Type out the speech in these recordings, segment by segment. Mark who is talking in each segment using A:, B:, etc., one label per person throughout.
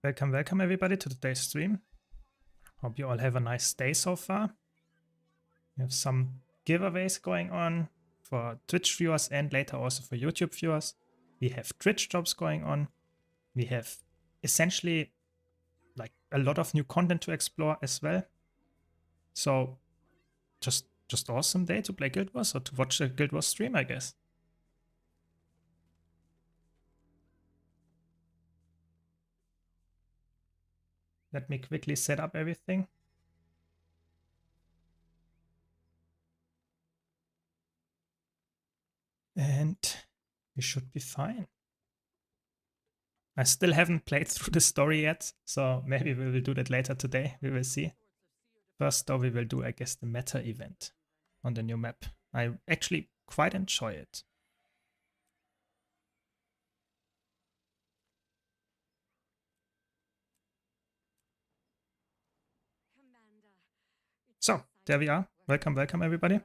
A: Welcome everybody to today's stream. Hope you all have a nice day so far. We have some giveaways going on for Twitch viewers and later also for YouTube viewers. We have Twitch drops going on. We have essentially like a lot of new content to explore as well. So just awesome day to play Guild Wars or to watch a Guild Wars stream, I guess. Let me quickly set up everything. And we should be fine. I still haven't played through the story yet, so maybe we will do that later today. We will see. First though, we will do, I guess, the meta event on the new map. I actually quite enjoy it. So, there we are. Welcome everybody.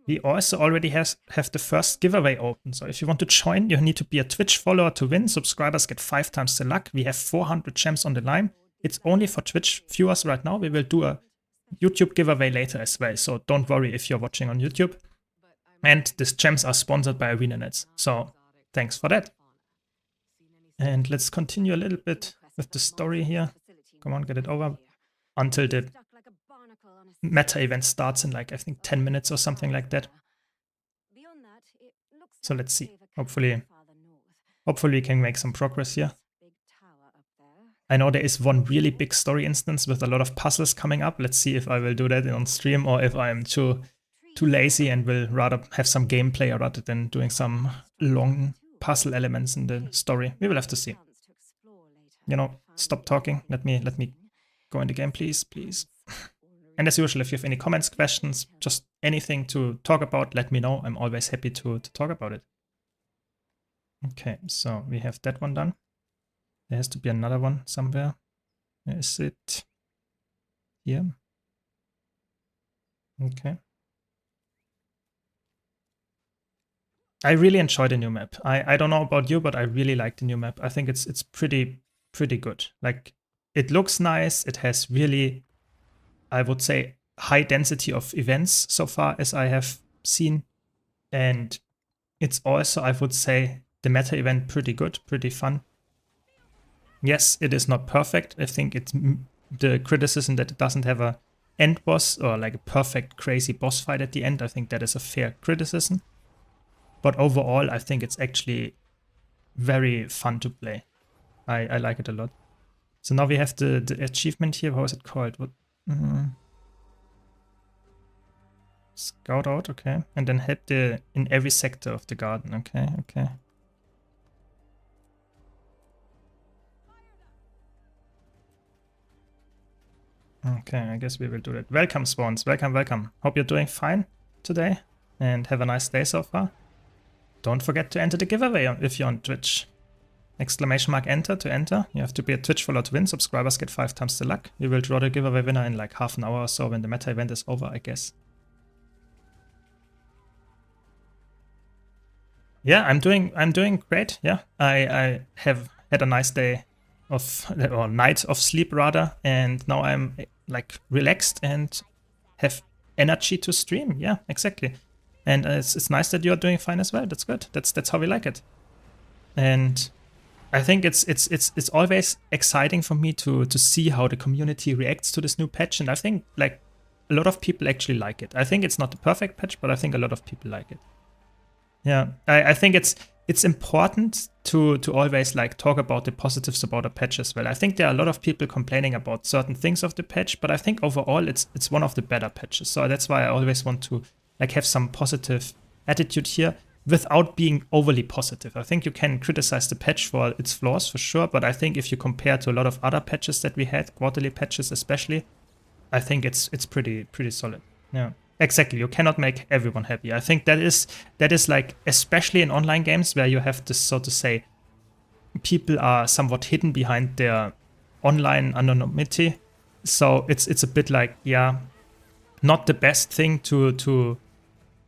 A: We also already have the first giveaway open. So if you want to join, you need to be a Twitch follower to win. Subscribers get 5 times the luck. We have 400 gems on the line. It's only for Twitch viewers right now. We will do a YouTube giveaway later as well. So don't worry if you're watching on YouTube. And these gems are sponsored by ArenaNet. So thanks for that. And let's continue a little bit with the story here. Come on, get it over. Until the meta event starts in like, I think 10 minutes or something like that. So let's see. Hopefully we can make some progress here. I know there is one really big story instance with a lot of puzzles coming up. Let's see if I will do that on stream or if I'm too lazy and will rather have some gameplay rather than doing some long puzzle elements in the story. We will have to see. You know, stop talking. Let me go in the game, please. And as usual, if you have any comments, questions, just anything to talk about, let me know. I'm always happy to talk about it. Okay, so we have that one done. There has to be another one somewhere. Where is it? Here. Okay. I really enjoy the new map. I don't know about you, but I really like the new map. I think it's pretty good. Like, it looks nice. It has really, I would say, high density of events so far as I have seen. And it's also, I would say, the meta event pretty good, pretty fun. Yes, it is not perfect. I think it's the criticism that it doesn't have a end boss or like a perfect crazy boss fight at the end. I think that is a fair criticism. But overall, I think it's actually very fun to play. I like it a lot. So now we have the achievement here. How is it called? What? Scout out, okay. And then help in every sector of the garden. Okay. Okay, I guess we will do that. Welcome, spawns. Welcome. Hope you're doing fine today and have a nice day so far. Don't forget to enter the giveaway if you're on Twitch. !enter to enter. You have to be a Twitch follower to win. Subscribers get 5 times the luck. We will draw the giveaway winner in like half an hour or so when the meta event is over, I guess. Yeah, I'm doing great. Yeah, I have had a nice day or night of sleep rather, and now I'm like relaxed and have energy to stream. Yeah, exactly. And it's nice that you're doing fine as well. That's good. That's how we like it. And I think it's always exciting for me to see how the community reacts to this new patch. And I think like a lot of people actually like it. I think it's not the perfect patch, but I think a lot of people like it. Yeah, I think it's important to always like talk about the positives about a patch as well. I think there are a lot of people complaining about certain things of the patch, but I think overall it's one of the better patches. So that's why I always want to like have some positive attitude here without being overly positive. I think you can criticize the patch for its flaws for sure, but I think if you compare to a lot of other patches that we had, quarterly patches especially, I think it's pretty solid. Yeah. Exactly, you cannot make everyone happy. I think that is like, especially in online games where you have this, so to say, people are somewhat hidden behind their online anonymity. So it's a bit like, yeah, not the best thing to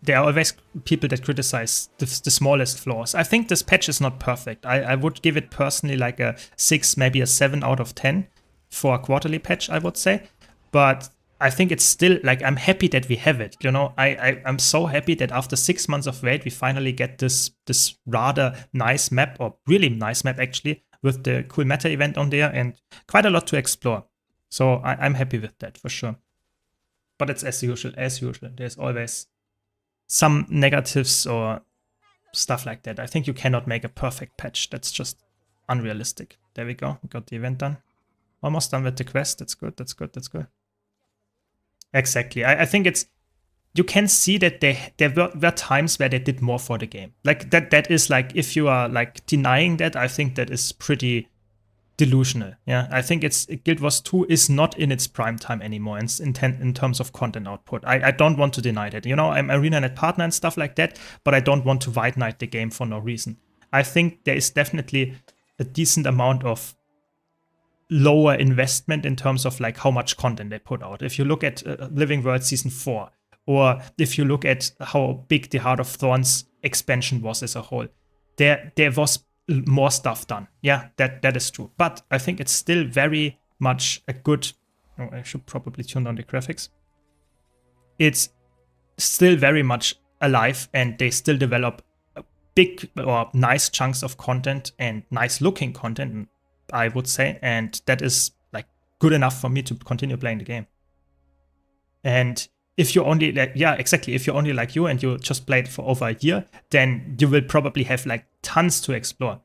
A: there are always people that criticize the smallest flaws. I think this patch is not perfect. I would give it personally like a 6, maybe a 7 out of 10 for a quarterly patch, I would say. But I think it's still, like, I'm happy that we have it. You know, I'm so happy that after 6 months of wait, we finally get this rather nice map, or really nice map actually, with the cool meta event on there and quite a lot to explore. So I'm happy with that for sure. But it's as usual. There's always some negatives or stuff like that. I think you cannot make a perfect patch. That's just unrealistic. There we go. We got the event done. Almost done with the quest. That's good. That's good. That's good. Exactly. I think it's, you can see that there were times where they did more for the game. Like that is like, if you are like denying that, I think that is pretty delusional. Yeah, I think it's Guild Wars 2 is not in its prime time anymore in terms of content output. I don't want to deny that. You know, I'm ArenaNet partner and stuff like that, but I don't want to white knight the game for no reason. I think there is definitely a decent amount of lower investment in terms of like how much content they put out. If you look at Living World Season 4, or if you look at how big the Heart of Thorns expansion was as a whole, there was more stuff done. Yeah, that is true. But I think it's still very much a good... Oh, I should probably tune down the graphics. It's still very much alive, and they still develop big or nice chunks of content and nice looking content, I would say. And that is like good enough for me to continue playing the game. And if you're only like, yeah, exactly. If you're only like you and you just played for over a year, then you will probably have like tons to explore.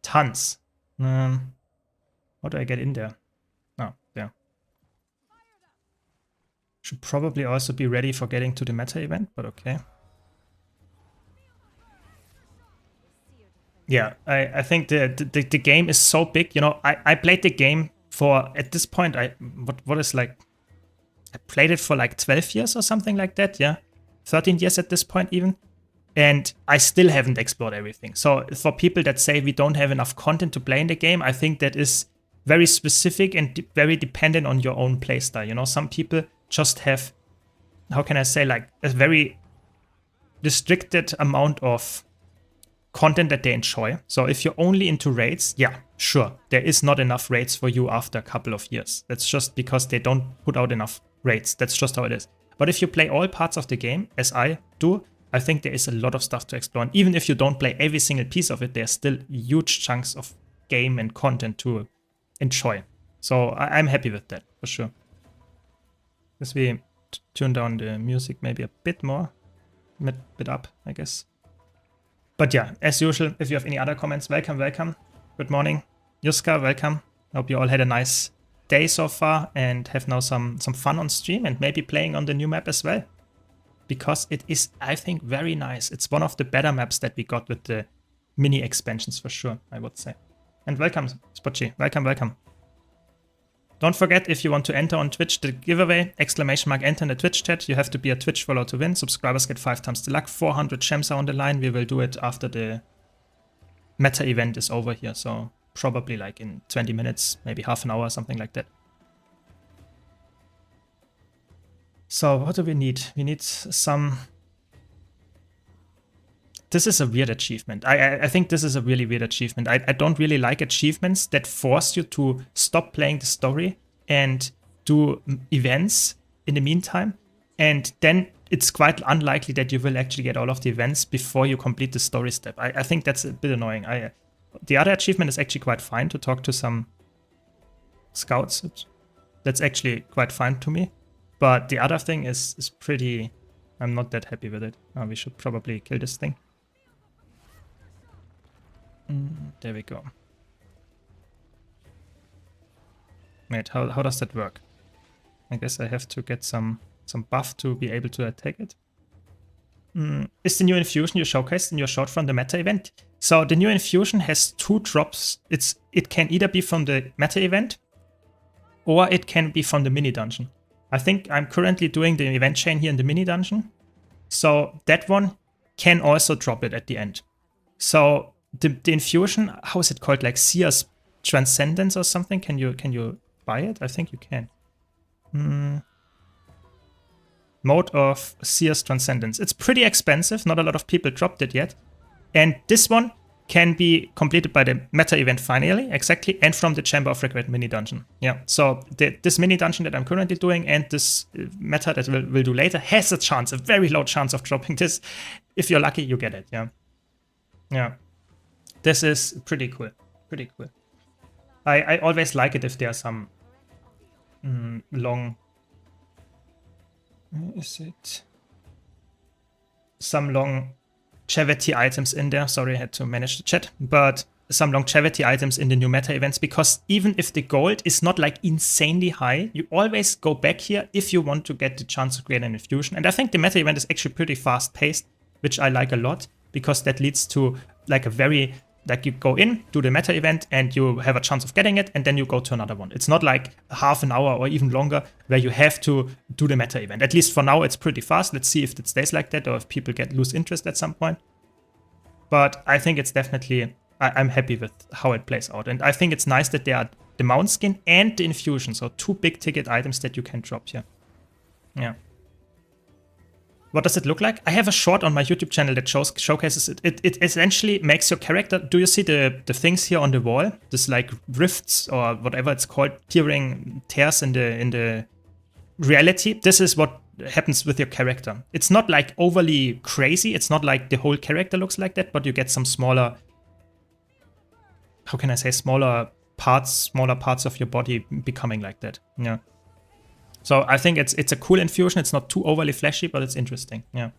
A: Tons. How do I get in there? Oh, there. Should probably also be ready for getting to the meta event, but okay. Yeah, I think the game is so big. You know, I played the game for, at this point, what is like, I played it for like 12 years or something like that, yeah. 13 years at this point even. And I still haven't explored everything. So for people that say we don't have enough content to play in the game, I think that is very specific and very dependent on your own playstyle. You know, some people just have, how can I say, like a very restricted amount of content that they enjoy. So if you're only into raids, yeah, sure, there is not enough raids for you after a couple of years. That's just because they don't put out enough raids. That's just how it is. But if you play all parts of the game, as I do, I think there is a lot of stuff to explore. And even if you don't play every single piece of it, there's still huge chunks of game and content to enjoy. So I'm happy with that, for sure. As we tune down the music maybe a bit more, bit up, I guess. But yeah, as usual, if you have any other comments, welcome, welcome. Good morning. Yuska, welcome. Hope you all had a nice day so far and have now some fun on stream and maybe playing on the new map as well. Because it is, I think, very nice. It's one of the better maps that we got with the mini expansions for sure, I would say. And welcome, Spotchi. Welcome, welcome. Don't forget, if you want to enter on Twitch, the giveaway, !enter in the Twitch chat. You have to be a Twitch follower to win. Subscribers get 5 times the luck. 400 gems are on the line. We will do it after the meta event is over here. So probably like in 20 minutes, maybe half an hour, something like that. So what do we need? We need some... This is a weird achievement. I think this is a really weird achievement. I don't really like achievements that force you to stop playing the story and do events in the meantime. And then it's quite unlikely that you will actually get all of the events before you complete the story step. I think that's a bit annoying. The other achievement is actually quite fine, to talk to some scouts. That's actually quite fine to me. But the other thing is pretty... I'm not that happy with it. We should probably kill this thing. There we go. Wait, how does that work? I guess I have to get some buff to be able to attack it. Is the new infusion you showcased in your short from the meta event? So the new infusion has 2 drops. It can either be from the meta event or it can be from the mini dungeon. I think I'm currently doing the event chain here in the mini dungeon. So that one can also drop it at the end. So the infusion, how is it called? Like Seer's Transcendence or something? Can you buy it? I think you can. Mode of Seer's Transcendence. It's pretty expensive, not a lot of people dropped it yet. And this one can be completed by the meta event finally, exactly, and from the Chamber of Regret mini dungeon. Yeah, so this mini dungeon that I'm currently doing and this meta that we'll do later has a chance, a very low chance of dropping this. If you're lucky, you get it, yeah. Yeah, this is pretty cool, pretty cool. I always like it if there are some long... Where is it? Some longevity items in there. Sorry, I had to manage the chat. But some longevity items in the new meta events, because even if the gold is not like insanely high, you always go back here if you want to get the chance to create an infusion. And I think the meta event is actually pretty fast paced, which I like a lot, because that leads to like a very... Like you go in, do the meta event, and you have a chance of getting it, and then you go to another one. It's not like half an hour or even longer where you have to do the meta event. At least for now, it's pretty fast. Let's see if it stays like that or if people lose interest at some point. But I think it's definitely, I'm happy with how it plays out. And I think it's nice that there are the mount skin and the infusion. So 2 big ticket items that you can drop here. Yeah. What does it look like? I have a short on my YouTube channel that showcases it. It essentially makes your character... Do you see the things here on the wall? This like rifts or whatever it's called, tears in the reality. This is what happens with your character. It's not like overly crazy. It's not like the whole character looks like that, but you get some smaller... How can I say? Smaller parts of your body becoming like that. Yeah. So I think it's a cool infusion. It's not too overly flashy, but it's interesting. Yeah.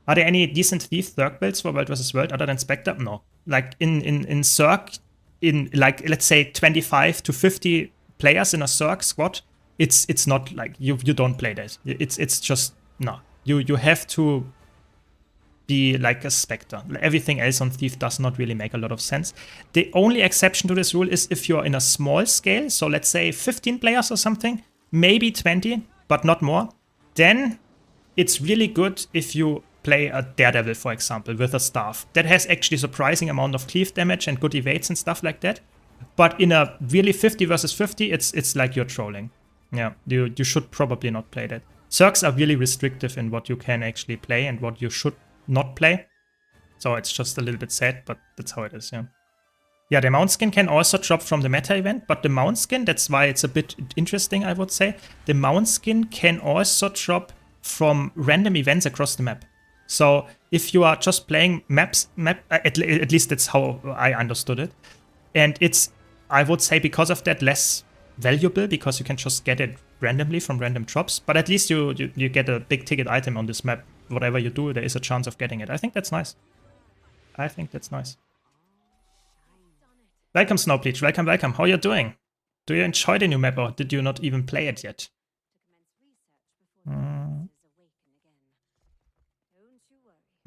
A: Are there any decent Thief Thurk builds for World vs. World other than Spectre? No. Like in Zerg, in like let's say 25 to 50 players in a Zerg squad, it's not like you don't play that. It's just no. You have to be like a Spectre. Everything else on Thief does not really make a lot of sense. The only exception to this rule is if you're in a small scale, so let's say 15 players or something. Maybe 20, but not more. Then it's really good if you play a Daredevil, for example, with a staff. That has actually surprising amount of cleave damage and good evades and stuff like that. But in a really 50 versus 50, it's like you're trolling. Yeah, you should probably not play that. Zergs are really restrictive in what you can actually play and what you should not play. So it's just a little bit sad, but that's how it is, yeah. Yeah, the mount skin can also drop from the meta event, but the mount skin, that's why it's a bit interesting, I would say. The mount skin can also drop from random events across the map. So if you are just playing at least that's how I understood it. And it's, I would say, because of that, less valuable, because you can just get it randomly from random drops. But at least you get a big ticket item on this map. Whatever you do, there is a chance of getting it. I think that's nice. I think that's nice. Welcome, Snowbleach. Welcome, welcome. How are you doing? Do you enjoy the new map, or did you not even play it yet?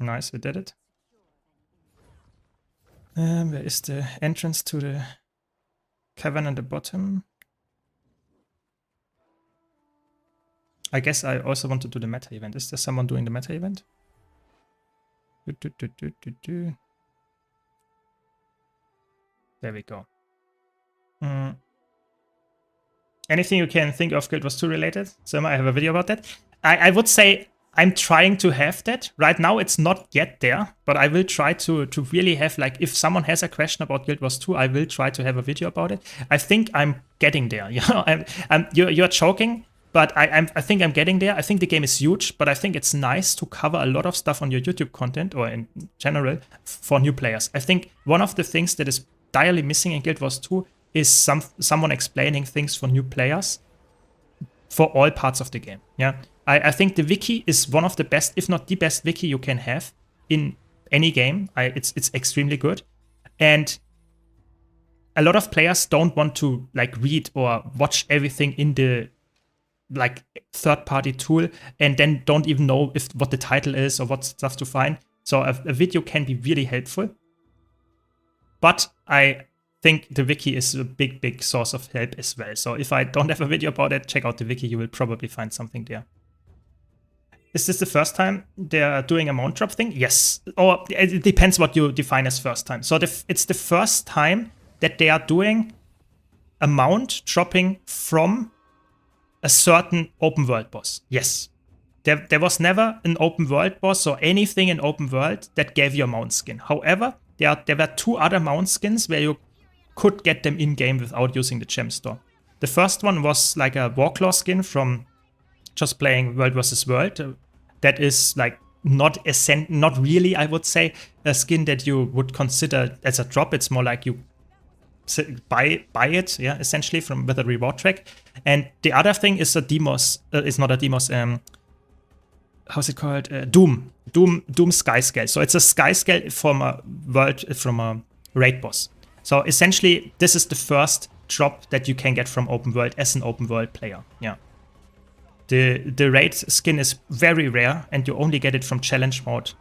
A: Nice, we did it. Where is the entrance to the cavern at the bottom? I guess I also want to do the meta event. Is there someone doing the meta event? There we go. Anything you can think of Guild Wars 2 related? Syrma, I have a video about that. I would say I'm trying to have that. Right now it's not yet there, but I will try to really have, like, if someone has a question about Guild Wars 2, I will try to have a video about it. I think I'm getting there. You know, you're joking, but I think I'm getting there. I think the game is huge, but I think it's nice to cover a lot of stuff on your YouTube content, or in general, for new players. I think one of the things that is direly missing in Guild Wars 2 is someone explaining things for new players for all parts of the game. Yeah, I think the wiki is one of the best, if not the best wiki you can have in any game. It's extremely good, and a lot of players don't want to like read or watch everything in the like third-party tool, and then don't even know what the title is or what stuff to find. So a video can be really helpful. But I think the wiki is a big source of help as well. So if I don't have a video about it, check out the wiki. You will probably find something there. Is this the first time they're doing a mount drop thing? Yes. Or it depends what you define as first time. So it's the first time that they are doing a mount dropping from a certain open world boss. Yes. there was never an open world boss or anything in open world that gave you a mount skin. However, there were 2 other mount skins where you could get them in-game without using the gem store. The first one was like a Warclaw skin from just playing World vs. World. That is like not really, I would say, a skin that you would consider as a drop. It's more like you buy it, yeah, essentially with a reward track. And the other thing is a Demos, it's not a Demos, how's it called? Doom Sky Scale. So it's a Sky Scale from a raid boss. So essentially, this is the first drop that you can get from open world as an open world player. Yeah. The raid skin is very rare, and you only get it from challenge mode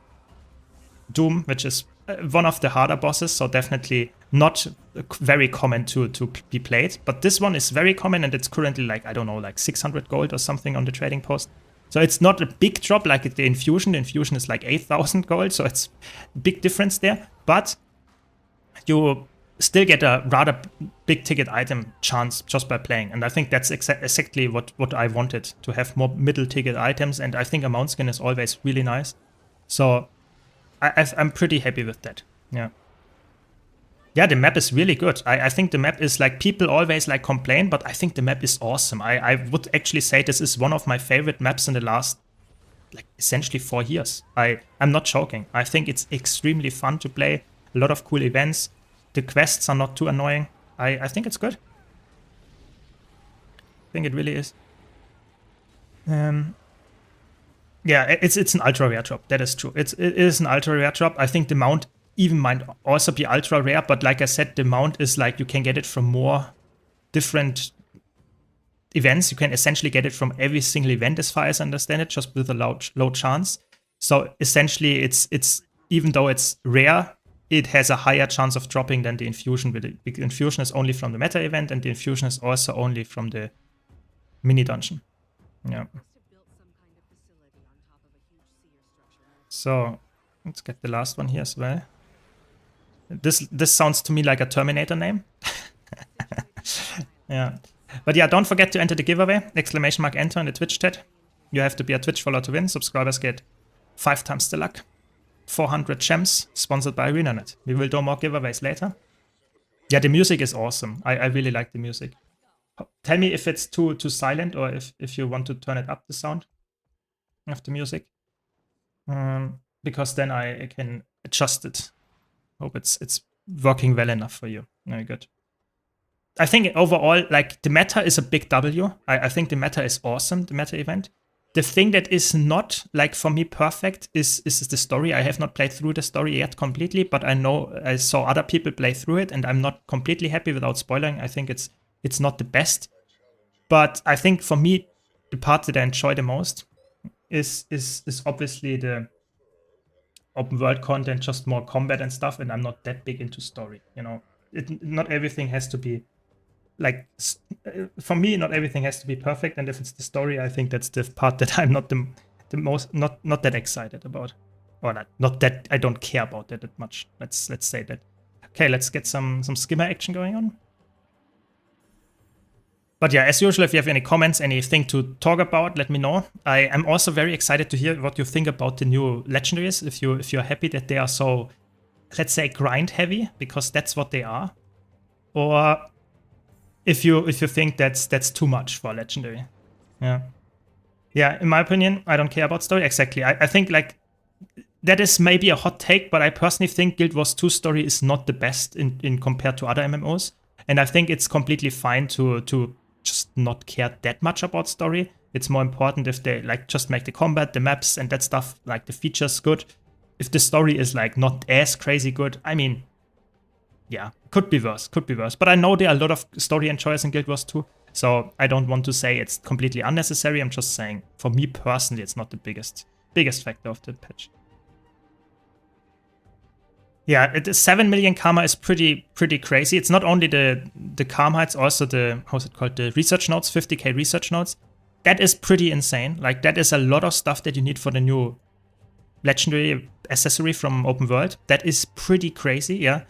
A: Doom, which is one of the harder bosses, so definitely not very common to be played. But this one is very common, and it's currently like, I don't know, like 600 gold or something on the trading post. So it's not a big drop like the Infusion. The Infusion is like 8,000 gold, so it's a big difference there. But you still get a rather big ticket item chance just by playing. And I think that's exactly what I wanted, to have more middle ticket items. And I think a mount skin is always really nice. So I'm pretty happy with that. Yeah. Yeah, the map is really good. I think the map is like, people always like complain, but I think the map is awesome. I would actually say this is one of my favorite maps in the last, like, essentially 4 years. I'm not joking. I think it's extremely fun to play. A lot of cool events. The quests are not too annoying. I think it's good. I think it really is. Yeah, it's an ultra rare drop. That is true. It is an ultra rare drop. I think the mount even might also be ultra rare, but like I said, the mount is like, you can get it from more different events. You can essentially get it from every single event, as far as I understand it, just with a low chance. So essentially, it's even though it's rare, it has a higher chance of dropping than the Infusion. The Infusion is only from the meta event, and the Infusion is also only from the mini dungeon. Yeah. So let's get the last one here as well. This sounds to me like a Terminator name. Yeah. But yeah, don't forget to enter the giveaway. !enter in the Twitch chat. You have to be a Twitch follower to win. Subscribers get 5 times the luck. 400 gems, sponsored by ArenaNet. We will do more giveaways later. Yeah, the music is awesome. I really like the music. Tell me if it's too silent, or if you want to turn it up, the sound of the music. Because then I can adjust it. Hope it's working well enough for you. Very good. I think overall, like, the meta is a big W. I think the meta is awesome, the meta event. The thing that is not, like, for me perfect is the story. I have not played through the story yet completely, but I know I saw other people play through it, and I'm not completely happy without spoiling. I think it's not the best. But I think for me, the part that I enjoy the most is obviously the open world content, just more combat and stuff, and I'm not that big into story, you know. Not everything has to be, like, for me, not everything has to be perfect, and if it's the story, I think that's the part that I'm not the most, not that excited about. Or not that I don't care about that much. Let's say that. Okay, let's get some skimmer action going on. But yeah, as usual, if you have any comments, anything to talk about, let me know. I am also very excited to hear what you think about the new legendaries. If you're happy that they are so, let's say, grind heavy, because that's what they are, or if you think that's too much for a legendary. Yeah. In my opinion, I don't care about story. Exactly. I think, like, that is maybe a hot take, but I personally think Guild Wars 2 story is not the best in compared to other MMOs, and I think it's completely fine to just not care that much about story. It's more important if they, like, just make the combat, the maps, and that stuff, like the features, good. If the story is, like, not as crazy good, I mean, yeah, could be worse. But I know there are a lot of story enjoyers in Guild Wars 2, so I don't want to say it's completely unnecessary. I'm just saying, for me personally, it's not the biggest factor of the patch. Yeah, 7 million karma is pretty crazy. It's not only the karma, it's also the, how's it called, the research nodes, 50k research nodes. That is pretty insane. Like, that is a lot of stuff that you need for the new legendary accessory from open world. That is pretty crazy, yeah.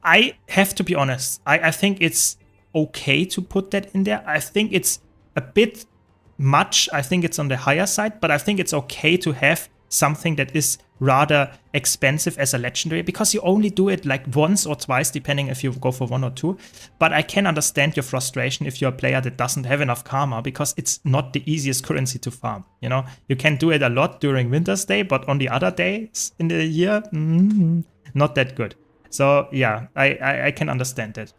A: I have to be honest, I think it's okay to put that in there. I think it's a bit much. I think it's on the higher side, but I think it's okay to have something that is rather expensive as a legendary, because you only do it like once or twice, depending if you go for 1 or 2. But I can understand your frustration if you're a player that doesn't have enough karma, because it's not the easiest currency to farm. You know, you can do it a lot during Winter's Day, but on the other days in the year, not that good. So yeah, I can understand that.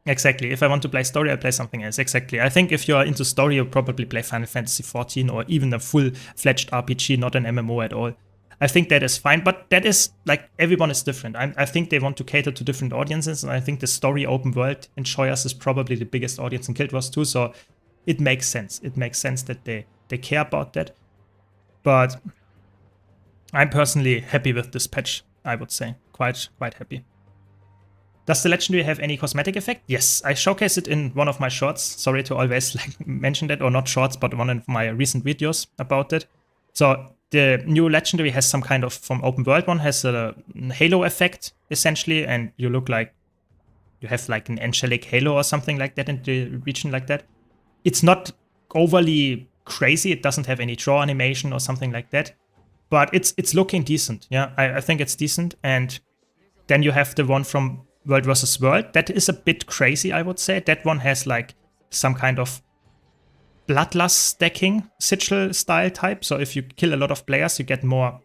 A: Exactly. If I want to play story, I play something else. Exactly. I think if you're into story, you'll probably play Final Fantasy XIV or even a full-fledged RPG, not an MMO at all. I think that is fine, but that is like, everyone is different. I think they want to cater to different audiences, and I think the story open world enjoyers is probably the biggest audience in Guild Wars 2, so it makes sense. It makes sense that they care about that. But I'm personally happy with this patch, I would say. Quite happy. Does the legendary have any cosmetic effect? Yes, I showcased it in one of my shorts. Sorry to always like mention that, or not shorts, but one of my recent videos about it. So the new legendary has some kind of, from open world one, has a halo effect essentially, and you look like you have like an angelic halo or something like that in the region like that. It's not overly crazy. It doesn't have any draw animation or something like that, but it's looking decent. Yeah, I think it's decent. And then you have the one from World vs. World. That is a bit crazy, I would say. That one has like some kind of bloodlust stacking sigil style type. So if you kill a lot of players, you get more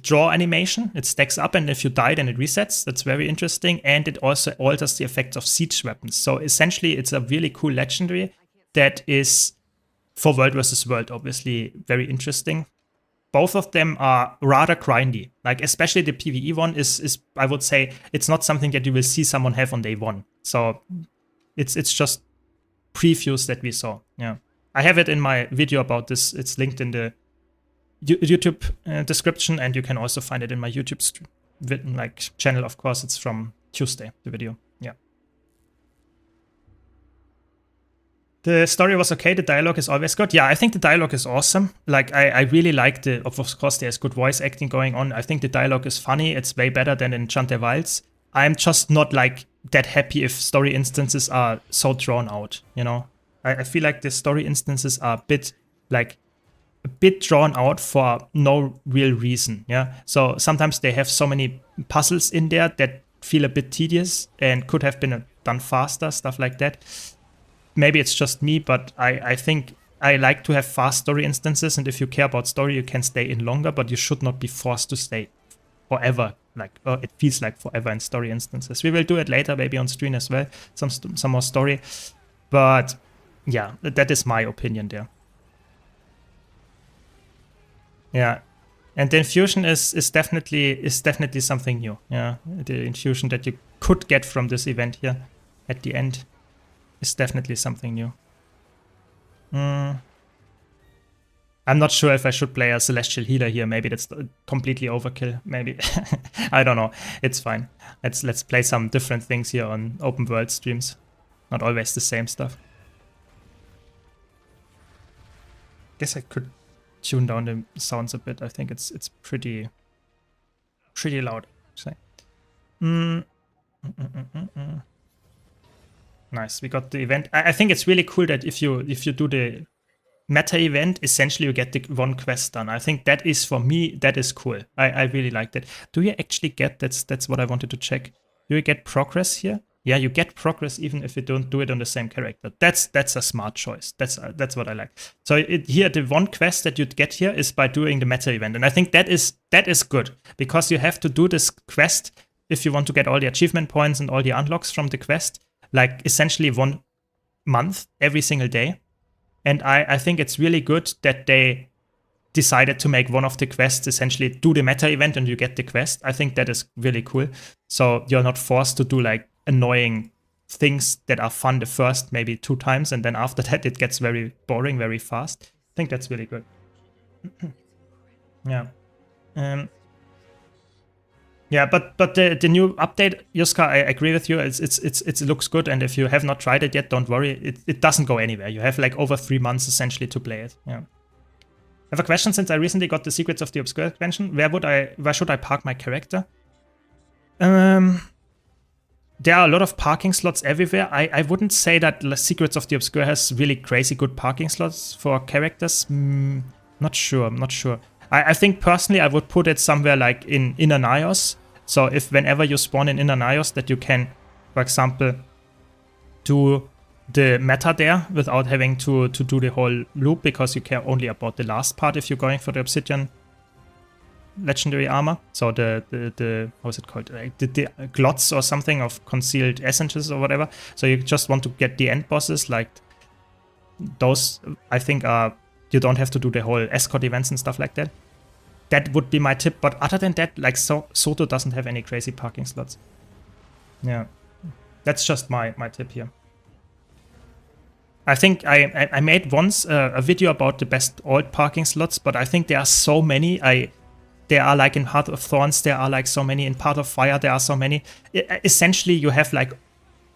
A: draw animation. It stacks up, and if you die, then it resets. That's very interesting. And it also alters the effects of siege weapons. So essentially, it's a really cool legendary that is, for World vs. World, obviously very interesting. Both of them are rather grindy. Like, especially the PvE one is I would say, it's not something that you will see someone have on day one. So it's just previews that we saw. Yeah, I have it in my video about this. It's linked in the YouTube description, and you can also find it in my YouTube channel. Of course, it's from Tuesday, the video. Yeah. The story was okay, the dialogue is always good. Yeah, I think the dialogue is awesome. Like, I really like of course, there's good voice acting going on. I think the dialogue is funny. It's way better than in Chant Wilds. I'm just not, like, that happy if story instances are so drawn out, you know? I feel like the story instances are a bit drawn out for no real reason, yeah? So sometimes they have so many puzzles in there that feel a bit tedious and could have been done faster, stuff like that. Maybe it's just me, but I think I like to have fast story instances, and if you care about story, you can stay in longer, but you should not be forced to stay forever. Like, it feels like forever in story instances. We will do it later, maybe on stream as well, some more story. But yeah, that is my opinion there. Yeah, and the infusion is definitely something new. Yeah, the infusion that you could get from this event here at the end is definitely something new. I'm not sure if I should play a Celestial Healer here. Maybe that's completely overkill. Maybe. I don't know. It's fine. Let's play some different things here on open world streams. Not always the same stuff. Guess I could tune down the sounds a bit. I think it's pretty loud. Say. Nice, we got the event. I think it's really cool that if you do the meta event, essentially you get the one quest done. I think that is, for me, that is cool. I really like that. Do you actually get, that's what I wanted to check. Do you get progress here? Yeah, you get progress even if you don't do it on the same character. That's a smart choice. That's what I like. So here, the one quest that you'd get here is by doing the meta event. And I think that is good, because you have to do this quest if you want to get all the achievement points and all the unlocks from the quest, like essentially 1 month, every single day. And I think it's really good that they decided to make one of the quests essentially do the meta event and you get the quest. I think that is really cool. So you're not forced to do like annoying things that are fun the first maybe 2 times, and then after that it gets very boring very fast. I think that's really good. Yeah. Yeah, but the new update, Yuska, I agree with you. It looks good, and if you have not tried it yet, don't worry. It doesn't go anywhere. You have like over 3 months essentially to play it. Yeah. I have a question. Since I recently got the Secrets of the Obscure expansion, where should I park my character? there are a lot of parking slots everywhere. I wouldn't say that Secrets of the Obscure has really crazy good parking slots for characters. Not sure. I think personally I would put it somewhere like in Inner Nios. So if whenever you spawn in Inner Nios that you can, for example, do the meta there without having to do the whole loop, because you care only about the last part if you're going for the Obsidian legendary armor. So the how's it called? The glots or something of concealed essences or whatever. So you just want to get the end bosses, like those I think are, you don't have to do the whole escort events and stuff like that. That would be my tip, but other than that, like Soto doesn't have any crazy parking slots. Yeah, that's just my tip here. I think I made once a video about the best old parking slots, but I think there are so many. There are like in Heart of Thorns, there are like so many. In Path of Fire, there are so many. Essentially, you have like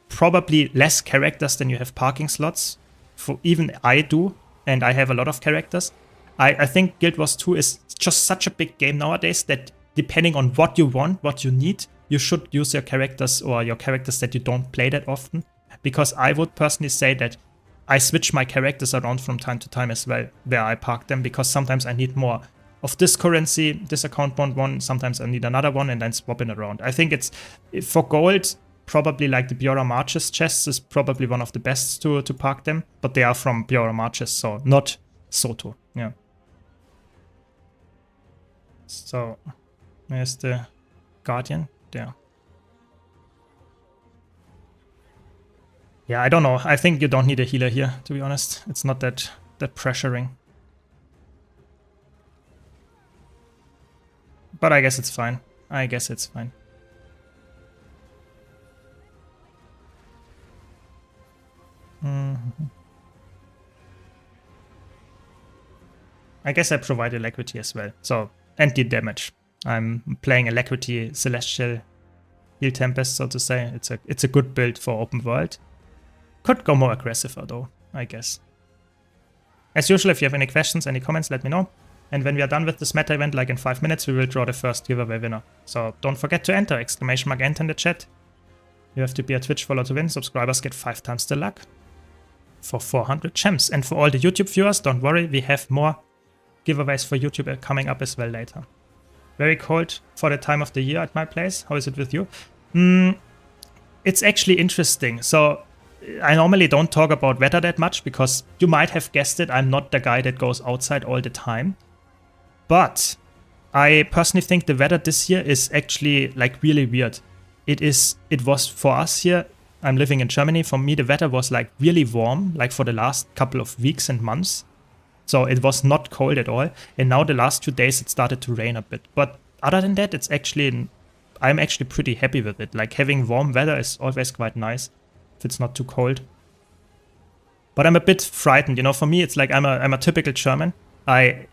A: probably less characters than you have parking slots. For even I do, and I have a lot of characters. I think Guild Wars 2 is just such a big game nowadays that depending on what you want, what you need, you should use your characters or your characters that you don't play that often. Because I would personally say that I switch my characters around from time to time as well, where I park them, because sometimes I need more of this currency, this account bond one, sometimes I need another one, and then swap it around. I think it's, for gold, probably like the Biora Marches chests is probably one of the best to park them, but they are from Biora Marches, so not Soto. Yeah. So, where's the Guardian? There. Yeah, I don't know. I think you don't need a healer here, to be honest. It's not that pressuring. But I guess it's fine. I guess it's fine. I guess I provide Alacrity as well. So, and the damage. I'm playing Alacrity Celestial Heal Tempest, so to say. It's a good build for open world. Could go more aggressive though, I guess. As usual, if you have any questions, any comments, let me know. And when we are done with this meta event, like in 5 minutes, we will draw the first giveaway winner. So don't forget to enter, ! Enter in the chat. You have to be a Twitch follower to win. Subscribers get 5 times the luck for 400 gems. And for all the YouTube viewers, don't worry, we have more giveaways for YouTube coming up as well later. Very cold for the time of the year at my place. How is it with you? It's actually interesting. So I normally don't talk about weather that much because you might have guessed it, I'm not the guy that goes outside all the time. But I personally think the weather this year is actually like really weird. It was for us here, I'm living in Germany, for me the weather was like really warm, like for the last couple of weeks and months. So it was not cold at all. And now the last 2 days it started to rain a bit. But other than that, I'm actually pretty happy with it. Like having warm weather is always quite nice if it's not too cold. But I'm a bit frightened, you know. For me, it's like I'm a typical German. If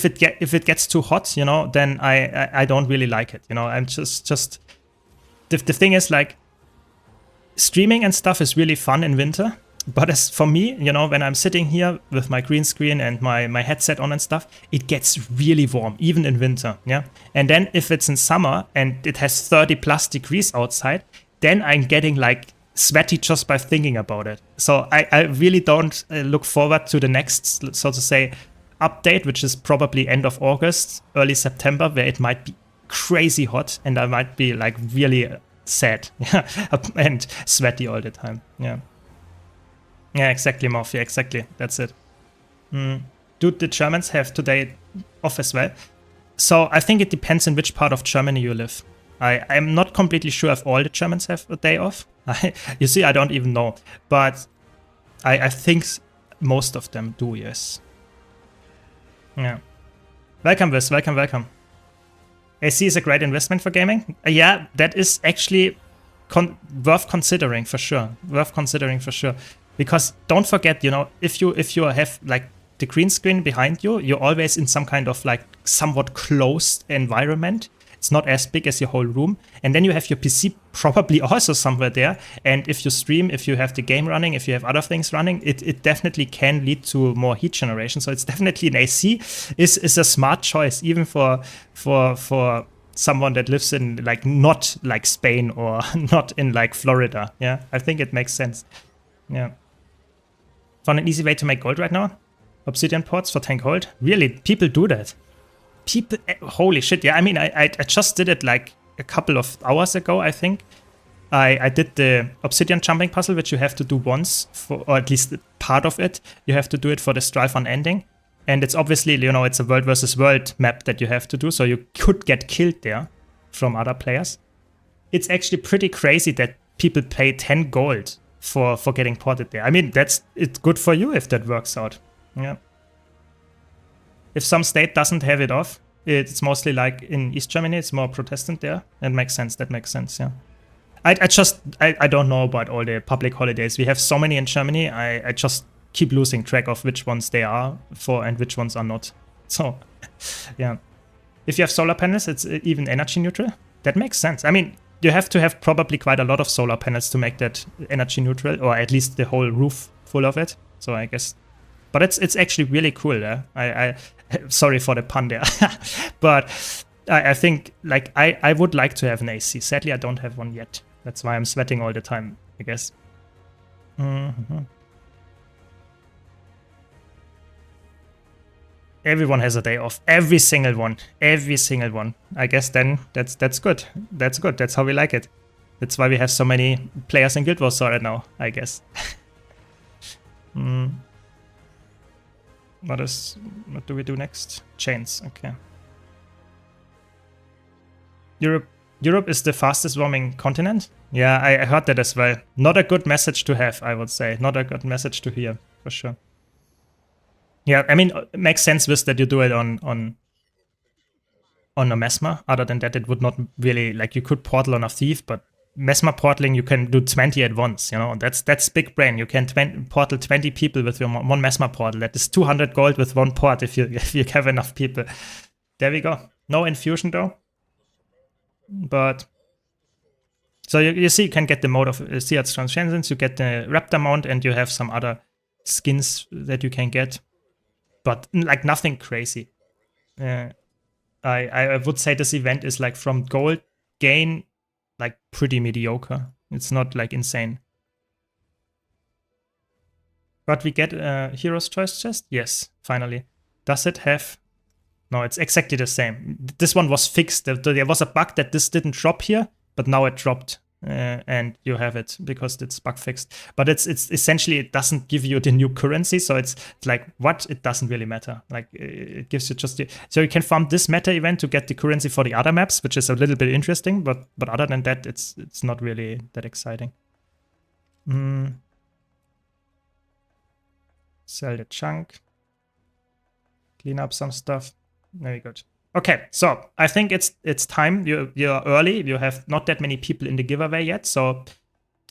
A: it gets too hot, you know, then I don't really like it. You know, I'm just the thing is like streaming and stuff is really fun in winter. But as for me, you know, when I'm sitting here with my green screen and my headset on and stuff, it gets really warm, even in winter, yeah? And then if it's in summer and it has 30+ degrees outside, then I'm getting like sweaty just by thinking about it. So I really don't look forward to the next, so to say, update, which is probably end of August, early September, where it might be crazy hot and I might be like really sad, yeah, and sweaty all the time, yeah. Yeah, exactly, Morphy, exactly. That's it. Do the Germans have today off as well? So I think it depends in which part of Germany you live. I'm not completely sure if all the Germans have a day off. You see, I don't even know. But I think most of them do, yes. Yeah. Welcome, Wiz. Welcome, welcome. AC is a great investment for gaming. Yeah, that is actually worth considering for sure. Worth considering for sure. Because don't forget, you know, if you have like the green screen behind you, you're always in some kind of like somewhat closed environment. It's not as big as your whole room. And then you have your PC probably also somewhere there. And if you stream, if you have the game running, if you have other things running, it definitely can lead to more heat generation. So it's definitely an AC is a smart choice, even for someone that lives in like not like Spain or not in like Florida. Yeah, I think it makes sense. Yeah. Found an easy way to make gold right now. Obsidian ports for 10 gold. Really, people do that. People, holy shit. Yeah, I mean, I just did it like a couple of hours ago, I think. I did the obsidian jumping puzzle, which you have to do once, for, or at least part of it. You have to do it for the Strife unending. And it's obviously, you know, it's a world versus world map that you have to do, so you could get killed there from other players. It's actually pretty crazy that people pay 10 gold for getting ported there. I mean, it's good for you if that works out. Yeah. If some state doesn't have it off, it's mostly like in East Germany, it's more Protestant there. That makes sense, yeah. I don't know about all the public holidays. We have so many in Germany, I just keep losing track of which ones they are for and which ones are not. So, yeah. If you have solar panels, it's even energy neutral. That makes sense. I mean, you have to have probably quite a lot of solar panels to make that energy neutral, or at least the whole roof full of it. So I guess, but it's actually really cool. Yeah? I sorry for the pun there, but I think like I would like to have an AC. Sadly, I don't have one yet. That's why I'm sweating all the time, I guess. Everyone has a day off. Every single one. Every single one. I guess then that's good. That's good. That's how we like it. That's why we have so many players in Guild Wars right now, I guess. What do we do next? Chains. Okay. Europe is the fastest warming continent? Yeah, I heard that as well. Not a good message to have, I would say. Not a good message to hear, for sure. Yeah, I mean, it makes sense with that you do it on a Mesmer. Other than that, it would not really, like, you could portal on a Thief, but Mesmer portaling, you can do 20 at once, you know? That's big brain. You can portal 20 people with your one Mesmer portal. That is 200 gold with one port if you have enough people. There we go. No infusion, though. But so you see, you can get the mode of Seat's Transcendence, you get the Raptor mount, and you have some other skins that you can get, but like nothing crazy. I would say this event is like from gold gain, like pretty mediocre. It's not like insane. But we get a Hero's Choice chest? Yes, finally. Does it have... No, it's exactly the same. This one was fixed. There was a bug that this didn't drop here, but now it dropped, and you have it because it's bug fixed. But it's essentially, it doesn't give you the new currency, so it's like, what? It doesn't really matter. Like, it gives you just the... So you can farm this meta event to get the currency for the other maps, which is a little bit interesting, but other than that, it's not really that exciting. Sell the chunk. Clean up some stuff. Very good. Okay, so I think it's time. You're early. You have not that many people in the giveaway yet, so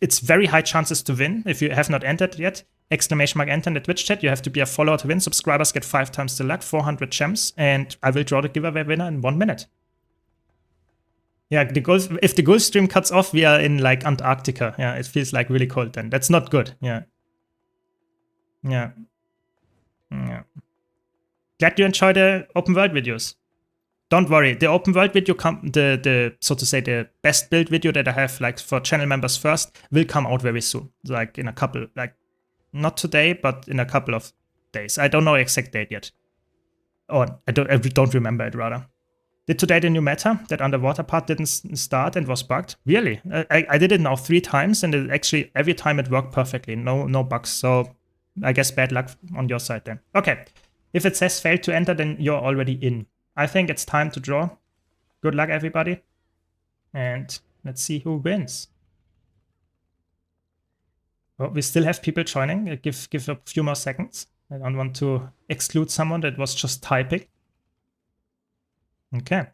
A: it's very high chances to win if you have not entered yet. Exclamation mark enter in the Twitch chat. You have to be a follower to win. Subscribers get 5 times the luck, 400 gems, and I will draw the giveaway winner in 1 minute. Yeah, if the gold stream cuts off, we are in like Antarctica. Yeah, it feels like really cold then. That's not good. Yeah. Yeah. Yeah. Glad you enjoy the open world videos. Don't worry, the open world video, the so to say the best build video that I have like for channel members first will come out very soon. Like in a couple, like not today, but in a couple of days. I don't know exact date yet. Or I don't remember it rather. Did today the new meta that underwater part didn't start and was bugged? Really? I did it now 3 times and it actually every time it worked perfectly. No bugs. So I guess bad luck on your side then. Okay. If it says failed to enter, then you're already in. I think it's time to draw. Good luck, everybody. And let's see who wins. Oh, we still have people joining. Give a few more seconds. I don't want to exclude someone that was just typing. Okay.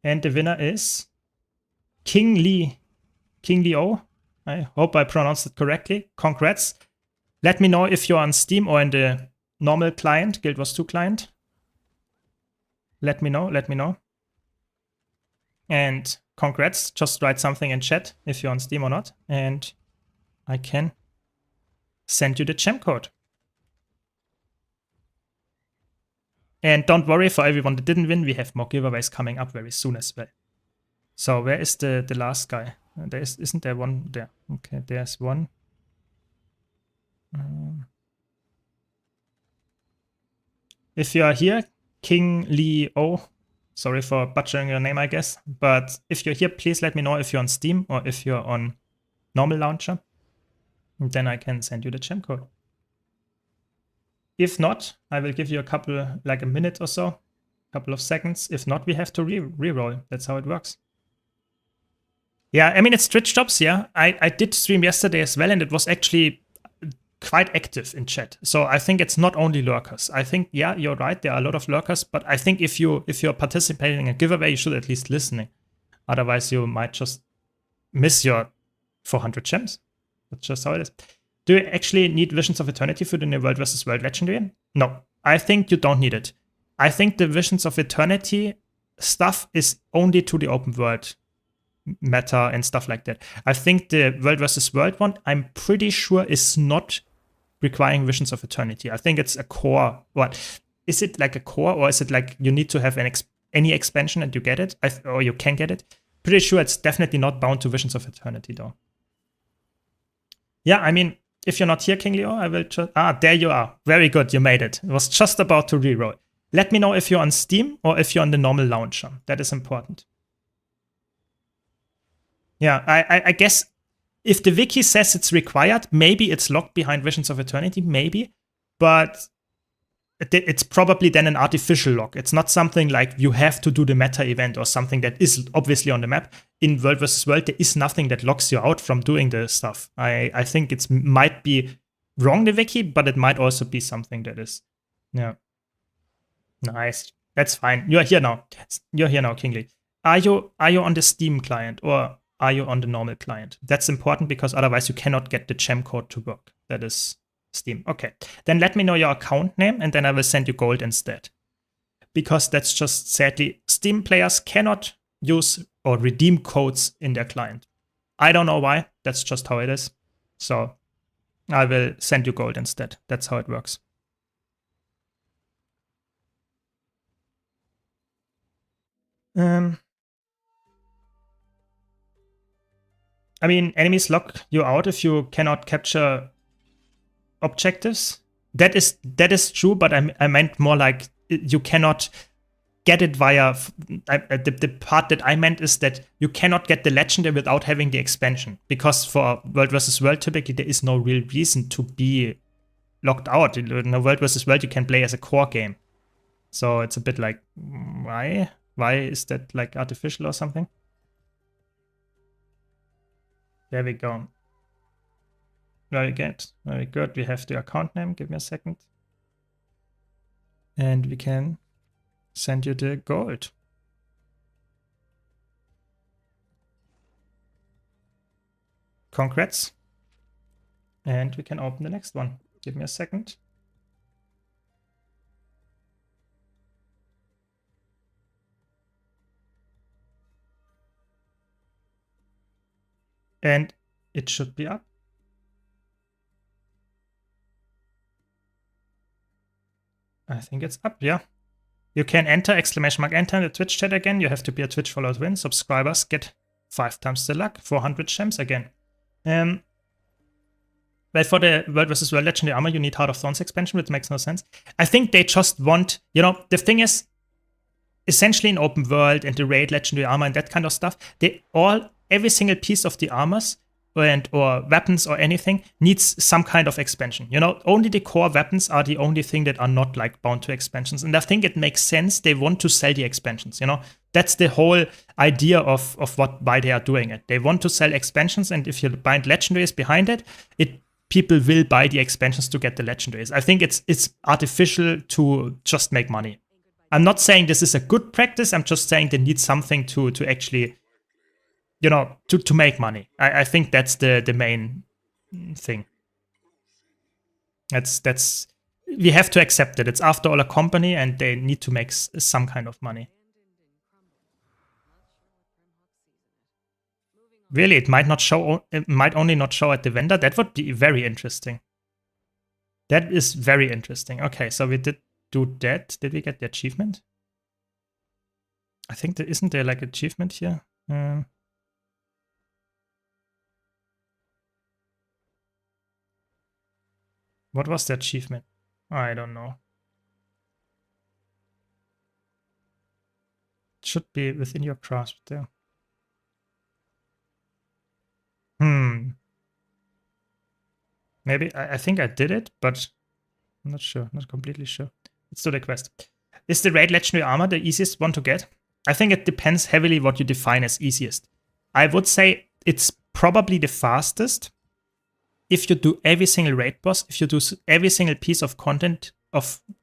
A: And the winner is King Lee. King Leo. I hope I pronounced it correctly. Congrats. Let me know if you're on Steam or in the normal client, Guild Wars 2 client. Let me know. And congrats, just write something in chat if you're on Steam or not, and I can send you the gem code. And don't worry, for everyone that didn't win, we have more giveaways coming up very soon as well. So where is the last guy? Isn't there one there? Okay, there's one. If you are here, King Lee O, sorry for butchering your name, I guess. But if you're here, please let me know if you're on Steam or if you're on normal launcher. And then I can send you the gem code. If not, I will give you a couple, like a minute or so, couple of seconds. If not, we have to re-roll. That's how it works. Yeah, I mean, it's Twitch jobs, yeah. I did stream yesterday as well, and it was actually quite active in chat. So I think it's not only lurkers. I think, yeah, you're right, there are a lot of lurkers, but I think if you're participating in a giveaway, you should at least listening. Otherwise, you might just miss your 400 gems. That's just how it is. Do you actually need Visions of Eternity for the new World vs. World Legendary? No, I think you don't need it. I think the Visions of Eternity stuff is only to the open world meta and stuff like that. I think the World vs. World one, I'm pretty sure, is not requiring Visions of Eternity. I think it's a core. What? Is it like a core, or is it like you need to have any expansion and you get it? Or you can get it? Pretty sure it's definitely not bound to Visions of Eternity, though. Yeah, I mean, if you're not here, King Leo, I will just... Ah, there you are. Very good, you made it. I was just about to reroll. Let me know if you're on Steam or if you're on the normal launcher. That is important. Yeah, I guess if the wiki says it's required, maybe it's locked behind Visions of Eternity, maybe. But it's probably then an artificial lock. It's not something like you have to do the meta event or something that is obviously on the map. In World vs. World, there is nothing that locks you out from doing the stuff. I think it might be wrong, the wiki, but it might also be something that is. Yeah. Nice. That's fine. You're here now. You're here now, Kingly. Are you on the Steam client or are you on the normal client? That's important because otherwise you cannot get the gem code to work. That is Steam. Okay. Then let me know your account name and then I will send you gold instead. Because that's just sadly, Steam players cannot use or redeem codes in their client. I don't know why. That's just how it is. So I will send you gold instead. That's how it works. I mean, enemies lock you out if you cannot capture objectives. That is true, but I meant more like you cannot get it via... the part that I meant is that you cannot get the legendary without having the expansion. Because for World vs. World, typically there is no real reason to be locked out. In a World vs. World, you can play as a core game. So it's a bit like, why? Why is that like artificial or something? There we go. Very good. Very good. We have the account name. Give me a second. And we can send you the gold. Congrats. And we can open the next one. Give me a second. And it should be up. I think it's up, yeah. You can enter, ! enter in the Twitch chat again. You have to be a Twitch follower to win. Subscribers get 5 times the luck, 400 gems again. But for the World vs. World Legendary Armor, you need Heart of Thorns expansion, which makes no sense. I think they just want, you know, the thing is, essentially in open world and the raid legendary armor and that kind of stuff, every single piece of the armors or weapons or anything needs some kind of expansion. You know, only the core weapons are the only thing that are not like bound to expansions. And I think it makes sense. They want to sell the expansions, you know. That's the whole idea of why they are doing it. They want to sell expansions, and if you bind legendaries behind it, people will buy the expansions to get the legendaries. I think it's artificial to just make money. I'm not saying this is a good practice. I'm just saying they need something to actually, you know, to make money. I think that's the main thing. That's we have to accept it. It's after all a company, and they need to make some kind of money. Really, it might not show. It might only not show at the vendor. That would be very interesting. That is very interesting. Okay, so we did do that. Did we get the achievement? I think there isn't there like achievement here. What was the achievement? I don't know. It should be within your grasp there. Maybe I think I did it, but I'm not sure, not completely sure. Let's do the quest. Is the raid legendary armor the easiest one to get? I think it depends heavily what you define as easiest. I would say it's probably the fastest if you do every single raid boss, if you do every single piece of content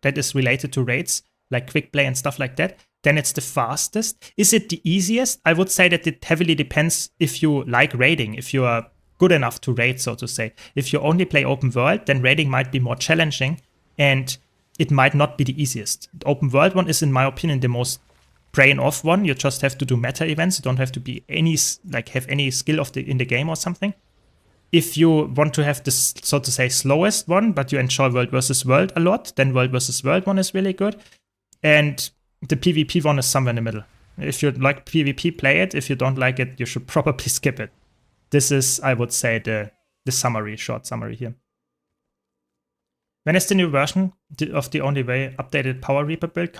A: that is related to raids, like quick play and stuff like that, then it's the fastest. Is it the easiest? I would say that it heavily depends if you like raiding, if you are good enough to raid, so to say. If you only play open world, then raiding might be more challenging and it might not be the easiest. The open world one is, in my opinion, the most brain off one. You just have to do meta events. You don't have to be have any skill in the game or something. If you want to have this, so to say, slowest one, but you enjoy World vs. World a lot, then World vs. World one is really good. And the PvP one is somewhere in the middle. If you like PvP, play it. If you don't like it, you should probably skip it. This is, I would say, the summary, short summary here. When is the new version of the Only Way updated Power Reaper build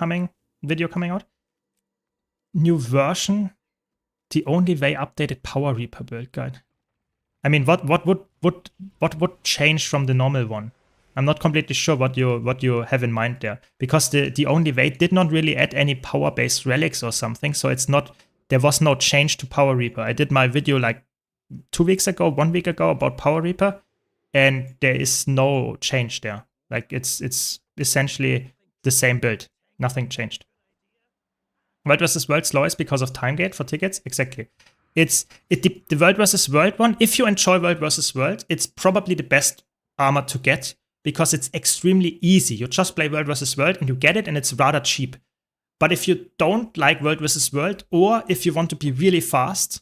A: video coming out? New version, the Only Way updated Power Reaper build guide. I mean, what would change from the normal one? I'm not completely sure what you have in mind there, because the Only Way did not really add any power-based relics or something, so there was no change to Power Reaper. I did my video like 2 weeks ago, 1 week ago about Power Reaper, and there is no change there. Like it's essentially the same build. Nothing changed. World vs. World slowest because of time gate for tickets? Exactly. The World vs. World one, if you enjoy World vs. World, it's probably the best armor to get because it's extremely easy. You just play World vs. World and you get it, and it's rather cheap. But if you don't like World vs. World, or if you want to be really fast,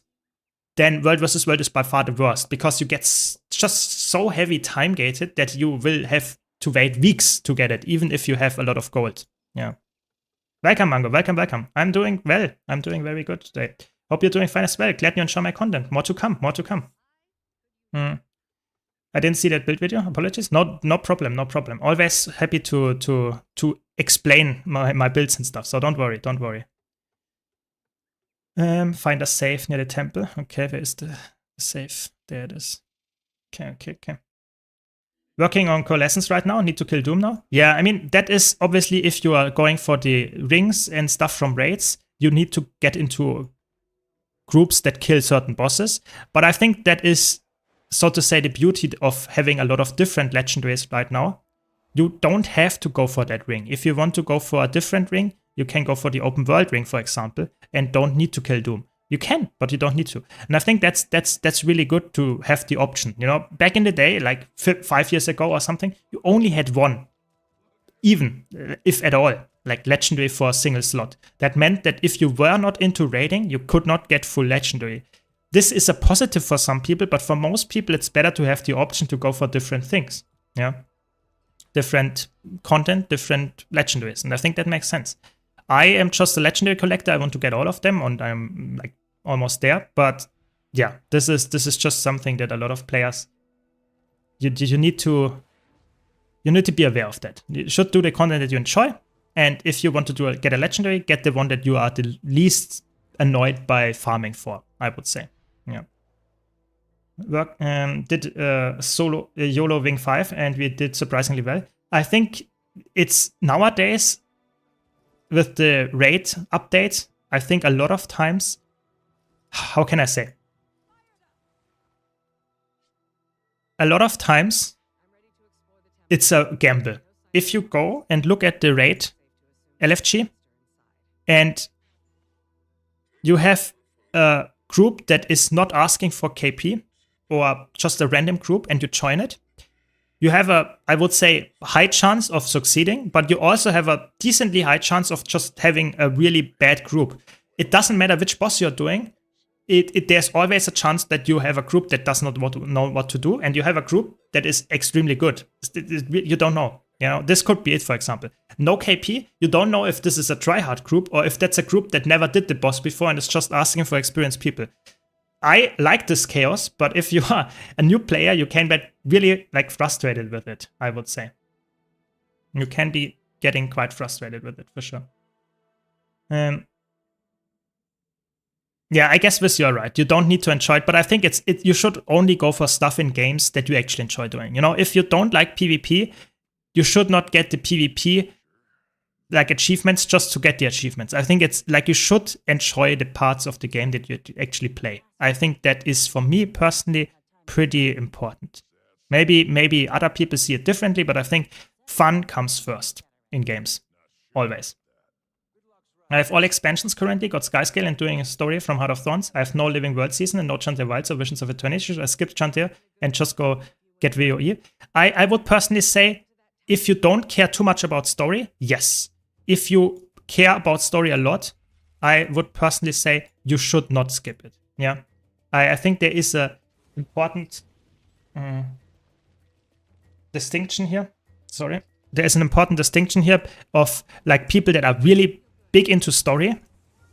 A: then World vs. World is by far the worst, because you get just so heavy time gated that you will have to wait weeks to get it, even if you have a lot of gold. Yeah. Welcome, Mango. Welcome. I'm doing well. I'm doing very good today. Hope you're doing fine as well. Glad you enjoy my content. More to come. I didn't see that build video. Apologies. No problem. Always happy to explain my builds and stuff. So don't worry. Find a safe near the temple. Okay, where is the safe? There it is. Okay. Working on coalescence right now. Need to kill Doom now. Yeah, I mean, that is obviously if you are going for the rings and stuff from raids, you need to get into groups that kill certain bosses. But I think that is, so to say, the beauty of having a lot of different legendaries right now. You don't have to go for that ring. If you want to go for a different ring, you can go for the open world ring, for example, and don't need to kill Doom. You can, but you don't need to. And I think that's really good to have the option. You know, back in the day, like 5 years ago or something, you only had one, even if at all, like legendary for a single slot. That meant that if you were not into raiding, you could not get full legendary. This is a positive for some people, but for most people, it's better to have the option to go for different things. Yeah, different content, different legendaries, and I think that makes sense. I am just a legendary collector. I want to get all of them, and I'm like almost there. But yeah, this is just something that a lot of players you need to be aware of that. You should do the content that you enjoy, and if you want to get a legendary, get the one that you are the least annoyed by farming for, I would say. Yeah. Did solo YOLO Wing 5, and we did surprisingly well. I think it's nowadays, with the raid update, I think a lot of times, how can I say? A lot of times, it's a gamble. If you go and look at the raid LFG, and you have a group that is not asking for KP, or just a random group, and you join it, you have a, I would say, high chance of succeeding, but you also have a decently high chance of just having a really bad group. It doesn't matter which boss you're doing. There's always a chance that you have a group that does not know what to do, and you have a group that is extremely good. You don't know. You know, this could be it, for example. No KP, you don't know if this is a tryhard group or if that's a group that never did the boss before and is just asking for experienced people. I like this chaos, but if you are a new player, you can get really like frustrated with it, I would say. You can be getting quite frustrated with it, for sure. Yeah, I guess this you're right. You don't need to enjoy it, but I think you should only go for stuff in games that you actually enjoy doing. You know, if you don't like PvP, you should not get the PvP like achievements just to get the achievements. I think it's like you should enjoy the parts of the game that you actually play. I think that is, for me personally, pretty important. Maybe other people see it differently, but I think fun comes first in games, always. I have all expansions currently, got Skyscale and doing a story from Heart of Thorns. I have no Living World season and no Chantier Wilds or Visions of Eternity. Should I skip Chantier and just go get VOE? I would personally say, if you don't care too much about story, yes. If you care about story a lot, I would personally say you should not skip it. Yeah, I think there is a important distinction here. Sorry, there is an important distinction here of like people that are really big into story.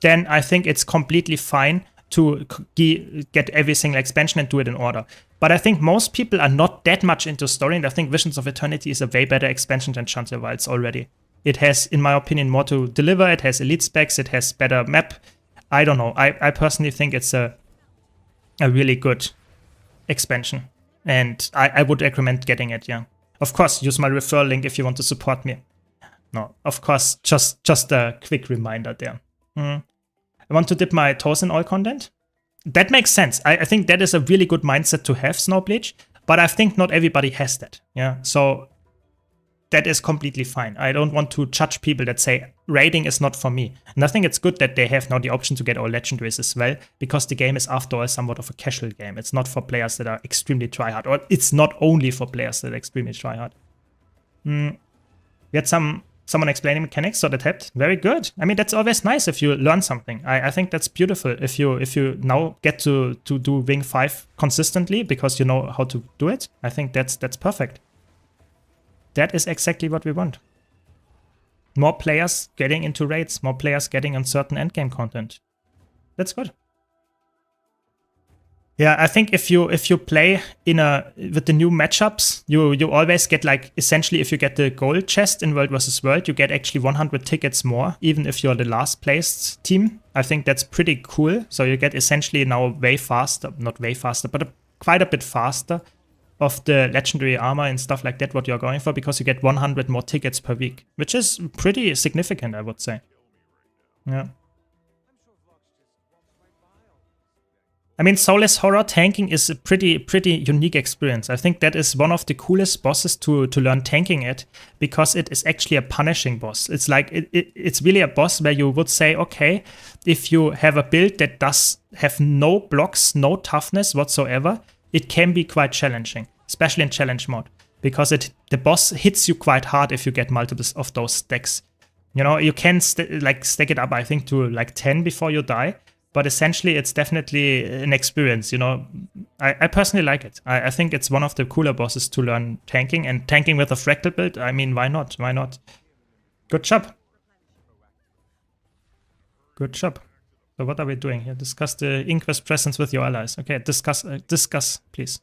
A: Then I think it's completely fine to get every single expansion and do it in order. But I think most people are not that much into story, and I think Visions of Eternity is a way better expansion than Chantier Wilds already. It has, in my opinion, more to deliver. It has elite specs. It has better map. I don't know. I personally think it's a really good expansion, and I would recommend getting it. Yeah, of course, use my referral link if you want to support me. No, of course, just a quick reminder there. I want to dip my toes in all content. That makes sense. I think that is a really good mindset to have, Snowbleach, but I think not everybody has that. Yeah, so that is completely fine. I don't want to judge people that say raiding is not for me. And I think it's good that they have now the option to get all legendaries as well, because the game is after all somewhat of a casual game. It's not for players that are extremely tryhard, or it's not only for players that are extremely tryhard. We had someone explaining mechanics, so that helped. Very good. I mean, that's always nice if you learn something. I think that's beautiful if you now get to do Wing 5 consistently because you know how to do it. I think that's perfect. That is exactly what we want. More players getting into raids, more players getting on certain endgame content. That's good. Yeah, I think if you play with the new matchups, you always get, like, essentially if you get the gold chest in World vs. World, you get actually 100 tickets more, even if you're the last placed team. I think that's pretty cool. So you get essentially now way faster, not way faster, but quite a bit faster of the legendary armor and stuff like that, what you're going for, because you get 100 more tickets per week, which is pretty significant, I would say. Yeah. I mean, Soulless Horror tanking is a pretty unique experience. I think that is one of the coolest bosses to learn tanking at, because it is actually a punishing boss. It's like, it's really a boss where you would say, okay, if you have a build that does have no blocks, no toughness whatsoever, it can be quite challenging, especially in challenge mode, because the boss hits you quite hard if you get multiples of those stacks. You know, you can stack it up, I think, to like 10 before you die. But essentially, it's definitely an experience, you know. I personally like it. I think it's one of the cooler bosses to learn tanking. And tanking with a fractal build, I mean, why not? Why not? Good job. Good job. So what are we doing here? Discuss the Inquest presence with your allies. Okay, discuss, please.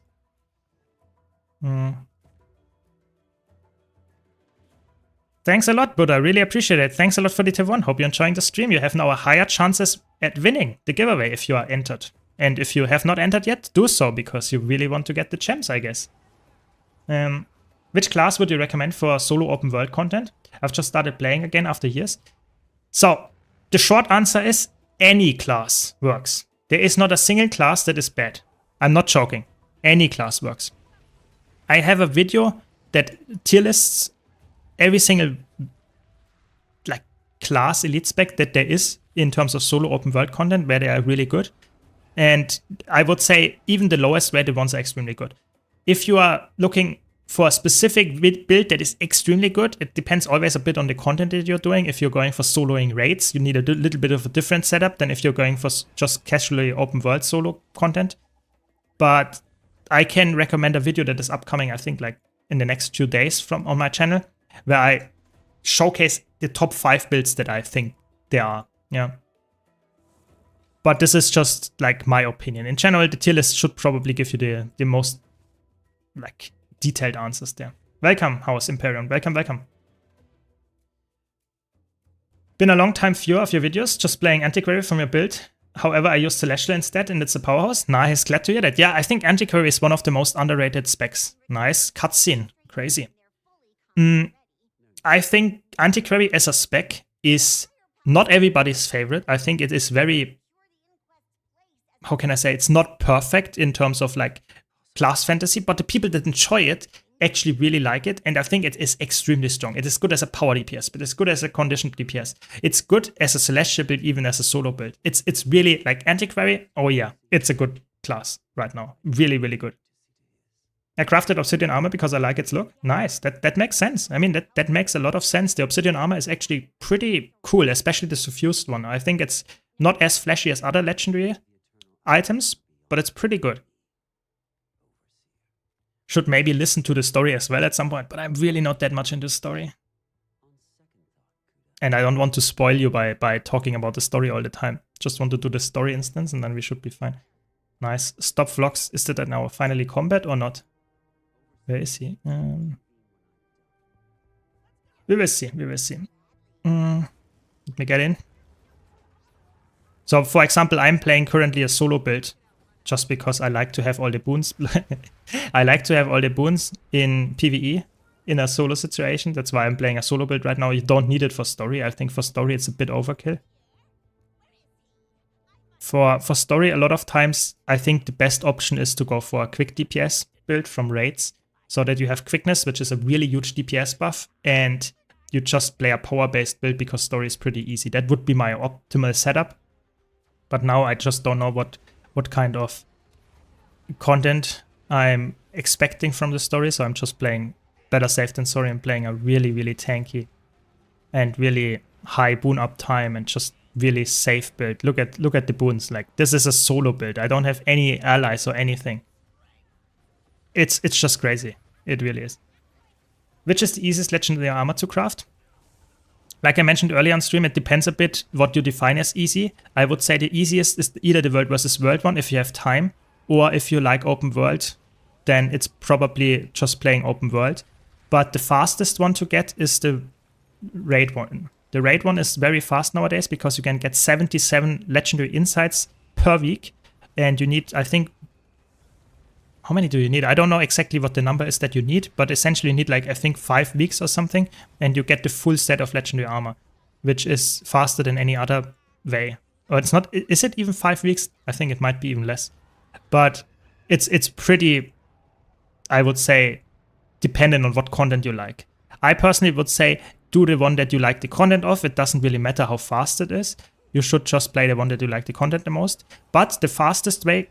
A: Thanks a lot, Buddha. Really appreciate it. Thanks a lot for the Tier 1. Hope you're enjoying the stream. You have now a higher chances at winning the giveaway if you are entered. And if you have not entered yet, do so, because you really want to get the gems, I guess. Which class would you recommend for solo open world content? I've just started playing again after years. So, the short answer is any class works. There is not a single class that is bad. I'm not joking. Any class works. I have a video that tier lists every single like class elite spec that there is in terms of solo open world content where they are really good. And I would say even the lowest rated ones are extremely good. If you are looking for a specific build that is extremely good, it depends always a bit on the content that you're doing. If you're going for soloing raids, you need a little bit of a different setup than if you're going for just casually open world solo content. But I can recommend a video that is upcoming, I think, like in the next few days on my channel. where I showcase the top 5 builds that I think there are. Yeah. But this is just like my opinion. In general, the tier list should probably give you the most like detailed answers there. Welcome, House Imperium. Welcome, welcome. Been a long time viewer of your videos, just playing Antiquary from your build. However, I use Celestial instead, and it's a powerhouse. Nice, glad to hear that. Yeah, I think Antiquary is one of the most underrated specs. Nice, cutscene, crazy. I think Antiquary as a spec is not everybody's favorite. I think it is very, how can I say, it's not perfect in terms of like class fantasy, but the people that enjoy it actually really like it, and I think it is extremely strong. It is good as a power DPS, but it's good as a conditioned DPS. It's good as a Celestial build, even as a solo build. It's really like Antiquary. Oh yeah, it's a good class right now. Really, really good. I crafted Obsidian armor because I like its look. Nice, that makes sense. I mean, that makes a lot of sense. The Obsidian armor is actually pretty cool, especially the suffused one. I think it's not as flashy as other legendary items, but it's pretty good. Should maybe listen to the story as well at some point, but I'm really not that much into the story. And I don't want to spoil you by talking about the story all the time. Just want to do the story instance and then we should be fine. Nice. Stop vlogs. Is that now finally combat or not? Where is he? We will see. We will see. Let me get in. So, for example, I'm playing currently a solo build. Just because I like to have all the boons. I like to have all the boons in PvE in a solo situation. That's why I'm playing a solo build right now. You don't need it for story. I think for story it's a bit overkill. For story, a lot of times I think the best option is to go for a quick DPS build from raids. So that you have quickness, which is a really huge DPS buff. And you just play a power-based build because story is pretty easy. That would be my optimal setup. But now I just don't know what kind of content I'm expecting from the story, so I'm just playing better safe than sorry. I'm playing a really, really tanky and really high boon uptime and just really safe build. Look at the boons. Like, this is a solo build. I don't have any allies or anything. It's just crazy. It really is. Which is the easiest legendary armor to craft? Like I mentioned earlier on stream, it depends a bit what you define as easy. I would say the easiest is either the world versus world one if you have time, or if you like open world, then it's probably just playing open world. But the fastest one to get is the raid one. The raid one is very fast nowadays because you can get 77 legendary insights per week, and you need, I think, how many do you need? I don't know exactly what the number is that you need, but essentially you need like, I think 5 weeks or something, and you get the full set of legendary armor, which is faster than any other way. Or it's not, is it even 5 weeks? I think it might be even less. But it's pretty, I would say, dependent on what content you like. I personally would say, do the one that you like the content of. It doesn't really matter how fast it is. You should just play the one that you like the content the most. But the fastest way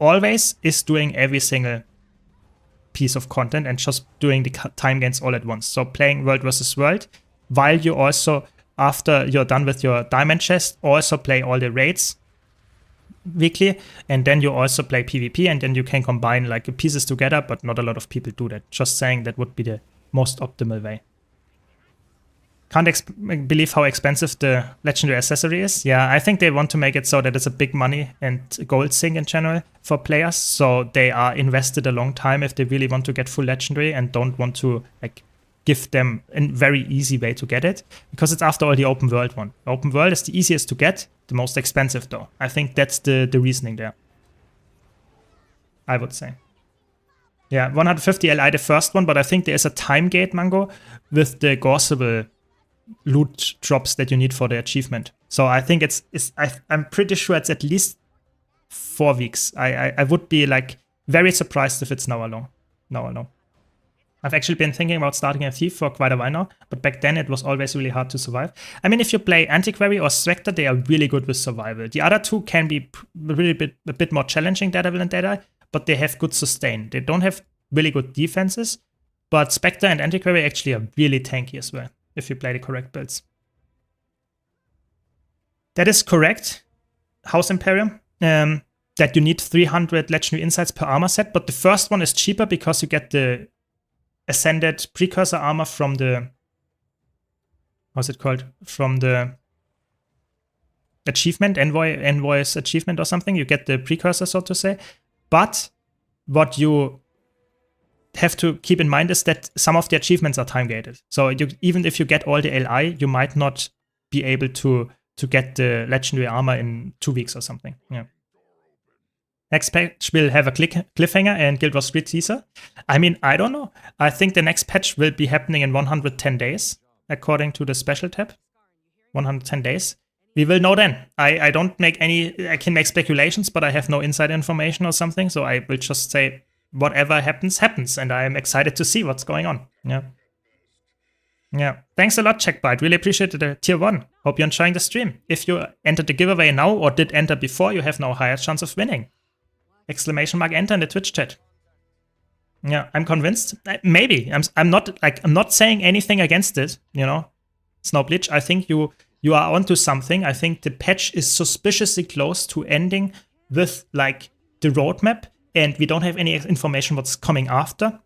A: always is doing every single piece of content and just doing the time gains all at once. So playing world versus world, while you also, after you're done with your diamond chest, also play all the raids weekly, and then you also play PvP, and then you can combine like pieces together, but not a lot of people do that. Just saying that would be the most optimal way. Can't believe how expensive the legendary accessory is. Yeah, I think they want to make it so that it's a big money and gold sink in general for players. So they are invested a long time if they really want to get full legendary and don't want to like give them a very easy way to get it. Because it's after all the open world one. Open world is the easiest to get, the most expensive though. I think that's the reasoning there, I would say. Yeah, 150 Li the first one, but I think there is a time gate, Mango, with the Gorseable loot drops that you need for the achievement. So I think I'm pretty sure it's at least 4 weeks. I would be like very surprised if it's now alone. I've actually been thinking about starting a thief for quite a while now, but back then it was always really hard to survive. I mean, if you play Antiquary or Spectre, they are really good with survival. The other two can be a bit more challenging, Daredevil and Deadeye, but they have good sustain. They don't have really good defenses, but Spectre and Antiquary actually are really tanky as well, if you play the correct builds. That is correct, House Imperium, that you need 300 legendary insights per armor set, but the first one is cheaper because you get the ascended precursor armor from the, how's it called? From the achievement, envoy's achievement or something. You get the precursor, so to say. But what you have to keep in mind is that some of the achievements are time gated. So even if you get all the LI, you might not be able to get the legendary armor in 2 weeks or something. Yeah. Next patch will have a cliffhanger and Guild Wars 3 teaser. I mean, I don't know. I think the next patch will be happening in 110 days, according to the special tab. 110 days. We will know then. I don't make any, I can make speculations, but I have no inside information or something. So I will just say whatever happens, happens. And I am excited to see what's going on. Yeah. Yeah. Thanks a lot, Checkbite. Really appreciate the tier 1. Hope you're enjoying the stream. If you entered the giveaway now or did enter before, you have now a higher chance of winning. Exclamation mark enter in the Twitch chat. Yeah, I'm convinced. Maybe. I'm not saying anything against it, you know. Snowbleach, I think you are onto something. I think the patch is suspiciously close to ending with like the roadmap, and we don't have any information what's coming after.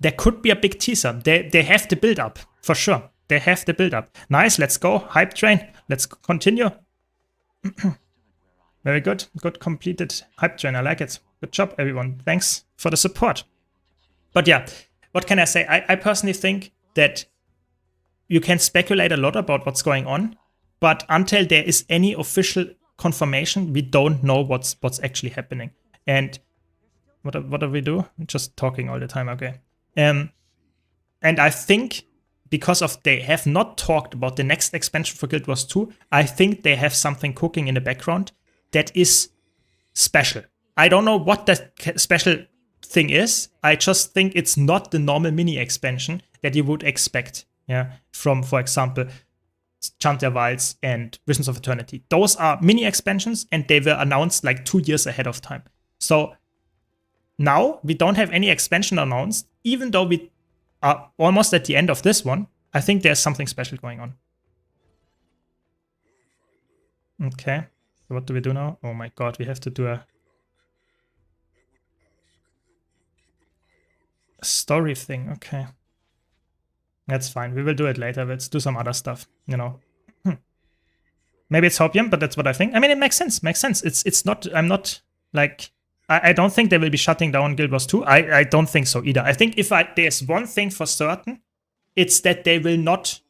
A: There could be a big teaser. They have the build up for sure. They have the build up. Nice, let's go. Hype train. Let's continue. Very good. Good completed hype train. I like it. Good job, everyone. Thanks for the support. But yeah, what can I say? I personally think that you can speculate a lot about what's going on, but until there is any official confirmation, we don't know what's actually happening. And what do we do? Just talking all the time, okay. And I think because of they have not talked about the next expansion for Guild Wars 2, I think they have something cooking in the background that is special. I don't know what that special thing is. I just think it's not the normal mini expansion that you would expect, yeah, from, for example, Chant der Wilds and Visions of Eternity. Those are mini expansions and they were announced like 2 years ahead of time. So now we don't have any expansion announced, even though we are almost at the end of this one. I think there's something special going on. Okay, so what do we do now? Oh my god, we have to do a story thing. Okay, that's fine. We will do it later. Let's do some other stuff, you know. Maybe it's hopium, but that's what I think. I mean, it makes sense. Makes sense. It's not. I'm not like. I don't think they will be shutting down Guild Wars 2. I don't think so either. I think if there's one thing for certain, it's that they will not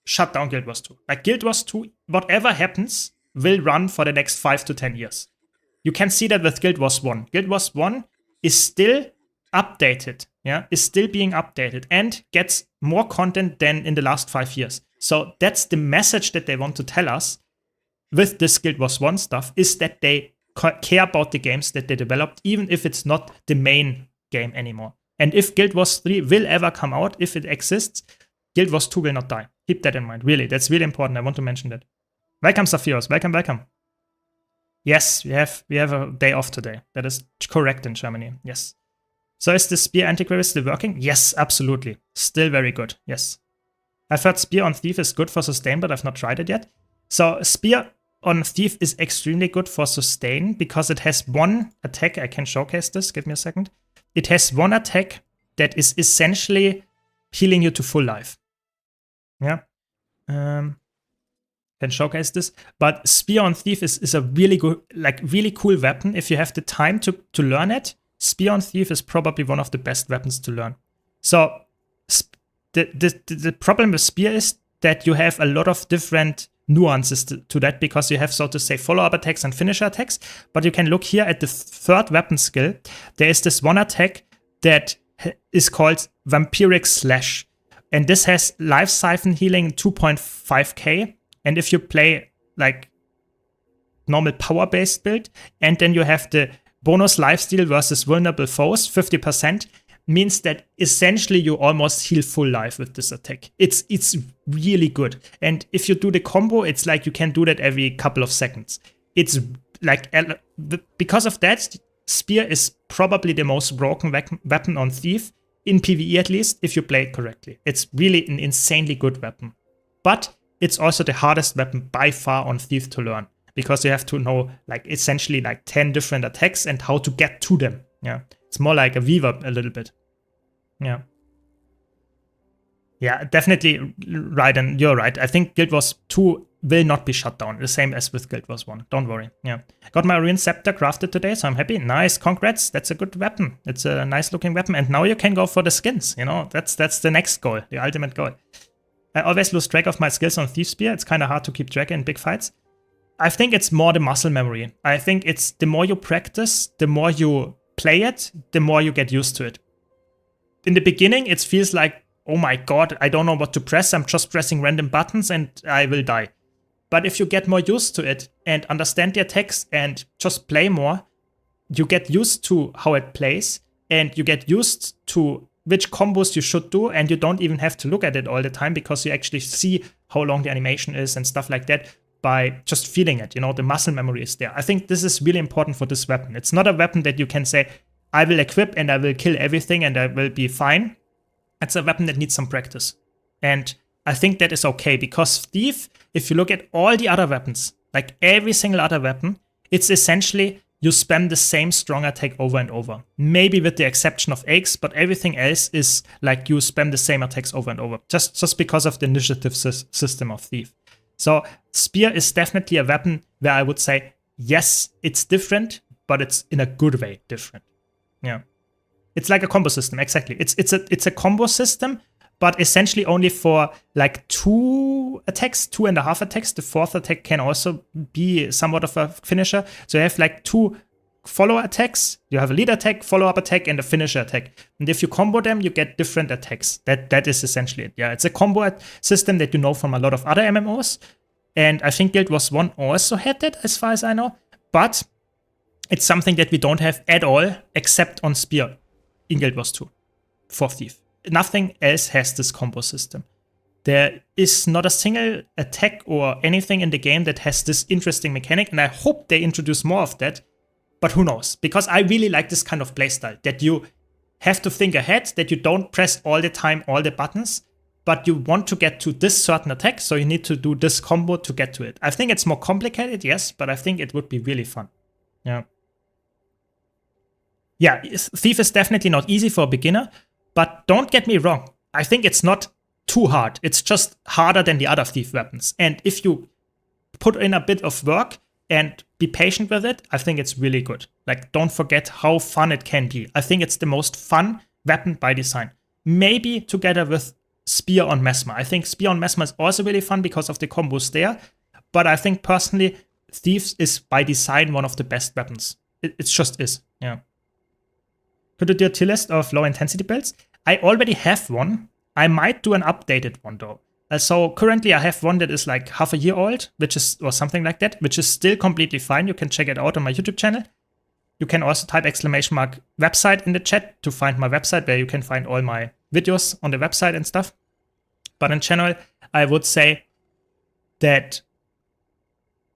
A: shut down Guild Wars 2. Like Guild Wars 2, whatever happens, will run for the next 5 to 10 years. You can see that with Guild Wars 1. Guild Wars 1 is still updated, yeah, is still being updated and gets more content than in the last 5 years. So that's the message that they want to tell us with this Guild Wars 1 stuff, is that they care about the games that they developed, even if it's not the main game anymore. And if Guild Wars 3 will ever come out, if it exists, Guild Wars 2 will not die. Keep that in mind. Really, that's really important. I want to mention that. Welcome, Saphiros. Welcome, welcome. Yes, we have a day off today. That is correct in Germany. Yes. So is the Spear Antiquary still working? Yes, absolutely. Still very good. Yes. I've heard Spear on Thief is good for sustain, but I've not tried it yet. So Spear on Thief is extremely good for sustain because it has one attack. I can showcase this. Give me a second. It has one attack that is essentially healing you to full life. Yeah. Can showcase this. But Spear on Thief is a really good, like really cool weapon. If you have the time to learn it, Spear on Thief is probably one of the best weapons to learn. So the problem with Spear is that you have a lot of different nuances to that, because you have, so to say, follow-up attacks and finisher attacks. But you can look here at the third weapon skill. There is this one attack that is called Vampiric Slash. And this has life siphon healing 2.5k. And if you play like normal power-based build, and then you have the bonus lifesteal versus vulnerable foes, 50%, means that essentially you almost heal full life with this attack. It's really good. And if you do the combo, it's like you can do that every couple of seconds. It's like, because of that, Spear is probably the most broken weapon on Thief, in PvE at least, if you play it correctly. It's really an insanely good weapon. But it's also the hardest weapon by far on Thief to learn, because you have to know like essentially like 10 different attacks and how to get to them. Yeah. It's more like a Weaver a little bit. Yeah. Yeah, definitely right, and you're right. I think Guild Wars 2 will not be shut down, the same as with Guild Wars 1. Don't worry. Yeah. Got my Arene Scepter crafted today, so I'm happy. Nice, congrats. That's a good weapon. It's a nice looking weapon, and now you can go for the skins, you know? That's the next goal, the ultimate goal. I always lose track of my skills on Thief Spear. It's kind of hard to keep track in big fights. I think it's more the muscle memory. I think it's the more you practice, the more you play it, the more you get used to it. In the beginning, it feels like, oh my god, I don't know what to press. I'm just pressing random buttons and I will die. But if you get more used to it and understand the attacks and just play more, you get used to how it plays and you get used to which combos you should do, and you don't even have to look at it all the time because you actually see how long the animation is and stuff like that by just feeling it. You know, the muscle memory is there. I think this is really important for this weapon. It's not a weapon that you can say, I will equip and I will kill everything and I will be fine. It's a weapon that needs some practice. And I think that is okay, because Thief, if you look at all the other weapons, like every single other weapon, it's essentially you spam the same strong attack over and over. Maybe with the exception of Aches, but everything else is like you spam the same attacks over and over, just because of the initiative system of Thief. So Spear is definitely a weapon where I would say, yes, it's different, but it's in a good way different. Yeah. It's like a combo system, exactly. It's a combo system, but essentially only for like 2 attacks, 2.5 attacks. The 4th attack can also be somewhat of a finisher. So you have like 2 follow attacks. You have a lead attack, follow-up attack, and a finisher attack. And if you combo them, you get different attacks. That is essentially it. Yeah, it's a combo system that you know from a lot of other MMOs. And I think Guild Wars 1 also had that, as far as I know. But it's something that we don't have at all, except on Spear in Guild Wars 2 for Thief. Nothing else has this combo system. There is not a single attack or anything in the game that has this interesting mechanic, and I hope they introduce more of that, but who knows? Because I really like this kind of playstyle, that you have to think ahead, that you don't press all the time all the buttons, but you want to get to this certain attack, so you need to do this combo to get to it. I think it's more complicated, yes, but I think it would be really fun. Yeah. Yeah, Thief is definitely not easy for a beginner, but don't get me wrong. I think it's not too hard. It's just harder than the other Thief weapons. And if you put in a bit of work and be patient with it, I think it's really good. Like, don't forget how fun it can be. I think it's the most fun weapon by design. Maybe together with Spear on Mesmer. I think Spear on Mesmer is also really fun because of the combos there. But I think personally, Thief is by design one of the best weapons. It just is, yeah. Could you do a tier list of low intensity builds? I already have one. I might do an updated one though. So currently I have one that is like half a year old, or something like that, which is still completely fine. You can check it out on my YouTube channel. You can also type !website in the chat to find my website, where you can find all my videos on the website and stuff. But in general, I would say that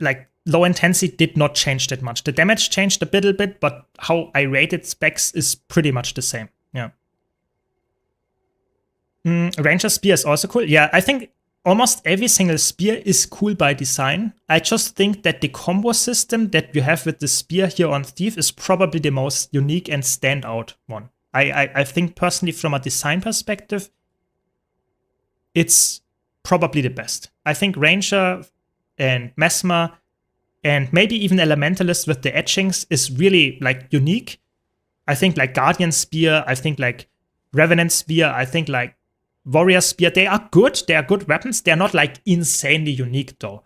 A: like low intensity did not change that much. The damage changed a little bit, but how I rated specs is pretty much the same. Yeah. Ranger Spear is also cool. Yeah, I think almost every single spear is cool by design. I just think that the combo system that you have with the spear here on Thief is probably the most unique and standout one. I think personally from a design perspective, it's probably the best. I think Ranger and Mesmer and maybe even Elementalist with the etchings is really like unique. I think like Guardian Spear, I think like Revenant Spear, I think like Warrior Spear, they are good. They are good weapons. They're not like insanely unique though.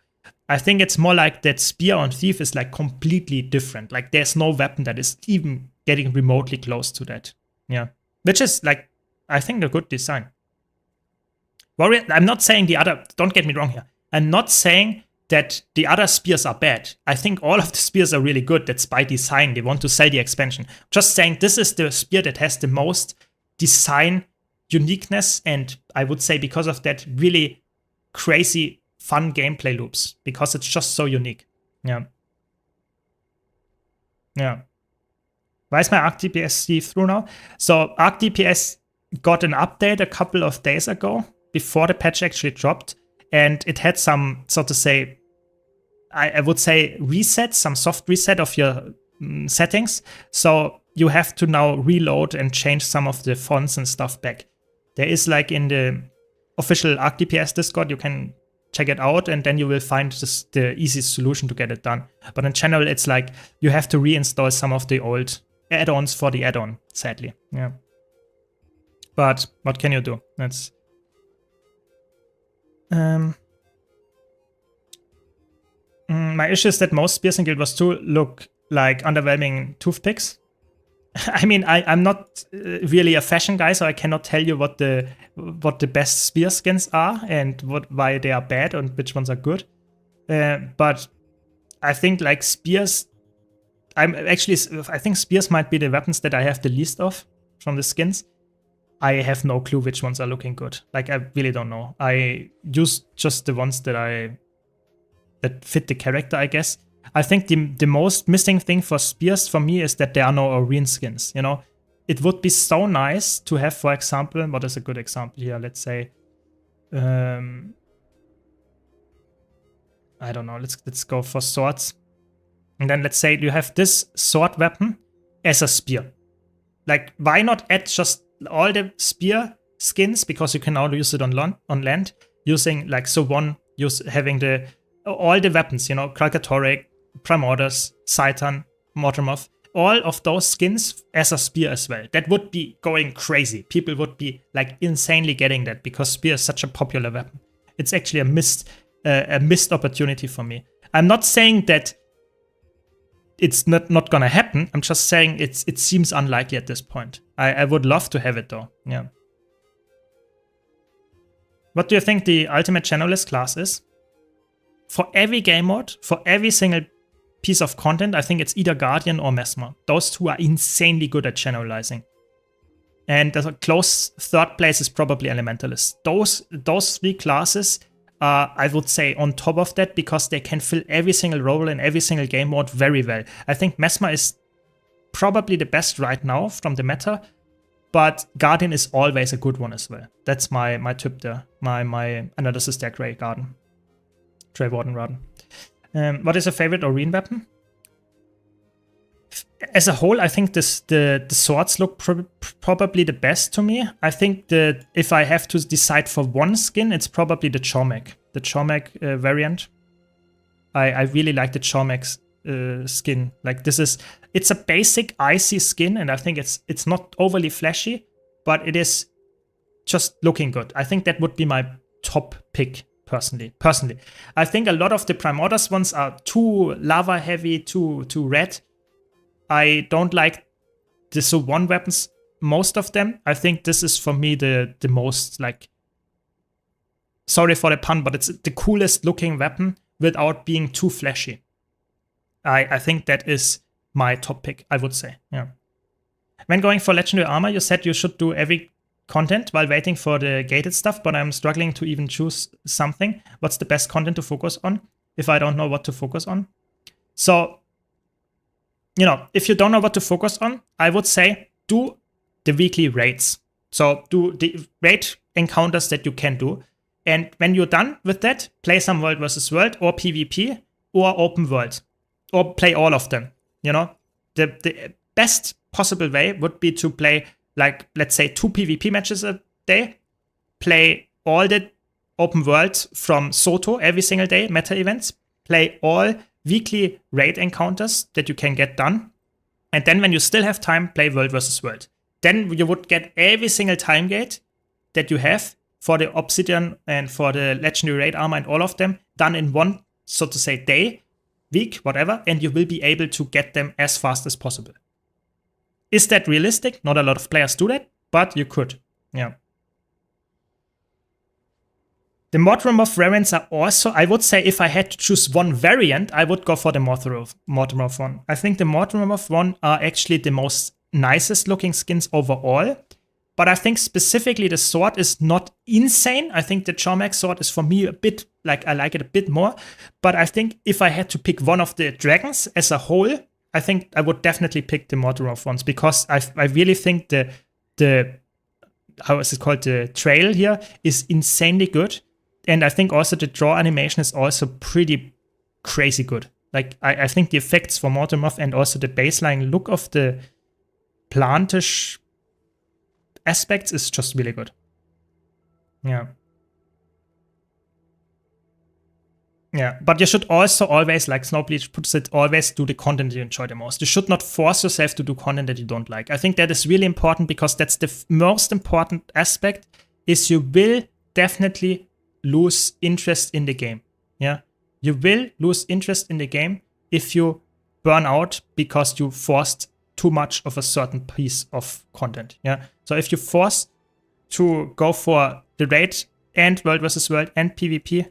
A: I think it's more like that Spear on Thief is like completely different. Like there's no weapon that is even getting remotely close to that. Yeah. Which is like, I think a good design. Warrior, I'm not saying the other, don't get me wrong here. I'm not saying that the other spears are bad. I think all of the spears are really good. That's by design. They want to sell the expansion. Just saying this is the spear that has the most design uniqueness, and I would say because of that, really crazy fun gameplay loops, because it's just so unique. Yeah. Yeah. Why is my Arc DPS see through now? So Arc DPS got an update a couple of days ago, before the patch actually dropped, and it had some, so to say, I would say reset, some soft reset of your settings. So you have to now reload and change some of the fonts and stuff back. There is like in the official ArcDPS Discord. You can check it out, and then you will find the easiest solution to get it done. But in general, it's like you have to reinstall some of the old add-ons for the add-on, sadly. Yeah. But what can you do? That's my issue is that most spears in Guild Wars 2 look like underwhelming toothpicks. I mean, I'm not really a fashion guy, so I cannot tell you what the best spear skins are and why they are bad and which ones are good. But I think like spears, I think spears might be the weapons that I have the least of from the skins. I have no clue which ones are looking good. Like, I really don't know. I use just the ones that fit the character, I guess. I think the most missing thing for spears for me is that there are no arena skins, you know? It would be so nice to have, for example, what is a good example here? Let's say, I don't know, let's go for swords. And then let's say you have this sword weapon as a spear. Like, why not add just all the spear skins, because you can now use it on land, using like having all the weapons, you know, Kralkatorrik, Primordus, Scythan, Mortemorph, all of those skins as a spear as well. That would be going crazy. People would be like insanely getting that, because spear is such a popular weapon. It's actually a missed opportunity for me. I'm not saying that it's not gonna happen. I'm just saying it seems unlikely at this point. I would love to have it though. Yeah. What do you think the ultimate channelist class is? For every game mode, for every single piece of content, I think it's either Guardian or Mesmer. Those two are insanely good at channelizing. And the close third place is probably Elementalist. Those three classes are, I would say, on top of that, because they can fill every single role in every single game mode very well. I think Mesmer is probably the best right now from the meta, but Guardian is always a good one as well. That's my tip there. My analysis there, Grey Warden rather. What is your favorite arena weapon? As a whole, I think the swords look probably the best to me. I think that if I have to decide for one skin, it's probably the Chormek. The Chormek variant. I really like the Chormek skin. Like, it's a basic icy skin, and I think it's not overly flashy, but it is just looking good. I think that would be my top pick. Personally, I think a lot of the Primordus ones are too lava heavy, too red. I don't like the So1 weapons, most of them. I think this is for me the most, like, sorry for the pun, but it's the coolest looking weapon without being too flashy. I think that is my top pick, I would say. Yeah. When going for Legendary Armor, you said you should do every content while waiting for the gated stuff, but I'm struggling to even choose something. What's the best content to focus on if I don't know what to focus on? So, you know, if you don't know what to focus on, I would say do the weekly raids. So do the raid encounters that you can do. And when you're done with that, play some World versus World or PvP or Open World, or play all of them. You know, the best possible way would be to play, like, let's say 2 PvP matches a day, play all the open world from Soto every single day, meta events, play all weekly raid encounters that you can get done, and then when you still have time, play World versus World. Then you would get every single time gate that you have for the Obsidian and for the Legendary Raid Armor and all of them done in one, so to say, day, week, whatever, and you will be able to get them as fast as possible. Is that realistic? Not a lot of players do that, but you could. Yeah. The Mortemorph variants are also, I would say, if I had to choose one variant, I would go for the Mortemorph one. I think the Mortemorph one are actually the most nicest looking skins overall. But I think specifically the sword is not insane. I think the Chormek sword is for me a bit, like, I like it a bit more. But I think if I had to pick one of the dragons as a whole, I think I would definitely pick the Mortemorph ones, because I really think the how is it called, the trail here is insanely good. And I think also the draw animation is also pretty crazy good. Like, I think the effects for Mortemorph and also the baseline look of the plantish aspects is just really good. Yeah. Yeah, but you should also always, like Snowbleach puts it, always do the content you enjoy the most. You should not force yourself to do content that you don't like. I think that is really important because that's the most important aspect is you will definitely lose interest in the game. Yeah, you will lose interest in the game if you burn out because you forced too much of a certain piece of content. Yeah, so if you force to go for the raid and world versus world and PvP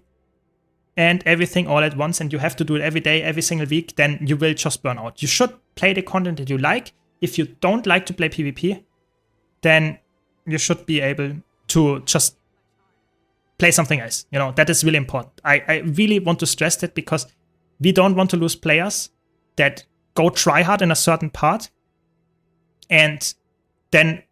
A: and everything all at once, and you have to do it every day, every single week, then you will just burn out. You should play the content that you like. If you don't like to play PvP, then you should be able to just play something else. You know, that is really important. I really want to stress that because we don't want to lose players that go try hard in a certain part and then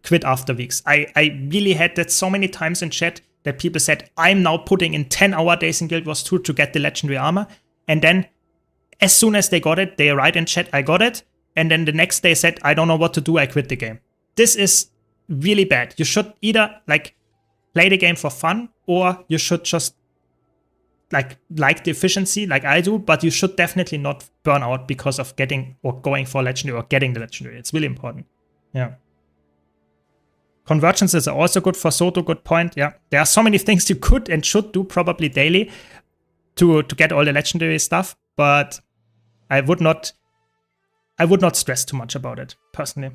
A: quit after weeks. I really had that so many times in chat that people said, I'm now putting in 10-hour days in Guild Wars 2 to get the legendary armor. And then as soon as they got it, they write in chat, I got it. And then the next day said, I don't know what to do, I quit the game. This is really bad. You should either like play the game for fun, or you should just like the efficiency like I do, but you should definitely not burn out because of getting or going for legendary or getting the legendary. It's really important. Yeah. Convergence is also good for Soto, good point. Yeah, there are so many things you could and should do probably daily to get all the legendary stuff, but I would not stress too much about it personally.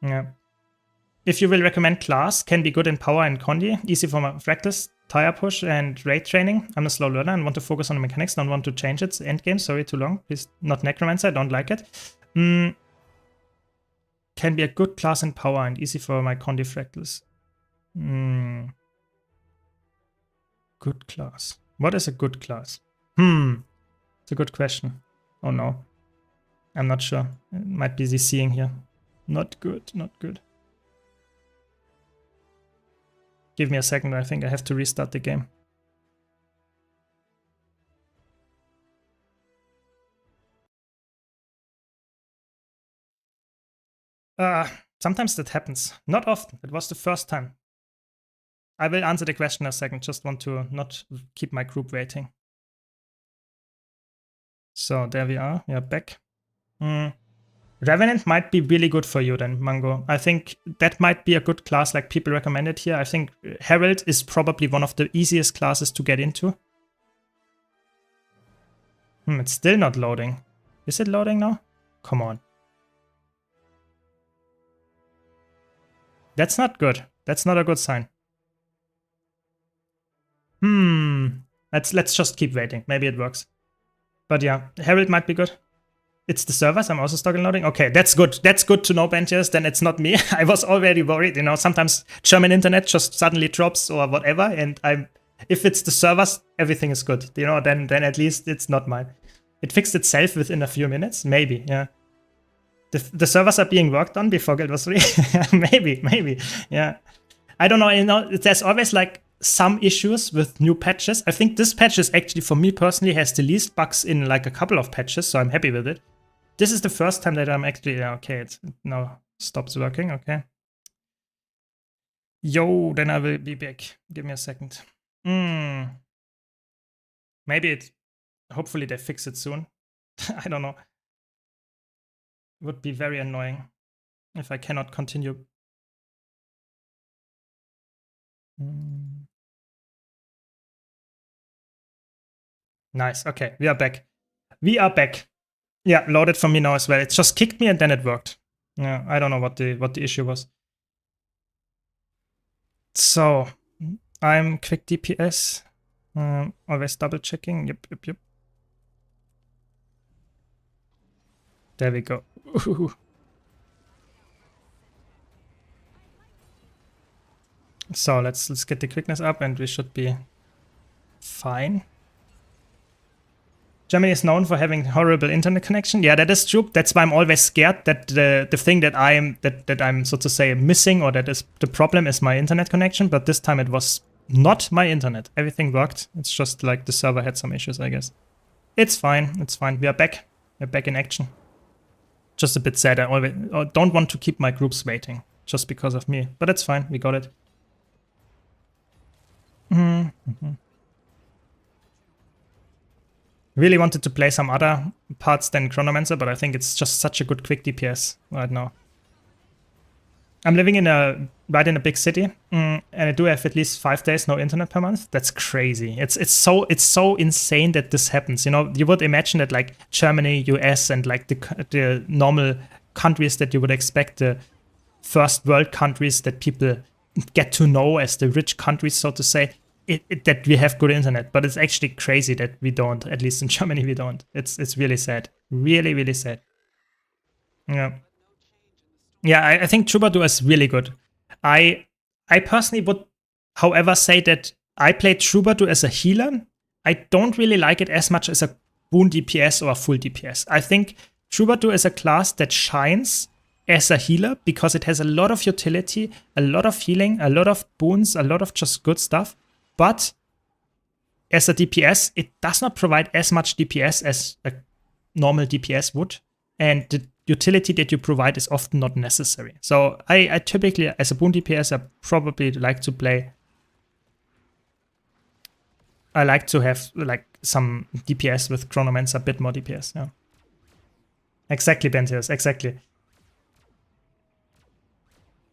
A: Yeah. If you will recommend class, can be good in power and condi, easy for fractals, tire push, and raid training. I'm a slow learner and want to focus on the mechanics, don't want to change it. End game, sorry, too long. Please, not necromancer, I don't like it. Can be a good class in power and easy for my condi fractals. Good class. What is a good class? It's a good question. Oh no. I'm not sure. It might be the seeing here. Not good, not good. Give me a second, I think I have to restart the game. Sometimes that happens. Not often. It was the first time. I will answer the question in a second. Just want to not keep my group waiting. So there we are. We are back. Revenant might be really good for you then, Mango. I think that might be a good class like people recommended here. I think Herald is probably one of the easiest classes to get into. It's still not loading. Is it loading now? Come on. That's not good. That's not a good sign. Let's just keep waiting. Maybe it works. But yeah, Herald might be good. It's the servers. I'm also stuck in loading. Okay, that's good. That's good to know, Benches. Then it's not me. I was already worried. You know, sometimes German internet just suddenly drops or whatever, and if it's the servers, everything is good. You know, then at least it's not mine. It fixed itself within a few minutes. Maybe, yeah. The servers are being worked on before Guild Wars 3. maybe, yeah. I don't know, you know, there's always like some issues with new patches. I think this patch is actually, for me personally, has the least bugs in like a couple of patches, so I'm happy with it. This is the first time that I'm actually, yeah, okay, it now stops working, okay. Yo, then I will be back. Give me a second. Maybe hopefully they fix it soon. I don't know. Would be very annoying if I cannot continue. Nice. Okay, we are back. We are back. Yeah, loaded for me now as well. It just kicked me and then it worked. Yeah, I don't know what the issue was. So I'm quick DPS. Always double checking. Yep. There we go. So let's get the quickness up and we should be fine. Germany is known for having horrible internet connection. Yeah, that is true. That's why I'm always scared that the thing that I'm so to say missing, or that is the problem, is my internet connection. But this time it was not my internet. Everything worked. It's just like the server had some issues, I guess. It's fine. It's fine. We are back. We're back in action. Just a bit sad. I don't want to keep my groups waiting just because of me. But it's fine. We got it. Really wanted to play some other parts than Chronomancer, but I think it's just such a good quick DPS right now. I'm living right in a big city, and I do have at least 5 days no internet per month. That's crazy. It's so insane that this happens. You know, you would imagine that like Germany, US, and like the normal countries that you would expect, the first world countries that people get to know as the rich countries, so to say, that we have good internet. But it's actually crazy that we don't. At least in Germany, we don't. It's really sad. Really, really sad. Yeah. Yeah, I think Troubadour is really good. I personally would, however, say that I play Troubadour as a healer. I don't really like it as much as a boon DPS or a full DPS. I think Troubadour is a class that shines as a healer because it has a lot of utility, a lot of healing, a lot of boons, a lot of just good stuff. But as a DPS, it does not provide as much DPS as a normal DPS would. And the utility that you provide is often not necessary. So I typically, as a boon DPS, I probably like to play. I like to have like some DPS with Chronomancer, a bit more DPS. Yeah. Exactly, Bentius, exactly.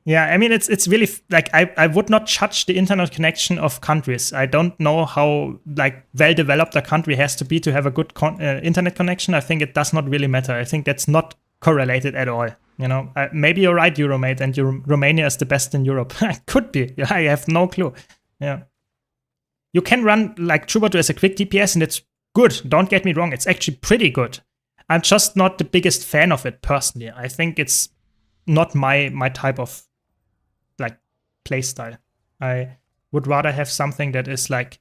A: Yeah, I mean, it's really like I would not judge the internet connection of countries. I don't know how like well developed a country has to be to have a good internet connection. I think it does not really matter. I think that's not correlated at all. You know, maybe you're right, Euromate, and Romania is the best in Europe. Could be. Yeah, I have no clue. Yeah, you can run like Troubadour as a quick DPS, and it's good. Don't get me wrong; it's actually pretty good. I'm just not the biggest fan of it personally. I think it's not my type of like playstyle. I would rather have something that is like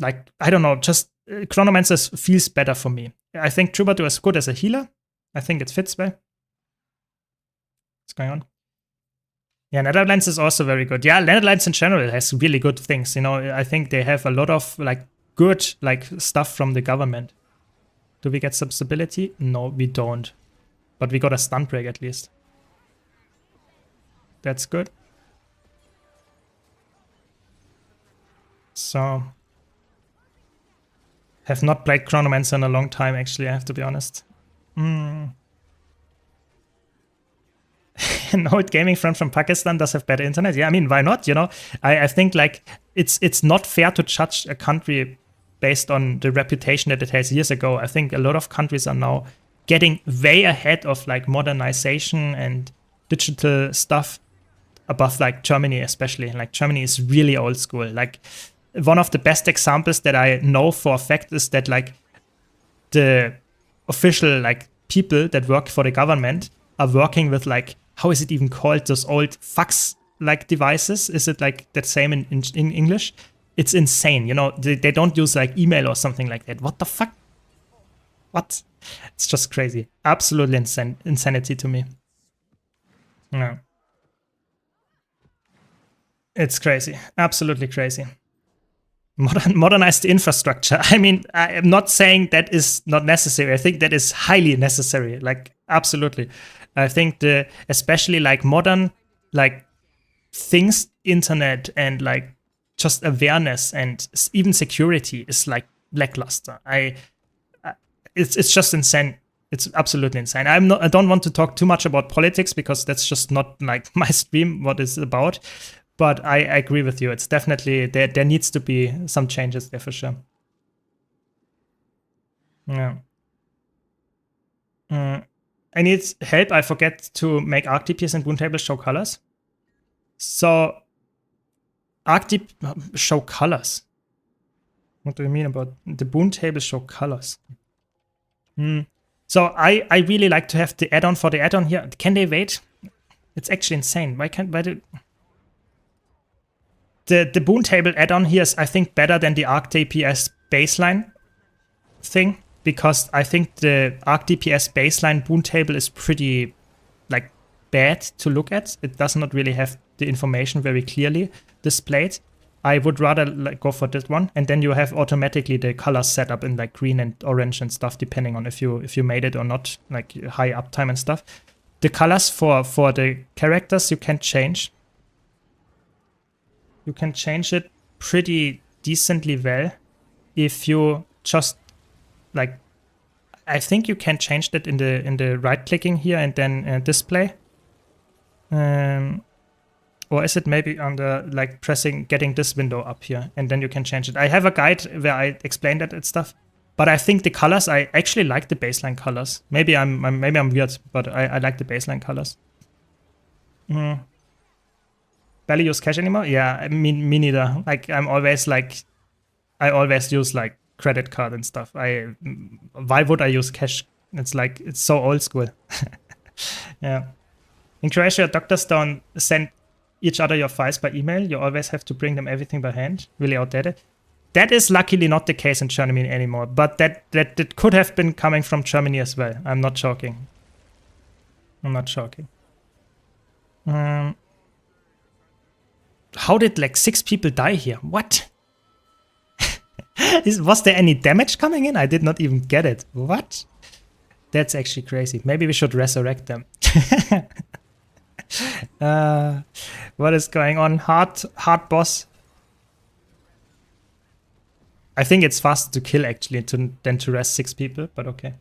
A: I don't know, just Chronomancer feels better for me. I think Troubadour is good as a healer. I think it fits well. What's going on? Yeah, Netherlands is also very good. Yeah, Netherlands in general has really good things. You know, I think they have a lot of like good like stuff from the government. Do we get some stability? No, we don't. But we got a stun break at least. That's good. So, have not played Chronomancer in a long time, actually, I have to be honest. Note gaming friend from Pakistan does have better internet. Yeah, I mean, why not? You know, I think like it's not fair to judge a country based on the reputation that it has years ago. I think a lot of countries are now getting way ahead of like modernization and digital stuff above like Germany, especially. Like Germany is really old school. Like one of the best examples that I know for a fact is that like the official like people that work for the government are working with like, how is it even called, those old fax like devices? Is it like that same in English? It's insane, you know, they don't use like email or something like that. What the fuck? What? It's just crazy. Absolutely insanity to me. Yeah. It's crazy. Absolutely crazy. Modernize the infrastructure. I mean, I am not saying that is not necessary. I think that is highly necessary. Like, absolutely. I think especially like modern, like things, internet and like just awareness and even security is like lackluster. It's just insane. It's absolutely insane. I don't want to talk too much about politics because that's just not like my stream, what it's about. But I agree with you. It's definitely, there needs to be some changes there for sure. Yeah. I need help. I forget to make arc DPS and boon tables show colors. So, arc show colors. What do you mean about the boon table show colors? So I really like to have the add-on for the add-on here. Can they wait? It's actually insane. Why do the boon table add-on here is, I think, better than the arc DPS baseline thing, because I think the arc DPS baseline boon table is pretty like bad to look at. It does not really have the information very clearly displayed. I would rather like go for this one, and then you have automatically the colors set up in like green and orange and stuff, depending on if you made it or not, like high uptime and stuff. The colors for the characters you can change. You can change it pretty decently well if you just like, I think you can change that in the right clicking here and then display. Or is it maybe under like getting this window up here and then you can change it? I have a guide where I explain that and stuff. But I think the colors, I actually like the baseline colors. Maybe I'm weird, but I like the baseline colors. Barely use cash anymore? Yeah, me neither. Like I always use like credit card and stuff. Why would I use cash? It's like, it's so old school. Yeah. In Croatia, doctors don't send each other your files by email. You always have to bring them everything by hand. Really outdated. That is luckily not the case in Germany anymore, but that could have been coming from Germany as well. I'm not joking. How did like 6 people die here? What? Was there any damage coming in? I did not even get it. What? That's actually crazy. Maybe we should resurrect them. What is going on? Hard boss. I think it's faster to kill actually than to rest 6 people, but okay.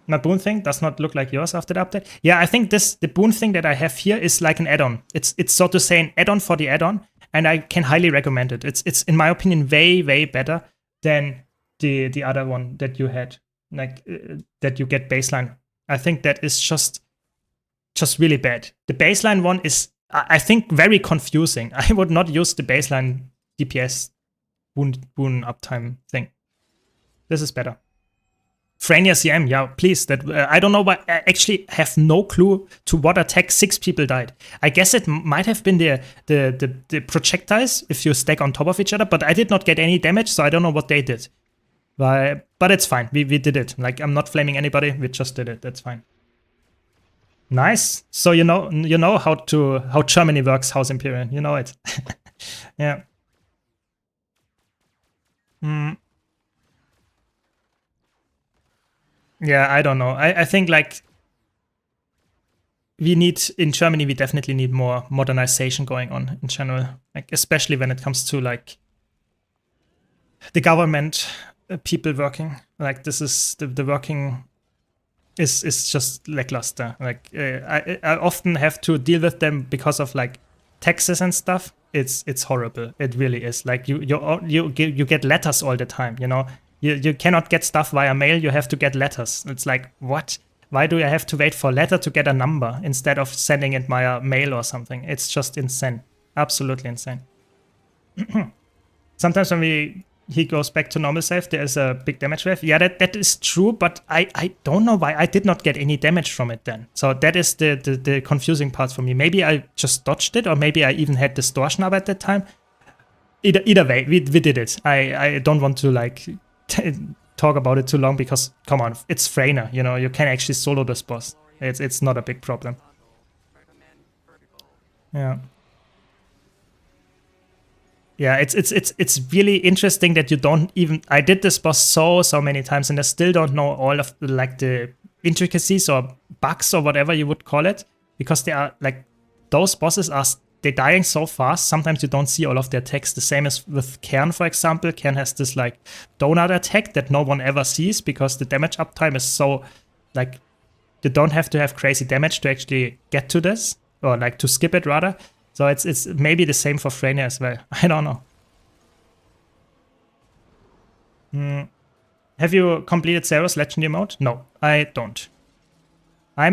A: My boon thing does not look like yours after the update. Yeah, I think the boon thing that I have here is like an add-on. It's so to say an add-on for the add-on, and I can highly recommend it. It's in my opinion way better than the other one that you had, like that you get baseline. I think that is just really bad. The baseline one is, I think, very confusing. I would not use the baseline DPS boon uptime thing. This is better. Frania CM, yeah, please. That I don't know why. I actually have no clue to what attack 6 people died. I guess it might have been the projectiles if you stack on top of each other, but I did not get any damage, so I don't know what they did. But it's fine. We did it. Like, I'm not flaming anybody. We just did it. That's fine. Nice. So you know how Germany works, House Imperial. You know it. Yeah. Yeah, I don't know. I think like in Germany, we definitely need more modernization going on in general, like especially when it comes to like the government people working. Like this is the working is just lackluster. Like I often have to deal with them because of like taxes and stuff. It's horrible. It really is. Like you get letters all the time. You know, you cannot get stuff via mail. You have to get letters. It's like, what? Why do I have to wait for a letter to get a number instead of sending it via mail or something? It's just insane. Absolutely insane. Sometimes when he goes back to normal save, there is a big damage wave. Yeah, that is true, but I don't know why I did not get any damage from it then. So that is the confusing part for me. Maybe I just dodged it, or maybe I even had distortion up at that time. Either way, we did it. I don't want to like talk about it too long because, come on, it's Freyner, you know, you can actually solo this boss. It's not a big problem. Yeah. Yeah, it's really interesting that you don't even. I did this boss so many times, and I still don't know all of the intricacies or bugs or whatever you would call it, because they are like, those bosses they're dying so fast. Sometimes you don't see all of their attacks. The same as with Cairn, for example. Cairn has this like donut attack that no one ever sees because the damage uptime is so like, you don't have to have crazy damage to actually get to this, or like to skip it rather. So it's maybe the same for Freyner as well. I don't know. Have you completed Zero's Legendary mode? No, I don't. I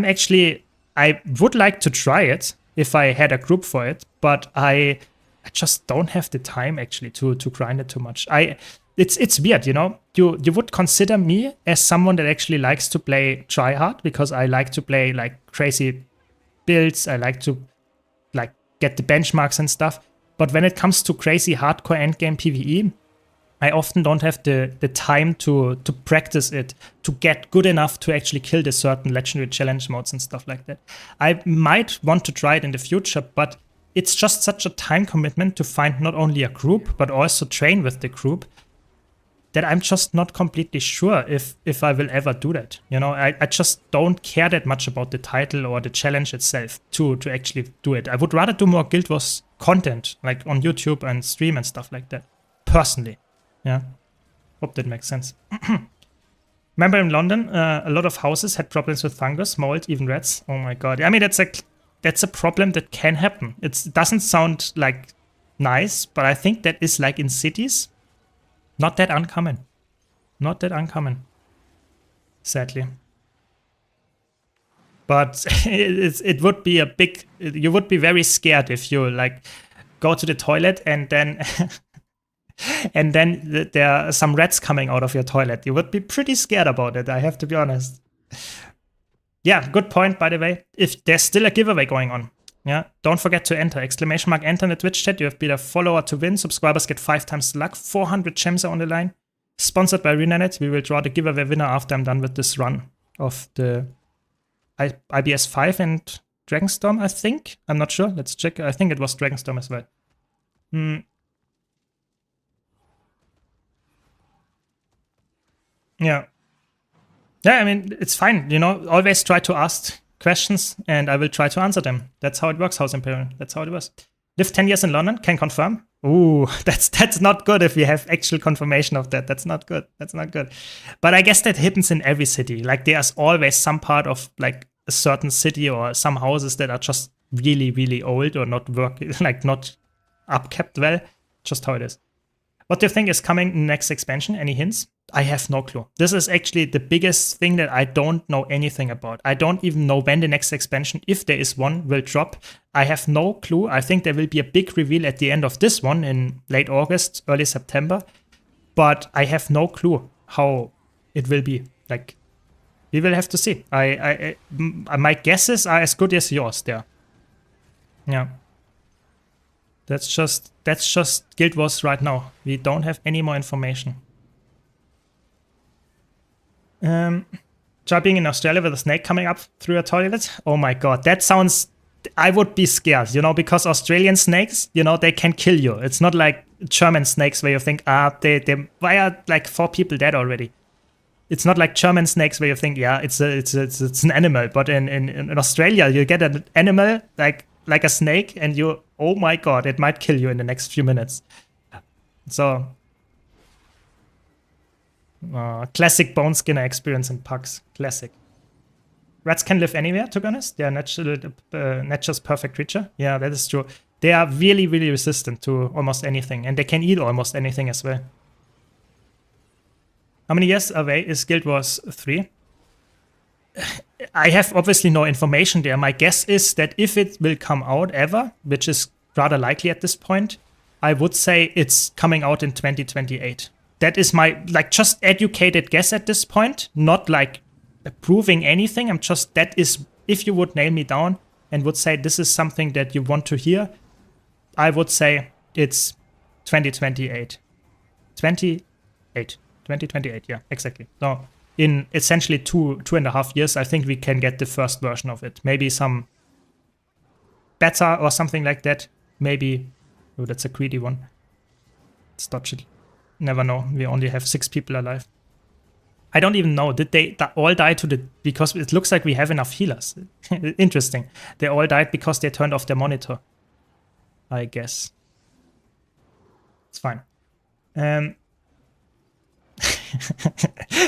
A: would like to try it if I had a group for it, but I just don't have the time actually to grind it too much. It's weird, you know? You would consider me as someone that actually likes to play tryhard, because I like to play like crazy builds. I like to like get the benchmarks and stuff. But when it comes to crazy hardcore endgame PvE, I often don't have the time to practice it, to get good enough to actually kill the certain legendary challenge modes and stuff like that. I might want to try it in the future, but it's just such a time commitment to find not only a group, but also train with the group, that I'm just not completely sure if I will ever do that. You know, I just don't care that much about the title or the challenge itself to actually do it. I would rather do more Guild Wars content, like on YouTube and stream and stuff like that, personally. Yeah. Hope that makes sense. Remember in London, a lot of houses had problems with fungus, mold, even rats. Oh my god. I mean, that's a problem that can happen. It doesn't sound like nice, but I think that is like in cities. Not that uncommon. Not that uncommon. Sadly. But it would be a big... You would be very scared if you like go to the toilet and then... and then there are some rats coming out of your toilet. You would be pretty scared about it, I have to be honest. Yeah, good point, by the way. If there's still a giveaway going on, yeah, don't forget to enter. ! Enter in the Twitch chat. You have been a follower to win. Subscribers get 5 times the luck. 400 gems are on the line. Sponsored by ArenaNet. We will draw the giveaway winner after I'm done with this run of the IBS 5 and Dragonstorm, I think. I'm not sure. Let's check. I think it was Dragonstorm as well. Yeah. Yeah, I mean, it's fine. You know, always try to ask questions and I will try to answer them. That's how it works, House Imperial. That's how it was. Lived 10 years in London, can confirm. Ooh, that's not good if we have actual confirmation of that. That's not good. That's not good. But I guess that happens in every city. Like there's always some part of like a certain city or some houses that are just really, really old or not working, like not upkept well. Just how it is. What do you think is coming in the next expansion? Any hints? I have no clue. This is actually the biggest thing that I don't know anything about. I don't even know when the next expansion, if there is one, will drop. I have no clue. I think there will be a big reveal at the end of this one in late August, early September. But I have no clue how it will be. Like, we will have to see. My guesses are as good as yours there. Yeah. That's just Guild Wars right now. We don't have any more information. Try being in Australia with a snake coming up through a toilet. Oh my god, that sounds... I would be scared, you know, because Australian snakes, you know, they can kill you. It's not like German snakes where you think, why are like 4 people dead already? It's not like German snakes where you think, yeah, it's an animal. But in Australia, you get an animal like a snake and you, oh my god, it might kill you in the next few minutes. So... classic bone skinner experience in pugs. Classic. Rats can live anywhere, to be honest. They are nature's perfect creature. Yeah, that is true. They are really, really resistant to almost anything. And they can eat almost anything as well. How many years away is Guild Wars 3? I have obviously no information there. My guess is that if it will come out ever, which is rather likely at this point, I would say it's coming out in 2028. That is my, like, just educated guess at this point, not like proving anything. I'm just, that is, if you would nail me down and would say this is something that you want to hear, I would say it's 2028. 2028, yeah, exactly. So in essentially two and a half years, I think we can get the first version of it. Maybe some beta or something like that. Maybe, oh, that's a greedy one. Let's dodge it. Never know. We only have 6 people alive. I don't even know. Did they all die because it looks like we have enough healers. Interesting. They all died because they turned off their monitor. I guess. It's fine.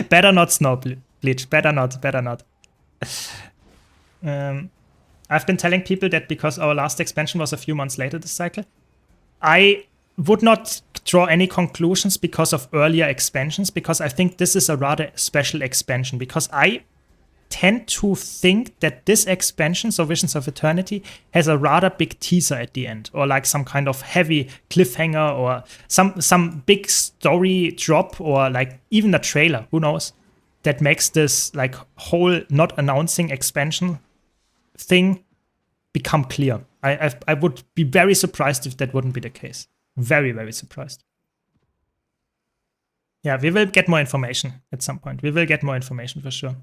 A: Better not Snow Bleach. Better not. I've been telling people that because our last expansion was a few months later this cycle, I would not draw any conclusions because of earlier expansions, because I think this is a rather special expansion, because I tend to think that this expansion, so Visions of Eternity, has a rather big teaser at the end, or like some kind of heavy cliffhanger, or some big story drop, or like even a trailer, who knows, that makes this like whole not announcing expansion thing become clear. I would be very surprised if that wouldn't be the case. Very, very surprised. Yeah, we will get more information at some point. We will get more information for sure.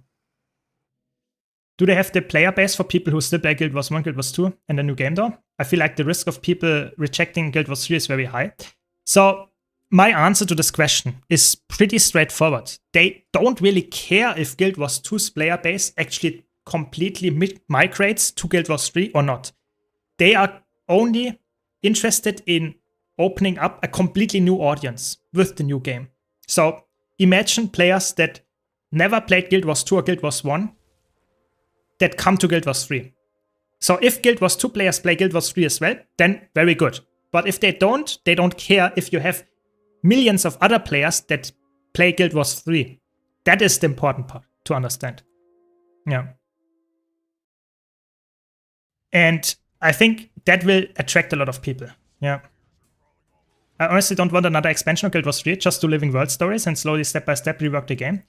A: Do they have the player base for people who still play Guild Wars 1, Guild Wars 2, and the new game though? I feel like the risk of people rejecting Guild Wars 3 is very high. So my answer to this question is pretty straightforward. They don't really care if Guild Wars 2's player base actually completely migrates to Guild Wars 3 or not. They are only interested in opening up a completely new audience with the new game. So imagine players that never played Guild Wars 2 or Guild Wars 1 that come to Guild Wars 3. So if Guild Wars 2 players play Guild Wars 3 as well, then very good. But if they don't care if you have millions of other players that play Guild Wars 3. That is the important part to understand. Yeah. And I think that will attract a lot of people. Yeah. I honestly don't want another expansion of Guild Wars 3, just do living world stories and slowly step by step rework the game.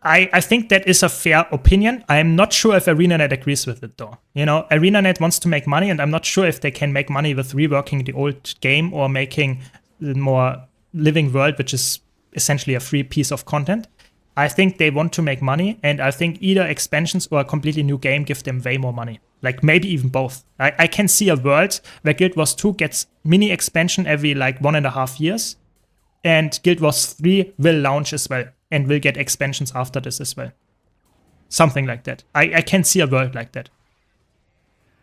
A: I think that is a fair opinion. I'm not sure if ArenaNet agrees with it though. You know, ArenaNet wants to make money and I'm not sure if they can make money with reworking the old game or making more living world, which is essentially a free piece of content. I think they want to make money, and I think either expansions or a completely new game give them way more money. Like maybe even both. I can see a world where Guild Wars 2 gets mini expansion every like 1.5 years, and Guild Wars 3 will launch as well, and will get expansions after this as well. Something like that. I can see a world like that.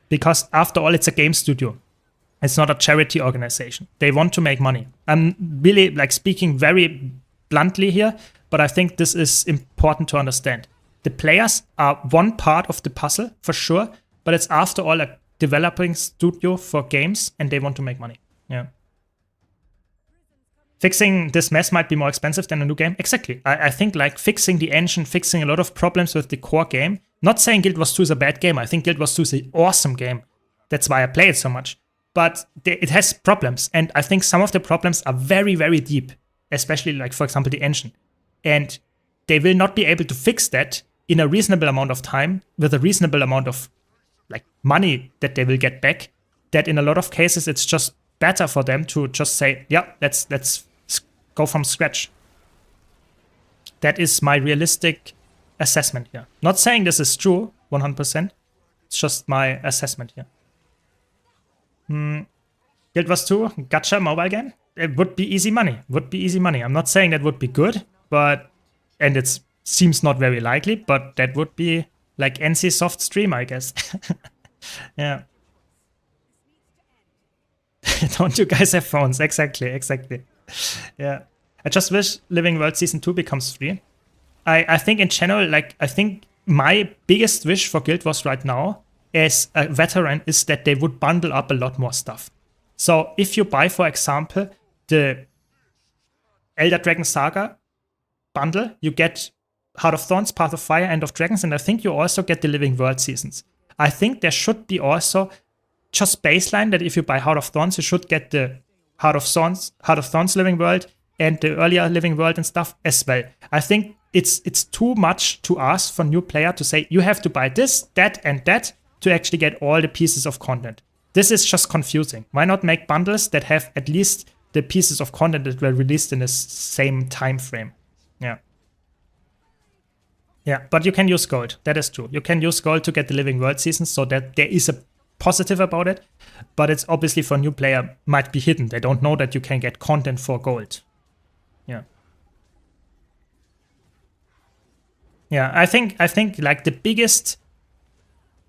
A: Because after all, it's a game studio. It's not a charity organization. They want to make money. I'm really like speaking very bluntly here, but I think this is important to understand. The players are one part of the puzzle for sure, but it's after all a developing studio for games and they want to make money. Yeah. Fixing this mess might be more expensive than a new game. Exactly. I think like fixing the engine, fixing a lot of problems with the core game. Not saying Guild Wars 2 is a bad game. I think Guild Wars 2 is an awesome game. That's why I play it so much. But it has problems. And I think some of the problems are very, very deep. Especially like, for example, the engine. And they will not be able to fix that in a reasonable amount of time with a reasonable amount of like money that they will get back. That in a lot of cases, it's just better for them to just say, yeah, let's go from scratch. That is my realistic assessment here. Not saying this is true 100%. It's just my assessment here. Guild Wars 2, gacha mobile game? It would be easy money. Would be easy money. I'm not saying that would be good, but and it seems not very likely, but that would be like NCSoft stream, I guess. Yeah. Don't you guys have phones? Exactly. Yeah. I just wish Living World Season 2 becomes free. I think in general, like, I think my biggest wish for Guild Wars right now as a veteran is that they would bundle up a lot more stuff. So if you buy, for example, the Elder Dragon Saga bundle, you get Heart of Thorns, Path of Fire, End of Dragons, and I think you also get the Living World seasons. I think there should be also just baseline that if you buy Heart of Thorns, you should get the Heart of Thorns Living World and the earlier Living World and stuff as well. I think it's too much to ask for new player to say you have to buy this, that, and that to actually get all the pieces of content. This is just confusing. Why not make bundles that have at least the pieces of content that were released in the same time frame? Yeah. Yeah, but you can use gold. That is true. You can use gold to get the Living World seasons, so that there is a positive about it. But it's obviously for a new player might be hidden. They don't know that you can get content for gold. Yeah. Yeah, I think like the biggest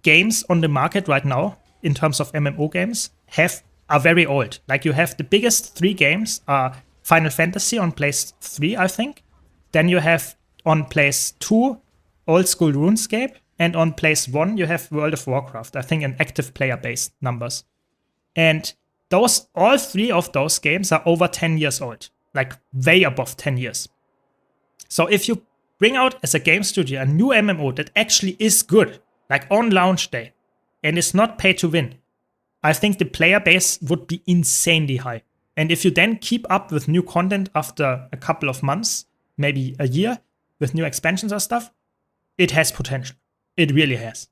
A: games on the market right now in terms of MMO games are very old. Like you have the biggest 3 games are Final Fantasy on place 3, I think. Then you have on place 2 Old School RuneScape, and on place 1 you have World of Warcraft, I think in active player base numbers. And all 3 of those games are over 10 years old, like way above 10 years. So if you bring out as a game studio a new MMO that actually is good, like on launch day, and is not pay to win, I think the player base would be insanely high. And if you then keep up with new content after a couple of months, maybe a year, with new expansions or stuff, it has potential. It really has.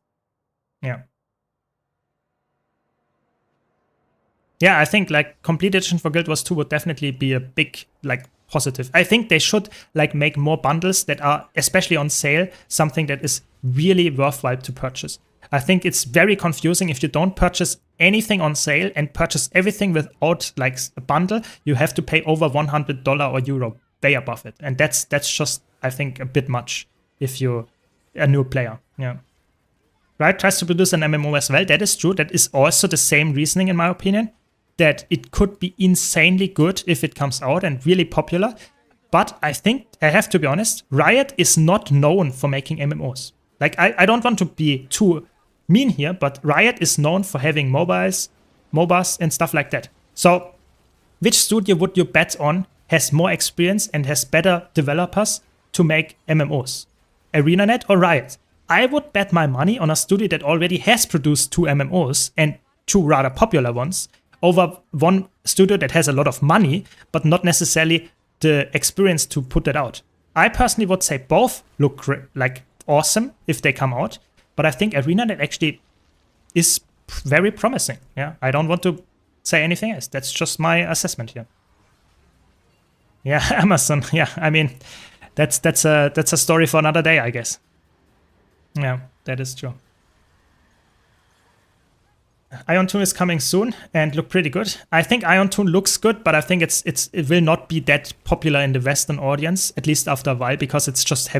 A: Yeah. Yeah, I think like complete edition for Guild Wars 2 would definitely be a big like positive. I think they should like make more bundles that are, especially on sale, something that is really worthwhile to purchase. I think it's very confusing if you don't purchase anything on sale and purchase everything without like a bundle. You have to pay over $100 or euro, way above it, and that's just, I think, a bit much if you're a new player. Yeah. Right, tries to produce an MMO as well. That is true. That is also the same reasoning, in my opinion, that it could be insanely good if it comes out and really popular. But I think, I have to be honest, Riot is not known for making MMOs. Like, I don't want to be too mean here, but Riot is known for having MOBAs, and stuff like that. So, which studio would you bet on has more experience and has better developers to make MMOs? ArenaNet or Riot? I would bet my money on a studio that already has produced 2 MMOs and 2 rather popular ones over one studio that has a lot of money, but not necessarily the experience to put that out. I personally would say both look like awesome if they come out, but I think ArenaNet actually is very promising. Yeah, I don't want to say anything else. That's just my assessment here. Yeah, Amazon. Yeah, I mean, that's a story for another day, I guess. Yeah, that is true. Ion Tune is coming soon and look pretty good. I think Ion Tune looks good, but I think it will not be that popular in the Western audience, at least after a while, because it's just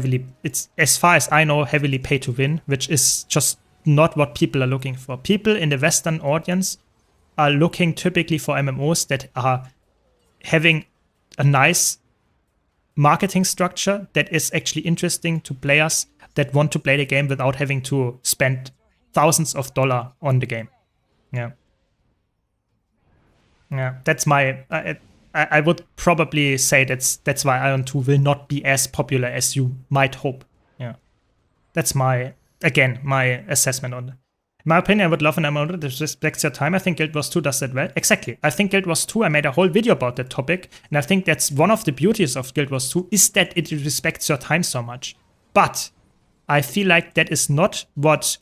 A: it's, as far as I know, heavily pay to win, which is just not what people are looking for. People in the Western audience are looking typically for MMOs that are having a nice marketing structure that is actually interesting to players that want to play the game without having to spend thousands of dollars on the game. Yeah. Yeah, that's my... I would probably say that's why Ion 2 will not be as popular as you might hope. Yeah. That's my assessment on it. In my opinion, I would love an MMO that respects your time. I think Guild Wars 2 does that well. Exactly. I think Guild Wars 2, I made a whole video about that topic, and I think that's one of the beauties of Guild Wars 2 is that it respects your time so much. But I feel like that is not what,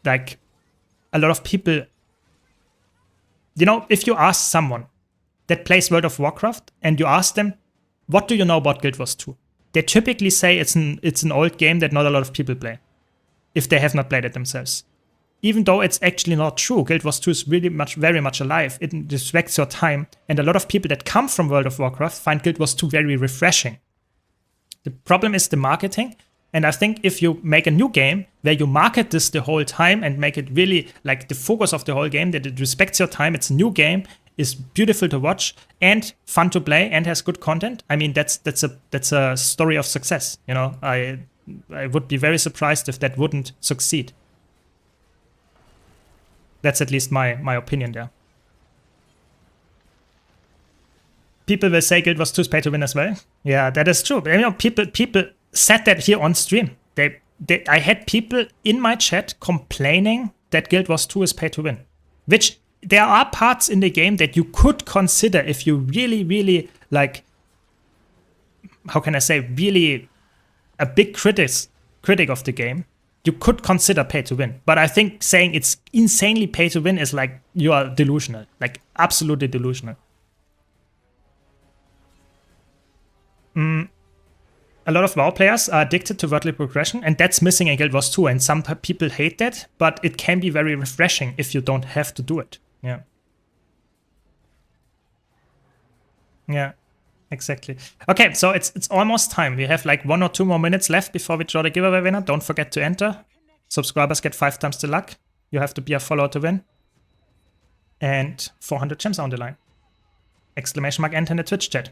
A: like, a lot of people... You know, if you ask someone that plays World of Warcraft and you ask them, what do you know about Guild Wars 2? They typically say it's an old game that not a lot of people play, if they have not played it themselves. Even though it's actually not true, Guild Wars 2 is really very much alive. It respects your time, and a lot of people that come from World of Warcraft find Guild Wars 2 very refreshing. The problem is the marketing, and I think if you make a new game where you market this the whole time and make it really like the focus of the whole game, that it respects your time, it's a new game, is beautiful to watch and fun to play and has good content, I mean that's a story of success. You know, I would be very surprised if that wouldn't succeed. That's at least my opinion there. People will say Guild Wars 2 is pay to win as well. Yeah, that is true. But, you know, people said that here on stream. I had people in my chat complaining that Guild Wars 2 is pay to win, which there are parts in the game that you could consider if you really, really like, how can I say, really a big critic of the game, you could consider pay to win. But I think saying it's insanely pay to win is like, you are delusional, like absolutely delusional. A lot of WoW players are addicted to vertical progression, and that's missing in Guild Wars 2, and some people hate that, but it can be very refreshing if you don't have to do it. Yeah. Yeah, exactly. Okay, so it's almost time. We have like 1 or 2 more minutes left before we draw the giveaway winner. Don't forget to enter. Subscribers get 5 times the luck. You have to be a follower to win. And 400 gems on the line. Exclamation mark enter in the Twitch chat.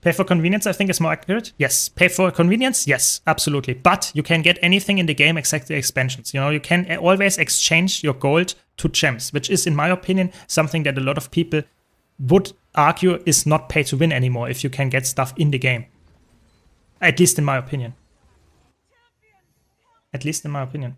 A: Pay for convenience, I think, is more accurate. Yes. Pay for convenience? Yes, absolutely. But you can get anything in the game except the expansions. You know, you can always exchange your gold to gems, which is, in my opinion, something that a lot of people would argue is not pay to win anymore if you can get stuff in the game. At least in my opinion. At least in my opinion.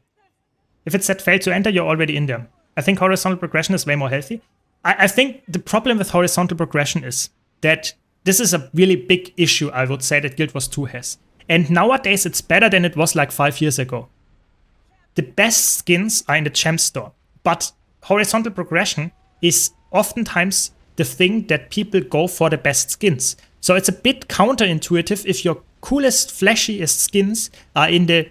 A: If it said fail to enter, you're already in there. I think horizontal progression is way more healthy. I think the problem with horizontal progression is that this is a really big issue, I would say, that Guild Wars 2 has. And nowadays it's better than it was like 5 years ago. The best skins are in the gem store, but horizontal progression is oftentimes the thing that people go for the best skins. So it's a bit counterintuitive if your coolest, flashiest skins are in the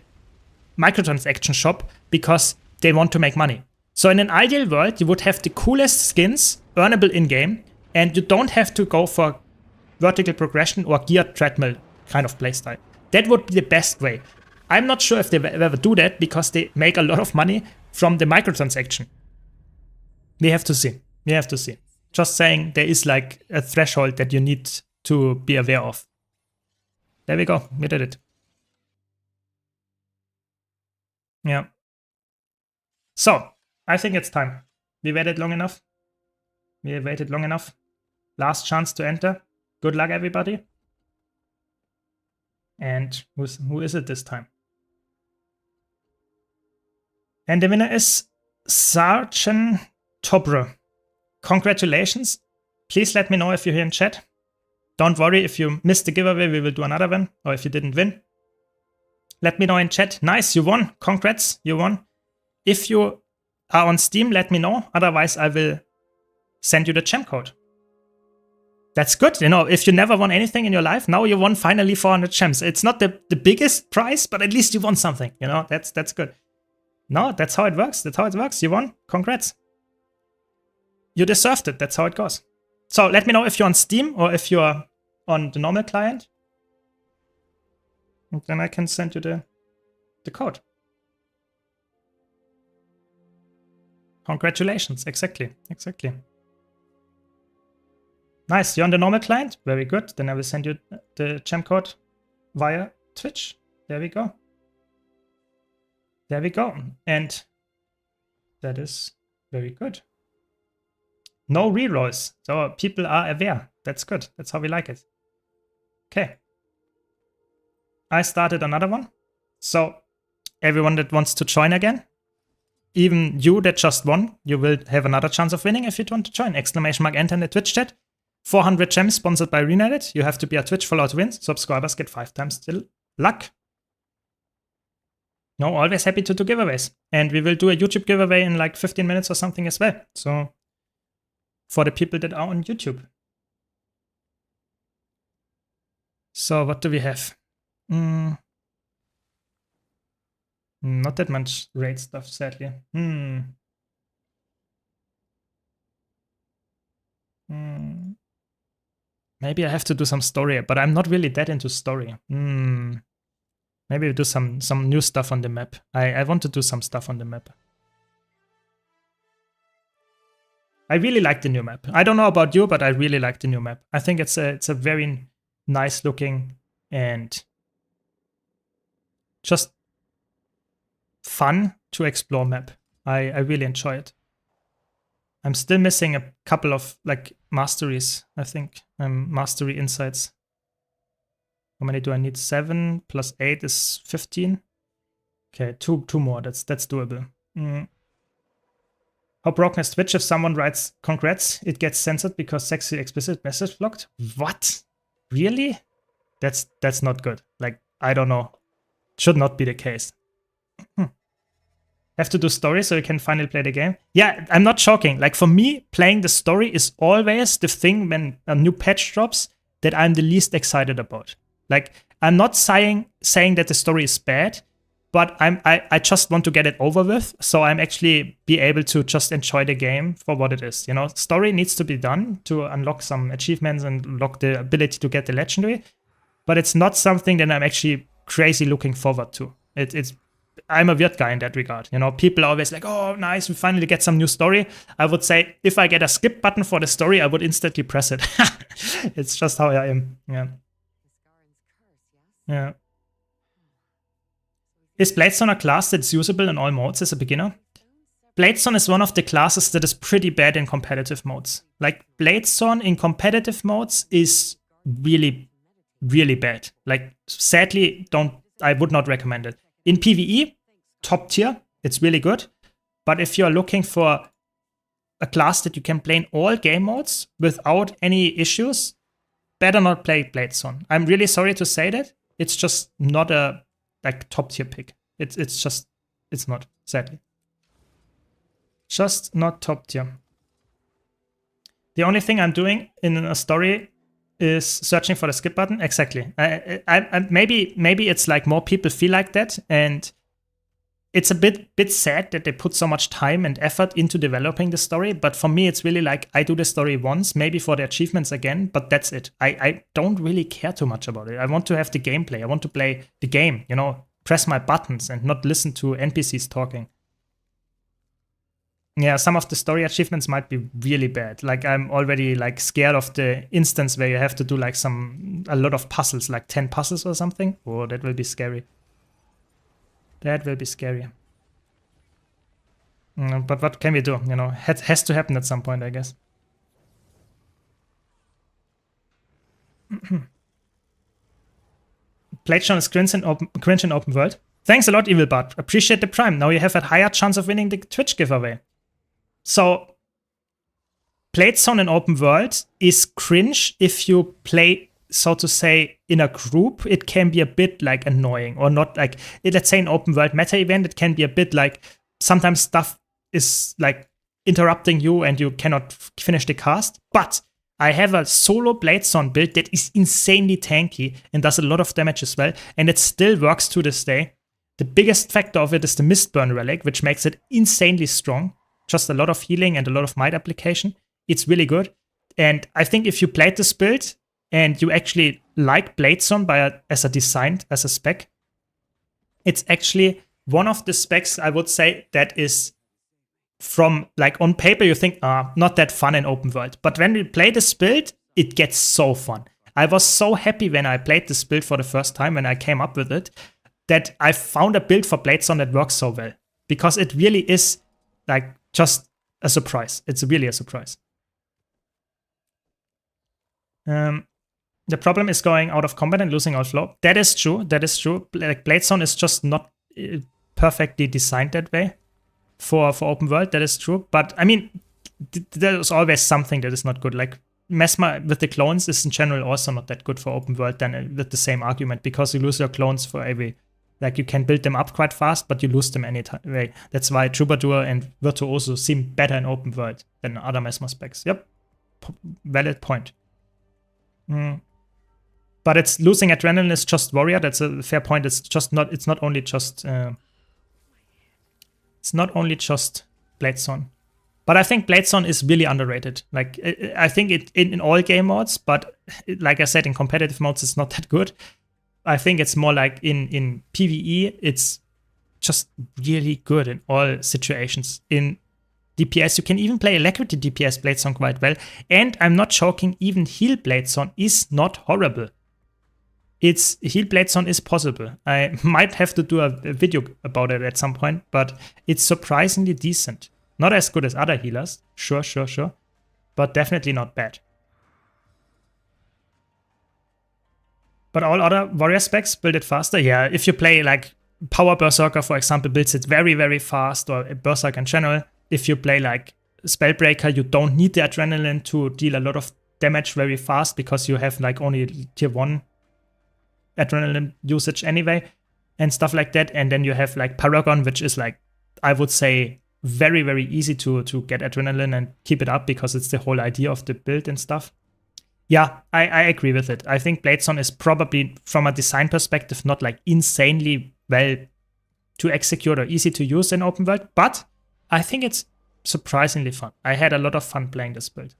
A: microtransaction shop because they want to make money. So in an ideal world, you would have the coolest skins earnable in-game, and you don't have to go for vertical progression or geared treadmill kind of playstyle. That would be the best way. I'm not sure if they will ever do that because they make a lot of money from the microtransaction. We have to see. We have to see. Just saying there is like a threshold that you need to be aware of. There we go. We did it. Yeah. So, I think it's time. We waited long enough. We waited long enough. Last chance to enter. Good luck, everybody. And who is it this time? And the winner is Sarchen Tobre. Congratulations. Please let me know if you're here in chat. Don't worry if you missed the giveaway, we will do another one. Or if you didn't win. Let me know in chat. Nice, you won. Congrats, you won. If you are on Steam, let me know. Otherwise, I will send you the gem code. That's good. You know, if you never won anything in your life, now you won finally 400 gems. It's not the biggest prize, but at least you won something. You know, that's good. No, that's how it works. That's how it works. You won. Congrats. You deserved it. That's how it goes. So let me know if you're on Steam or if you're on the normal client. And then I can send you the code. Congratulations. Exactly. Exactly. Nice. You're on the normal client? Very good. Then I will send you the gem code via Twitch. There we go. There we go. And that is very good. No rerolls. So people are aware. That's good. That's how we like it. Okay. I started another one. So everyone that wants to join again, even you that just won, you will have another chance of winning if you want to join. Exclamation mark enter in the Twitch chat. 400 gems sponsored by Reunited. You have to be a Twitch follower to win. Subscribers get 5 times the luck. No, always happy to do giveaways. And we will do a YouTube giveaway in like 15 minutes or something as well. So for the people that are on YouTube. So what do we have? Not that much raid stuff, sadly. Maybe I have to do some story, but I'm not really that into story. Maybe we do some new stuff on the map. I want to do some stuff on the map. I really like the new map. I don't know about you, but I really like the new map. I think it's a very nice looking and just fun to explore map. I really enjoy it. I'm still missing a couple of like masteries, I think. Mastery insights. How many do I need? 7 plus 8 is 15. Okay, two more. That's doable. How broken is Twitch if someone writes congrats? It gets censored because sexy explicit message blocked? What? Really? That's not good. Like, I don't know. Should not be the case. Have to do story so you can finally play the game? Yeah, I'm not joking. Like, for me, playing the story is always the thing when a new patch drops that I'm the least excited about. Like, I'm not saying that the story is bad, but I just want to get it over with, so I'm actually be able to just enjoy the game for what it is. You know, story needs to be done to unlock some achievements and unlock the ability to get the legendary, but it's not something that I'm actually crazy looking forward to. I'm a weird guy in that regard. You know, people are always like, oh, nice, we finally get some new story. I would say if I get a skip button for the story, I would instantly press it. It's just how I am. Yeah. Yeah. Is Bladestone a class that's usable in all modes as a beginner? Bladestone is one of the classes that is pretty bad in competitive modes. Like, Bladestone in competitive modes is really, really bad. Like, sadly, I would not recommend it. In PvE, top tier, it's really good. But if you're looking for a class that you can play in all game modes without any issues, better not play Bladestone. I'm really sorry to say that. It's just not a like top tier pick. It's not, sadly. Just not top tier. The only thing I'm doing in a story is searching for the skip button. Exactly. Maybe it's like more people feel like that, and it's a bit sad that they put so much time and effort into developing the story. But for me, it's really like I do the story once, maybe for the achievements again, but that's it. I don't really care too much about it. I want to have the gameplay. I want to play the game, you know, press my buttons and not listen to NPCs talking. Yeah, some of the story achievements might be really bad. Like I'm already like scared of the instance where you have to do like a lot of puzzles, like 10 puzzles or something. Oh, that will be scary. That will be scary. But what can we do? You know, has to happen at some point, I guess. Playtron is cringe in open world. Thanks a lot, Evil Bart. Appreciate the prime. Now you have a higher chance of winning the Twitch giveaway. So, Playtron in open world is cringe if you play, so to say, in a group. It can be a bit like annoying or not like, let's say, an open world meta event. It can be a bit like sometimes stuff is like interrupting you and you cannot finish the cast. But I have a solo Bladestone build that is insanely tanky and does a lot of damage as well, and it still works to this day. The biggest factor of it is the Mistburn relic, which makes it insanely strong. Just a lot of healing and a lot of might application. It's really good. And I think if you played this build and you actually like Bladestone as a spec, it's actually one of the specs I would say that is from like on paper you think not that fun in open world, but when we play this build it gets so fun. I was so happy when I played this build for the first time when I came up with it that I found a build for Bladestone that works so well, because it really is like just a surprise. It's really a surprise. The problem is going out of combat and losing all flow. That is true. That is true. Like Bladestone is just not perfectly designed that way for open world. That is true. But I mean, there's always something that is not good. Like Mesmer with the clones is in general also not that good for open world then with the same argument, because you lose your clones for every, like you can build them up quite fast, but you lose them anyway. That's why Troubadour and Virtuoso seem better in open world than other Mesmer specs. Yep, valid point. But it's losing adrenaline is just warrior. That's a fair point. It's just not. It's not only just. It's not only just Bladestone. But I think Bladestone is really underrated. Like I think it in all game modes, but like I said, in competitive modes, it's not that good. I think it's more like in PvE, it's just really good in all situations. In DPS, you can even play Alacrity DPS Bladestone quite well. And I'm not joking, even heal Bladestone is not horrible. Heal Bladestone is possible. I might have to do a video about it at some point, but it's surprisingly decent. Not as good as other healers, sure, but definitely not bad. But all other warrior specs build it faster. Yeah, if you play like Power Berserker, for example, builds it very, very fast, or Berserker in general. If you play like Spellbreaker, you don't need the adrenaline to deal a lot of damage very fast because you have like only tier 1 adrenaline usage anyway and stuff like that. And then you have like Paragon, which is like, I would say, very, very easy to get adrenaline and keep it up because it's the whole idea of the build and stuff. Yeah, I agree with it. I think Bladestone is probably, from a design perspective, not like insanely well to execute or easy to use in open world, but I think it's surprisingly fun. I had a lot of fun playing this build.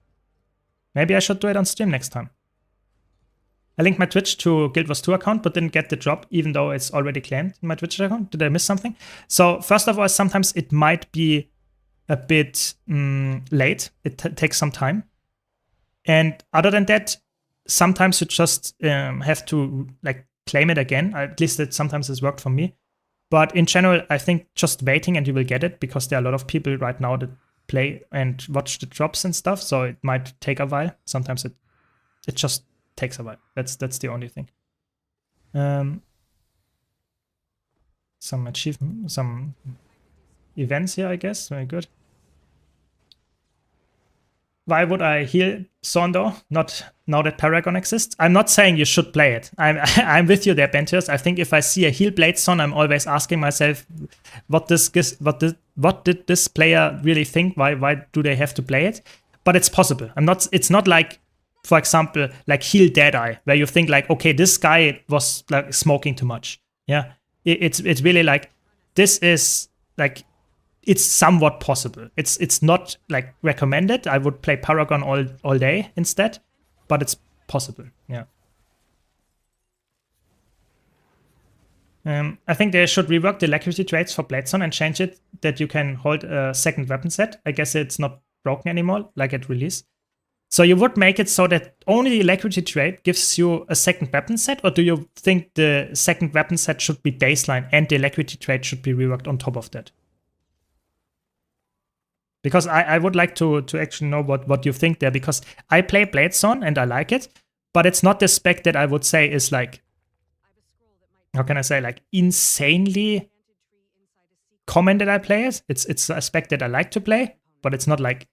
A: Maybe I should do it on stream next time. I linked my Twitch to Guild Wars 2 account, but didn't get the drop, even though it's already claimed in my Twitch account. Did I miss something? So first of all, sometimes it might be a bit late. It takes some time. And other than that, sometimes you just have to like claim it again. At least it sometimes has worked for me. But in general, I think just waiting and you will get it, because there are a lot of people right now that play and watch the drops and stuff. So it might take a while. Sometimes it just takes a while. That's the only thing. Some achievement, some events here, I guess. Very good. Why would I heal Sondo? Not now that Paragon exists. I'm not saying you should play it. I'm with you there, Bentius. I think if I see a heal Bladestone, I'm always asking myself, what did this player really think? Why do they have to play it? But it's possible. It's not like, for example, like heal Deadeye, where you think like, okay, this guy was like smoking too much. Yeah, it's really like, this is like, it's somewhat possible. It's not like recommended. I would play Paragon all day instead, but it's possible. Yeah. I think they should rework the alacrity traits for Bladezone and change it that you can hold a second weapon set. I guess it's not broken anymore, like at release. So you would make it so that only the alacrity trait gives you a second weapon set, or do you think the second weapon set should be baseline and the alacrity trait should be reworked on top of that? Because I would like to actually know what you think there, because I play Bladezone and I like it, but it's not the spec that I would say is like, how can I say, like insanely common that I play it. It's a spec that I like to play, but it's not like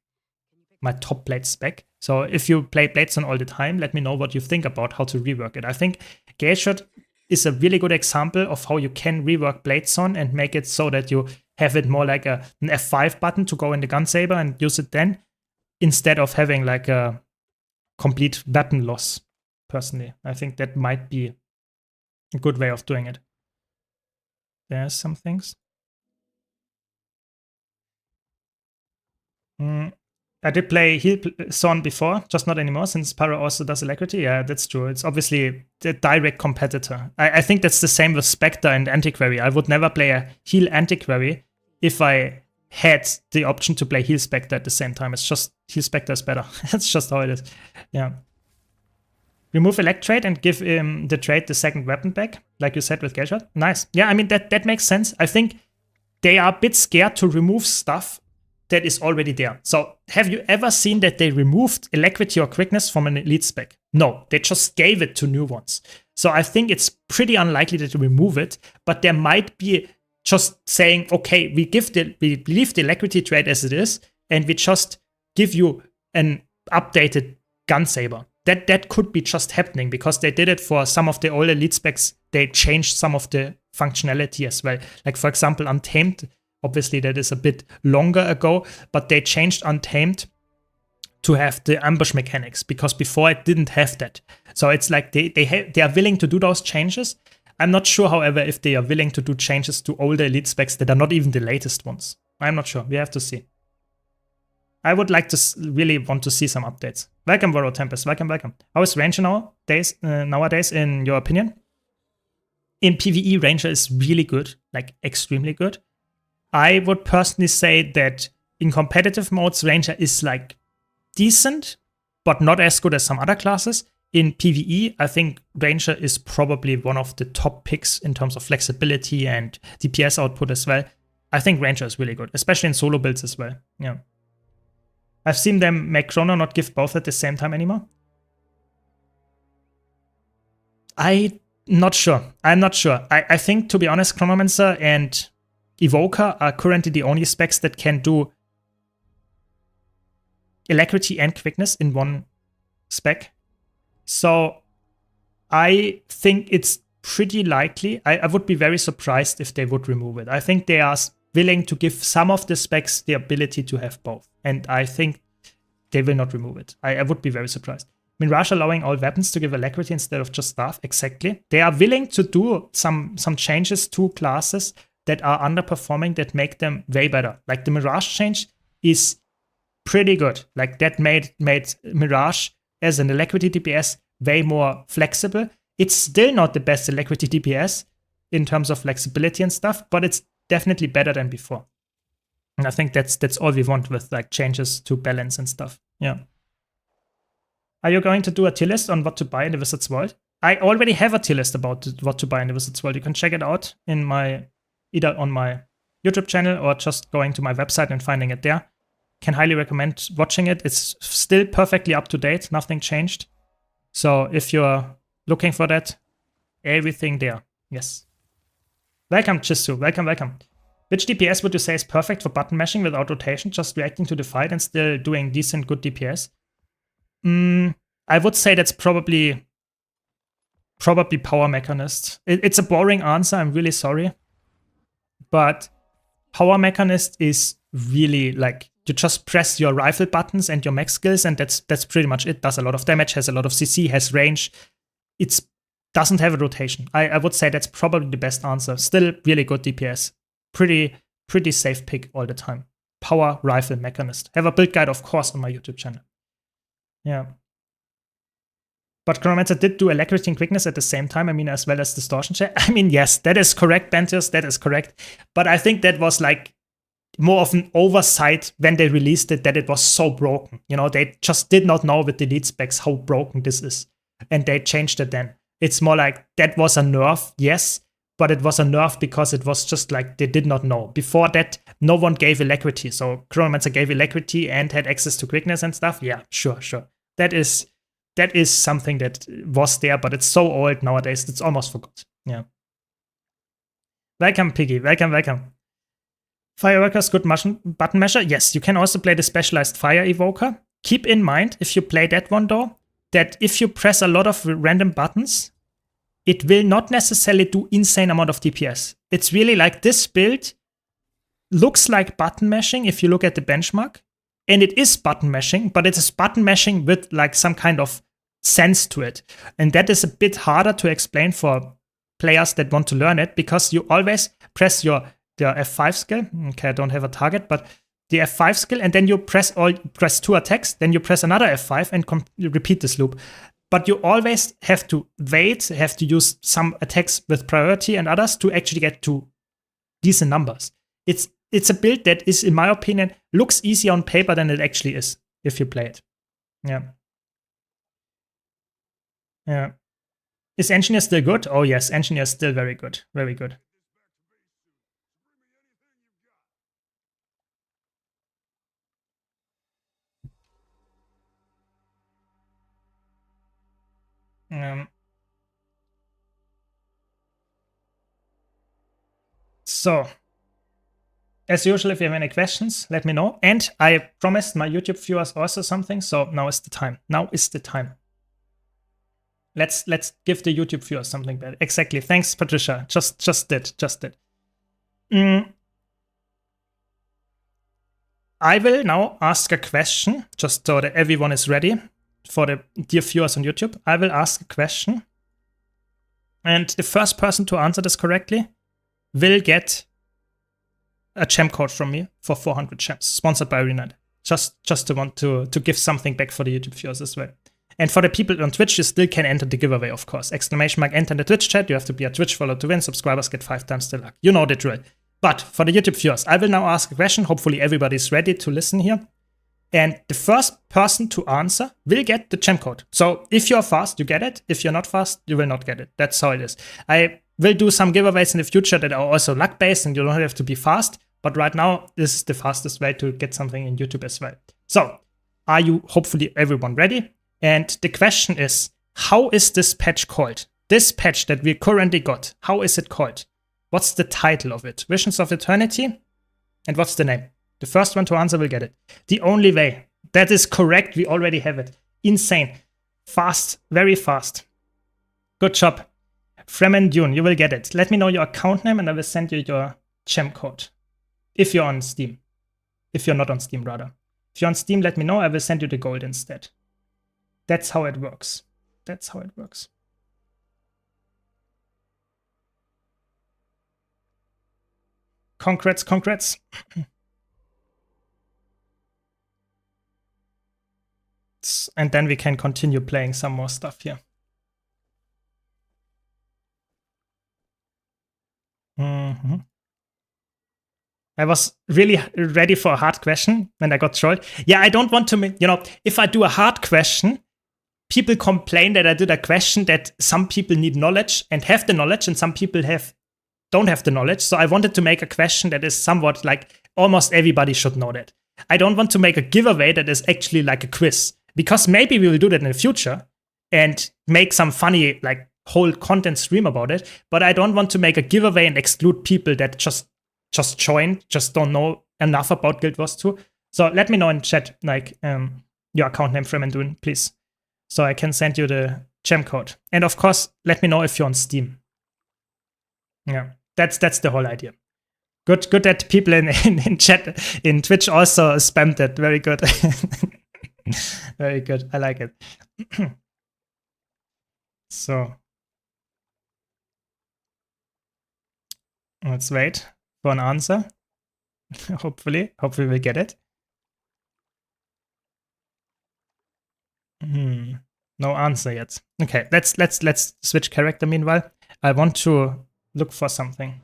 A: my top Blade spec. So if you play Bladezone all the time, let me know what you think about how to rework it. I think Gale Shot is a really good example of how you can rework Bladezone and make it so that you have it more like an F5 button to go in the gun saber and use it then, instead of having like a complete weapon loss, personally. I think that might be a good way of doing it. There's some things. I did play Heal Son before, just not anymore, since Pyro also does Alacrity. Yeah, that's true. It's obviously the direct competitor. I think that's the same with Spectre and Antiquary. I would never play a Heal Antiquary if I had the option to play Heal Spectre at the same time. It's just Heal Spectre is better. That's just how it is. Yeah. Remove Electrate and give the trait the second weapon back, like you said with Gale Shot. Nice. Yeah, I mean, that makes sense. I think they are a bit scared to remove stuff that is already there. So have you ever seen that they removed Alacrity or Quickness from an elite spec? No, they just gave it to new ones. So I think it's pretty unlikely that they remove it, but there might be just saying, okay, we leave the Alacrity trait as it is, and we just give you an updated gun saber. That could be just happening because they did it for some of the old elite specs. They changed some of the functionality as well. Like, for example, Untamed. Obviously, that is a bit longer ago, but they changed Untamed to have the ambush mechanics because before it didn't have that. So it's like they are willing to do those changes. I'm not sure, however, if they are willing to do changes to older elite specs that are not even the latest ones. I'm not sure. We have to see. I would like to really want to see some updates. Welcome, World Tempest. Welcome, welcome. How is Ranger nowadays, in your opinion? In PvE, Ranger is really good, like extremely good. I would personally say that in competitive modes, Ranger is like decent, but not as good as some other classes. In PvE, I think Ranger is probably one of the top picks in terms of flexibility and DPS output as well. I think Ranger is really good, especially in solo builds as well. Yeah. I've seen them make Chrono not give both at the same time anymore. I'm not sure. I think, to be honest, Chronomancer and Evoker are currently the only specs that can do Alacrity and Quickness in one spec. So I think it's pretty likely. I would be very surprised if they would remove it. I think they are willing to give some of the specs the ability to have both. And I think they will not remove it. I would be very surprised. Mirage allowing all weapons to give Alacrity instead of just staff. Exactly. They are willing to do some changes to classes that are underperforming that make them way better. Like the Mirage change is pretty good. Like that made Mirage as an Alacrity DPS way more flexible. It's still not the best Alacrity DPS in terms of flexibility and stuff, but it's definitely better than before. And I think that's all we want with like changes to balance and stuff. Yeah. Are you going to do a tier list on what to buy in the Wizard's World? I already have a tier list about what to buy in the Wizard's World. You can check it out in either on my YouTube channel or just going to my website and finding it there. Can highly recommend watching it. It's still perfectly up to date. Nothing changed. So if you're looking for that, everything there. Yes. Welcome, Chisu. Welcome, welcome. Which DPS would you say is perfect for button mashing without rotation, just reacting to the fight and still doing decent, good DPS? I would say that's probably Power Mechanist. It's a boring answer, I'm really sorry. But Power Mechanist is really like, you just press your rifle buttons and your max skills, and that's pretty much it. Does a lot of damage, has a lot of CC, has range. It doesn't have a rotation. I would say that's probably the best answer. Still really good DPS. Pretty safe pick all the time. Power Rifle Mechanist. Have a build guide, of course, on my YouTube channel. Yeah. But Chronomancer did do alacrity and quickness at the same time, I mean, as well as distortion check. I mean, yes, that is correct, Bentius, that is correct. But I think that was like more of an oversight when they released it, that it was so broken. You know, they just did not know with the lead specs how broken this is. And they changed it then. It's more like that was a nerf, yes, but it was a nerf because it was just like they did not know. Before that, no one gave alacrity. So Chronomancer gave alacrity and had access to quickness and stuff. Yeah, sure. That is something that was there, but it's so old nowadays, it's almost forgot. Yeah. Welcome, Piggy. Welcome. Fireworkers, good button measure. Yes, you can also play the specialized fire evoker. Keep in mind, if you play that one though, that if you press a lot of random buttons, it will not necessarily do insane amount of DPS. It's really like this build looks like button mashing if you look at the benchmark. And it is button mashing, but it is button mashing with like some kind of sense to it. And that is a bit harder to explain for players that want to learn it, because you always press the F5 skill. Okay, I don't have a target, but the F5 skill, and then you press 2 attacks, then you press another F5 and repeat this loop. But you always have to wait, have to use some attacks with priority and others to actually get to decent numbers. It's a build that is, in my opinion, looks easier on paper than it actually is if you play it. Yeah. Is Engineer still good? Oh yes, Engineer is still very good. Very good. So, as usual, if you have any questions, let me know. And I promised my YouTube viewers also something, so now is the time. Let's give the YouTube viewers something better. Exactly. Thanks, Patricia. Just did. I will now ask a question, just so that everyone is ready for the dear viewers on YouTube. I will ask a question, and the first person to answer this correctly will get a gem code from me for 400 gems, sponsored by Arena. Just to want to give something back for the YouTube viewers as well. And for the people on Twitch, you still can enter the giveaway, of course. Exclamation mark, enter the Twitch chat. You have to be a Twitch follower to win. Subscribers get 5 times the luck. You know the drill. But for the YouTube viewers, I will now ask a question. Hopefully everybody's ready to listen here. And the first person to answer will get the gem code. So if you're fast, you get it. If you're not fast, you will not get it. That's how it is. I will do some giveaways in the future that are also luck-based, and you don't have to be fast. But right now, this is the fastest way to get something in YouTube as well. So, are you, hopefully everyone, ready? And the question is, how is this patch called? This patch that we currently got, how is it called? What's the title of it? Visions of Eternity? And what's the name? The first one to answer will get it. The only way. That is correct. We already have it. Insane. Fast. Very fast. Good job. Fremen Dune, you will get it. Let me know your account name and I will send you your gem code. If you're on Steam. If you're not on Steam, rather. If you're on Steam, let me know. I will send you the gold instead. That's how it works. That's how it works. Congrats. And then we can continue playing some more stuff here. I was really ready for a hard question when I got trolled. Yeah, I don't want to, if I do a hard question, people complain that I did a question that some people need knowledge and have the knowledge, and some people don't have the knowledge. So I wanted to make a question that is somewhat like almost everybody should know that. I don't want to make a giveaway that is actually like a quiz, because maybe we will do that in the future and make some funny like whole content stream about it. But I don't want to make a giveaway and exclude people that just joined, just don't know enough about Guild Wars 2. So let me know in chat, like your account name, Fremendun, please, so I can send you the gem code. And of course, let me know if you're on Steam. Yeah, that's the whole idea. Good that people in chat, in Twitch also spammed it. Very good. Very good. I like it. So let's wait for an answer. Hopefully we'll get it. No answer yet. Okay, let's switch character meanwhile. I want to look for something.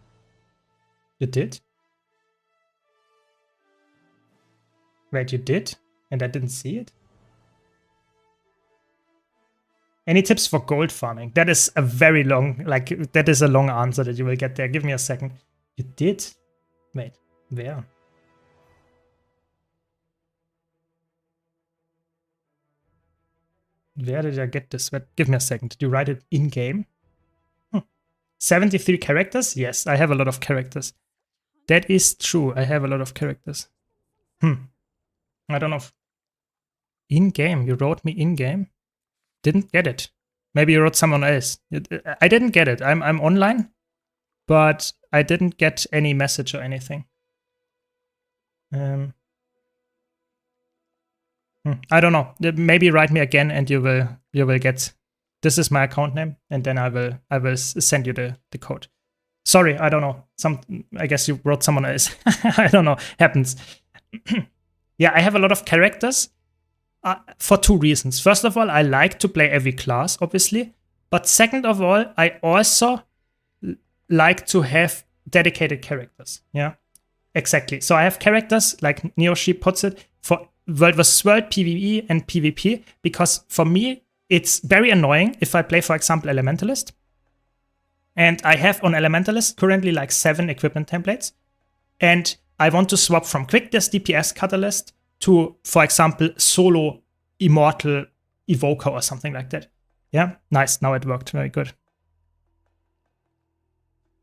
A: You did? Wait, you did? And I didn't see it? Any tips for gold farming? That is a very long, like, that is a long answer that you will get there. Give me a second. You did? Wait, where? Where did I get this? Give me a second. Did you write it in-game? 73 characters? Yes, I have a lot of characters. That is true. I have a lot of characters. I don't know if... In-game? You wrote me in-game? Didn't get it. Maybe you wrote someone else. I didn't get it. I'm online, but I didn't get any message or anything. I don't know. Maybe write me again and you will get... This is my account name, and then I will send you the code. Sorry, I don't know. I guess you wrote someone else. I don't know. Happens. Yeah, I have a lot of characters for two reasons. First of all, I like to play every class, obviously. But second of all, I also like to have dedicated characters. Yeah, exactly. So I have characters, like Neosheep puts it, for World vs. World, PvE, and PvP, because for me, it's very annoying if I play, for example, Elementalist. And I have on Elementalist currently like 7 equipment templates. And I want to swap from Quick Death DPS Catalyst to, for example, Solo Immortal Evoker or something like that. Yeah, nice. Now it worked. Very good.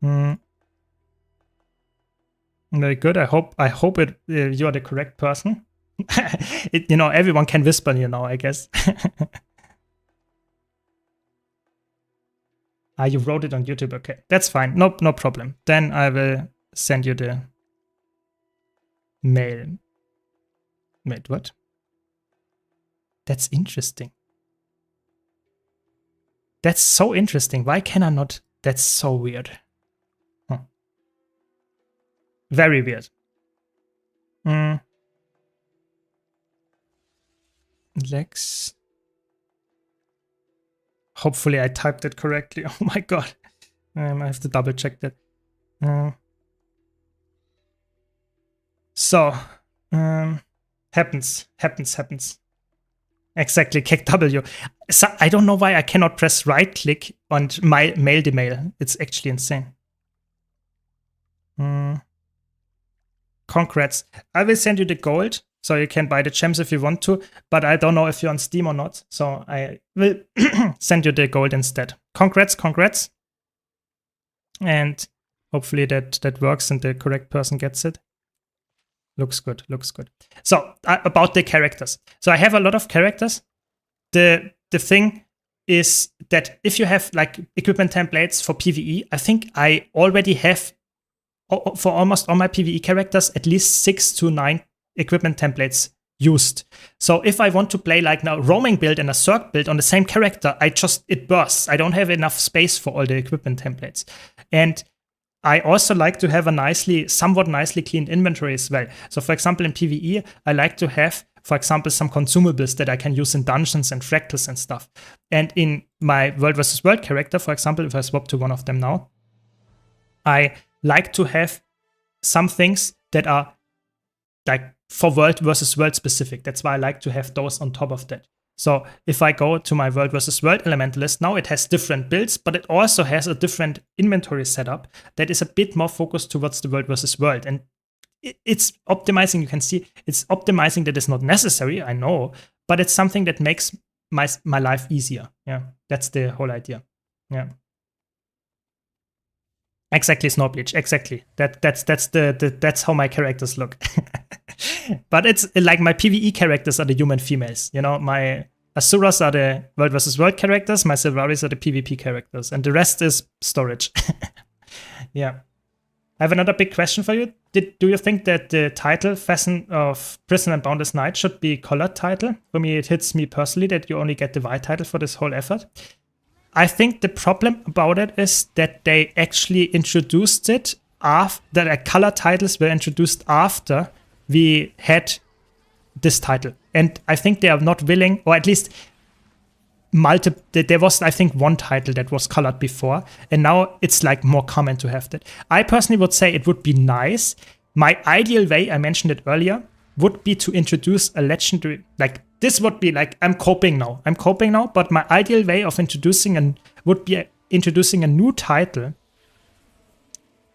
A: Very good. I hope you are the correct person. Everyone can whisper, I guess. You wrote it on YouTube. Okay, that's fine. No problem. Then I will send you the mail. Wait, what? That's interesting. That's so interesting. Why can I not? That's so weird. Huh. Very weird. Lex. Hopefully I typed it correctly. Oh my god. I have to double check that. Happens. Exactly, kick W. So I don't know why I cannot press right click on my mail the mail. It's actually insane. Congrats. I will send you the gold, so you can buy the gems if you want to, but I don't know if you're on Steam or not, so I will send you the gold instead. Congrats. And hopefully that works and the correct person gets it. Looks good. So, about the characters. So I have a lot of characters. The thing is that if you have like equipment templates for PvE, I think I already have, for almost all my PvE characters, at least 6 to 9 equipment templates used. So if I want to play like now roaming build and a Zerg build on the same character, it bursts. I don't have enough space for all the equipment templates. And I also like to have a somewhat nicely cleaned inventory as well. So for example, in PvE, I like to have, for example, some consumables that I can use in dungeons and fractals and stuff. And in my World vs. World character, for example, if I swap to one of them now, I like to have some things that are like for World vs. World specific. That's why I like to have those on top of that. So if I go to my World vs. World Elementalist now, it has different builds, but it also has a different inventory setup that is a bit more focused towards the World vs. World. And it's optimizing, you can see, it's optimizing that is not necessary, I know, but it's something that makes my life easier. Yeah, that's the whole idea. Yeah. Exactly, Snowbleach. Exactly. That's how my characters look. But it's like my PvE characters are the human females. My Asuras are the World vs. World characters. My Silvaris are the PvP characters, and the rest is storage. Yeah. I have another big question for you. Do you think that the title Fasten of Prison and Boundless Night should be colored title? For me, it hits me personally that you only get the white title for this whole effort. I think the problem about it is that they actually introduced it that color titles were introduced after we had this title. And I think they are not willing, or at least there was, I think, one title that was colored before, and now it's like more common to have that. I personally would say it would be nice. My ideal way, I mentioned it earlier, would be to introduce a legendary, like this would be like, I'm coping now, but my ideal way of would be introducing a new title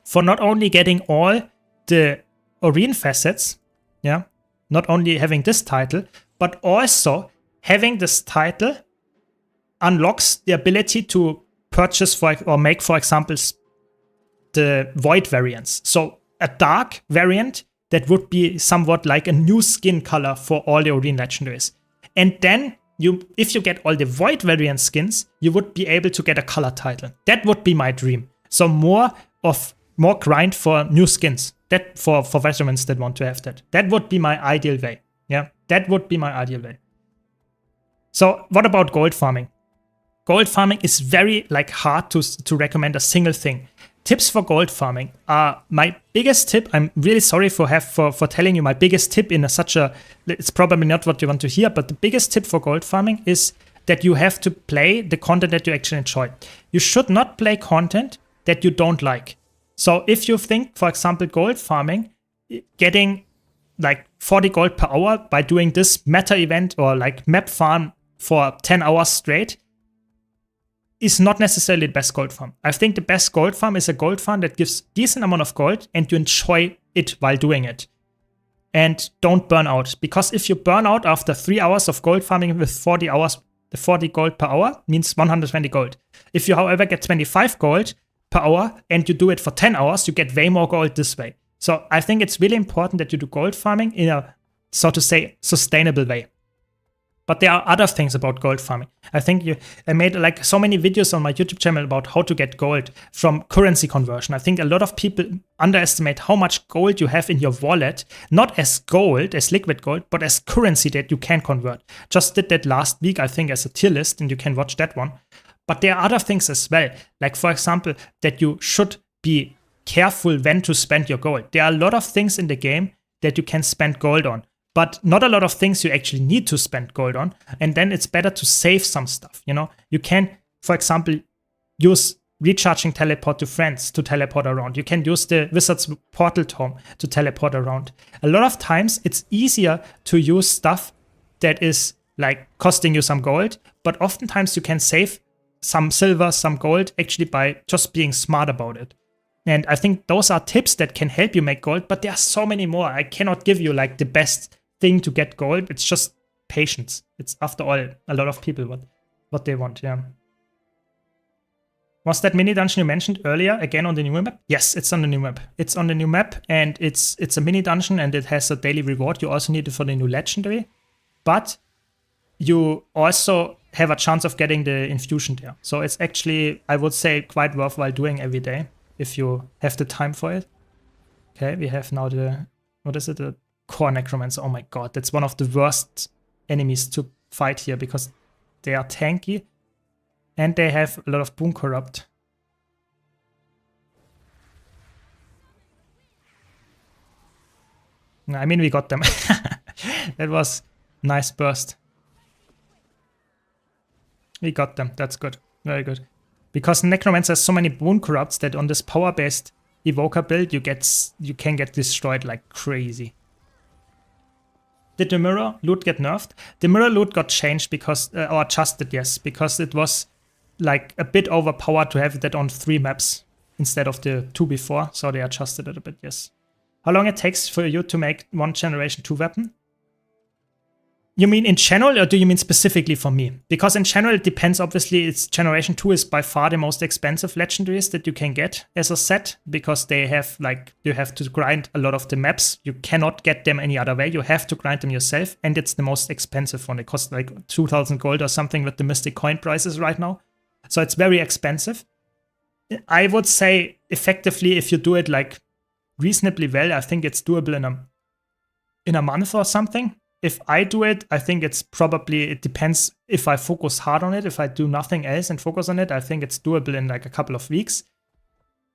A: for not only getting all the Oreen facets, yeah, not only having this title, but also having this title unlocks the ability to purchase or make, for example, the Void variants. So a dark variant that would be somewhat like a new skin color for all the Oreen legendaries. And then if you get all the Void variant skins, you would be able to get a color title. That would be my dream. So more grind for new skins. That for veterans that want to have that. That would be my ideal way. Yeah, that would be my ideal way. So what about gold farming? Gold farming is very hard to recommend a single thing. Tips for gold farming are my biggest tip. I'm really sorry for telling you my biggest tip in it's probably not what you want to hear, but the biggest tip for gold farming is that you have to play the content that you actually enjoy. You should not play content that you don't like. So if you think, for example, gold farming, getting 40 gold per hour by doing this meta event or map farm for 10 hours straight is not necessarily the best gold farm. I think the best gold farm is a gold farm that gives decent amount of gold and you enjoy it while doing it. And don't burn out. Because if you burn out after 3 hours of gold farming with 40 hours, the 40 gold per hour means 120 gold. If you, however, get 25 gold per hour and you do it for 10 hours, you get way more gold this way. So I think it's really important that you do gold farming in a, so to say, sustainable way. But there are other things about gold farming. I think I made so many videos on my YouTube channel about how to get gold from currency conversion. I think a lot of people underestimate how much gold you have in your wallet, not as gold, as liquid gold, but as currency that you can convert. Just did that last week, I think, as a tier list, and you can watch that one. But there are other things as well. Like, for example, that you should be careful when to spend your gold. There are a lot of things in the game that you can spend gold on, but not a lot of things you actually need to spend gold on. And then it's better to save some stuff. You can, for example, use recharging teleport to friends to teleport around. You can use the wizard's portal tome to teleport around. A lot of times it's easier to use stuff that is costing you some gold, but oftentimes you can save some silver, some gold actually by just being smart about it. And I think those are tips that can help you make gold, but there are so many more. I cannot give you the best thing to get gold. It's just patience. It's, after all, a lot of people what they want, yeah. Was that mini dungeon you mentioned earlier again on the new map? Yes, it's on the new map. It's on the new map, and it's a mini dungeon, and it has a daily reward. You also need it for the new legendary, but you also have a chance of getting the infusion there. So it's actually, I would say, quite worthwhile doing every day if you have the time for it. Okay, we have now the, what is it? The core necromancer. Oh my god, that's one of the worst enemies to fight here because they are tanky and they have a lot of boon corrupt. I mean, we got them. That was nice burst. We got them. That's good. Very good. Because Necromancer has so many boon corrupts that on this power-based evoker build, you can get destroyed like crazy. Did the mirror loot get nerfed? The mirror loot got changed because, or adjusted, yes, because it was a bit overpowered to have that on 3 maps instead of the 2 before, so they adjusted it a bit, yes. How long it takes for you to make 1 generation 2 weapon? You mean in general, or do you mean specifically for me? Because in general, it depends. Obviously, it's generation 2 is by far the most expensive legendaries that you can get as a set, because they have you have to grind a lot of the maps. You cannot get them any other way. You have to grind them yourself, and it's the most expensive one. It costs 2,000 gold or something with the Mystic coin prices right now. So it's very expensive. I would say effectively, if you do it reasonably well, I think it's doable in a month or something. If I do it, I think it's probably, it depends if I focus hard on it. If I do nothing else and focus on it, I think it's doable in a couple of weeks.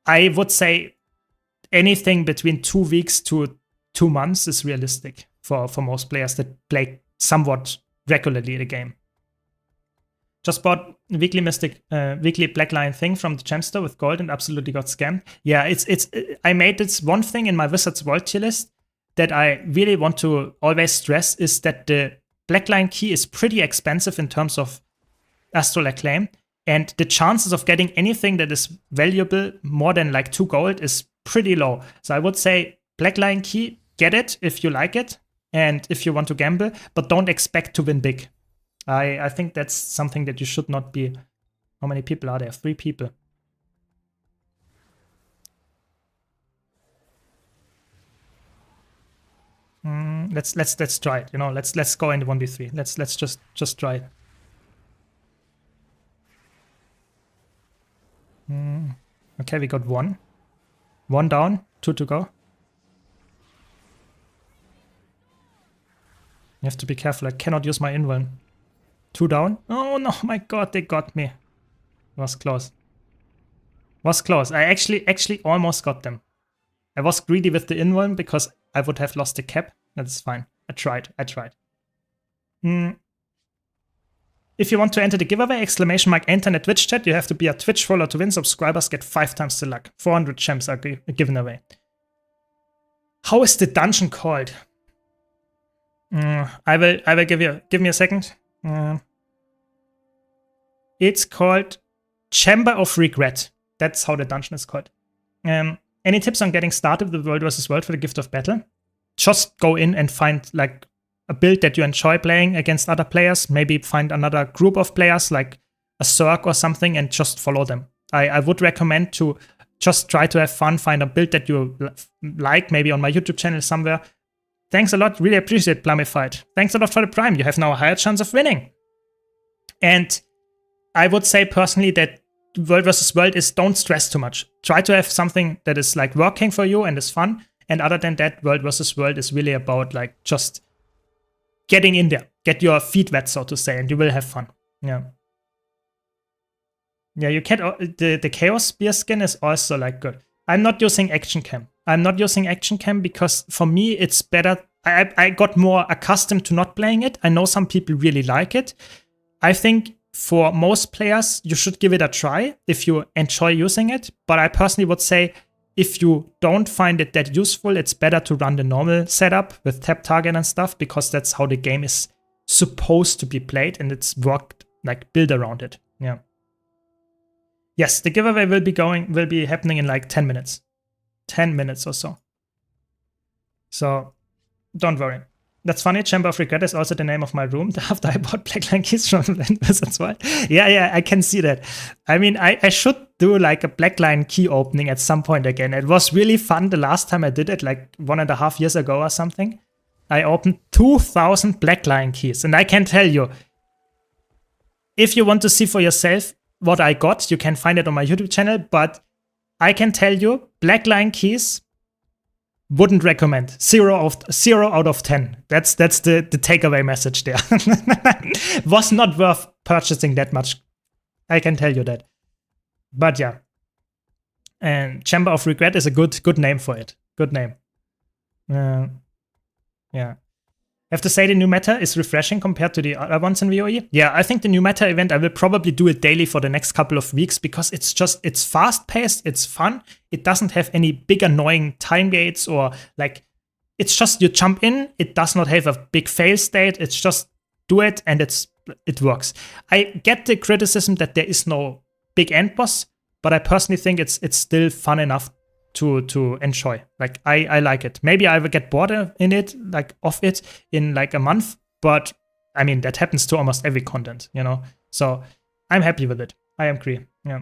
A: I would say anything between 2 weeks to 2 months is realistic for most players that play somewhat regularly the game. Just bought weekly Mystic, weekly Black Lion thing from the gem store with gold and absolutely got scammed. Yeah, I made this one thing in my Wizards World tier list that I really want to always stress is that the Black Lion key is pretty expensive in terms of Astral Acclaim, and the chances of getting anything that is valuable more than like 2 gold is pretty low. So I would say Black Lion key, get it if you like it and if you want to gamble, but don't expect to win big. I think that's something that you should not be. How many people are there? 3 people. Let's try it. You know, let's go into 1v3. Let's just try it. Okay, we got 1. 1 down, 2 to go. You have to be careful. I cannot use my invuln. 2 down. Oh no, my god, they got me. Was close. Was close. I actually almost got them. I was greedy with the invuln because I would have lost the cap. That's fine. I tried. If you want to enter the giveaway, exclamation mark enter in the Twitch chat. You have to be a Twitch follower to win. Subscribers get 5 times the luck. 400 gems are given away. How is the dungeon called? I will give me a second. It's called Chamber of Regret. That's how the dungeon is called. Any tips on getting started with World vs. World for the Gift of Battle? Just go in and find like a build that you enjoy playing against other players. Maybe find another group of players like a Zerg or something and just follow them. I would recommend to just try to have fun, find a build that you like, maybe on my YouTube channel somewhere. Thanks a lot. Really appreciate Plumified. Thanks a lot for the Prime. You have now a higher chance of winning. And I would say personally that World vs. World is don't stress too much. Try to have something that is like working for you and is fun. And other than that, World vs. World is really about like just getting in there. Get your feet wet, so to say, and you will have fun. Yeah. Yeah, you can. The Chaos Spear skin is also like good. I'm not using Action Cam. I'm not using Action Cam because for me it's better. I got more accustomed to not playing it. I know some people really like it. I think for most players, you should give it a try if you enjoy using it. But I personally would say if you don't find it that useful, it's better to run the normal setup with tap target and stuff because that's how the game is supposed to be played and it's worked like build around it. Yeah. Yes, the giveaway will be happening in like 10 minutes. 10 minutes or so. So don't worry. That's funny. Chamber of Regret is also the name of my room after I bought Black Lion keys from Wizards World. Yeah, I can see that. I mean, I should do like a Black Lion key opening at some point again. It was really fun the last time I did it, like 1.5 years ago or something. I opened 2,000 Black Lion keys. And I can tell you, if you want to see for yourself what I got, you can find it on my YouTube channel. But I can tell you, Black Lion keys, wouldn't recommend. 0 out of 10. That's the takeaway message there. Was not worth purchasing that much. I can tell you that. But yeah. And Chamber of Regret is a good name for it. Good name. Yeah. I have to say the new meta is refreshing compared to the other ones in VOE. Yeah, I think the new meta event, I will probably do it daily for the next couple of weeks because it's fast-paced, it's fun. It doesn't have any big annoying time gates or like, it's just you jump in, it does not have a big fail state, it's just do it and it works. I get the criticism that there is no big end boss, but I personally think it's still fun enough to enjoy. Like I like it. Maybe I will get bored of it in like a month, but I mean that happens to almost every content, you know. So I'm happy with it. I agree. Yeah.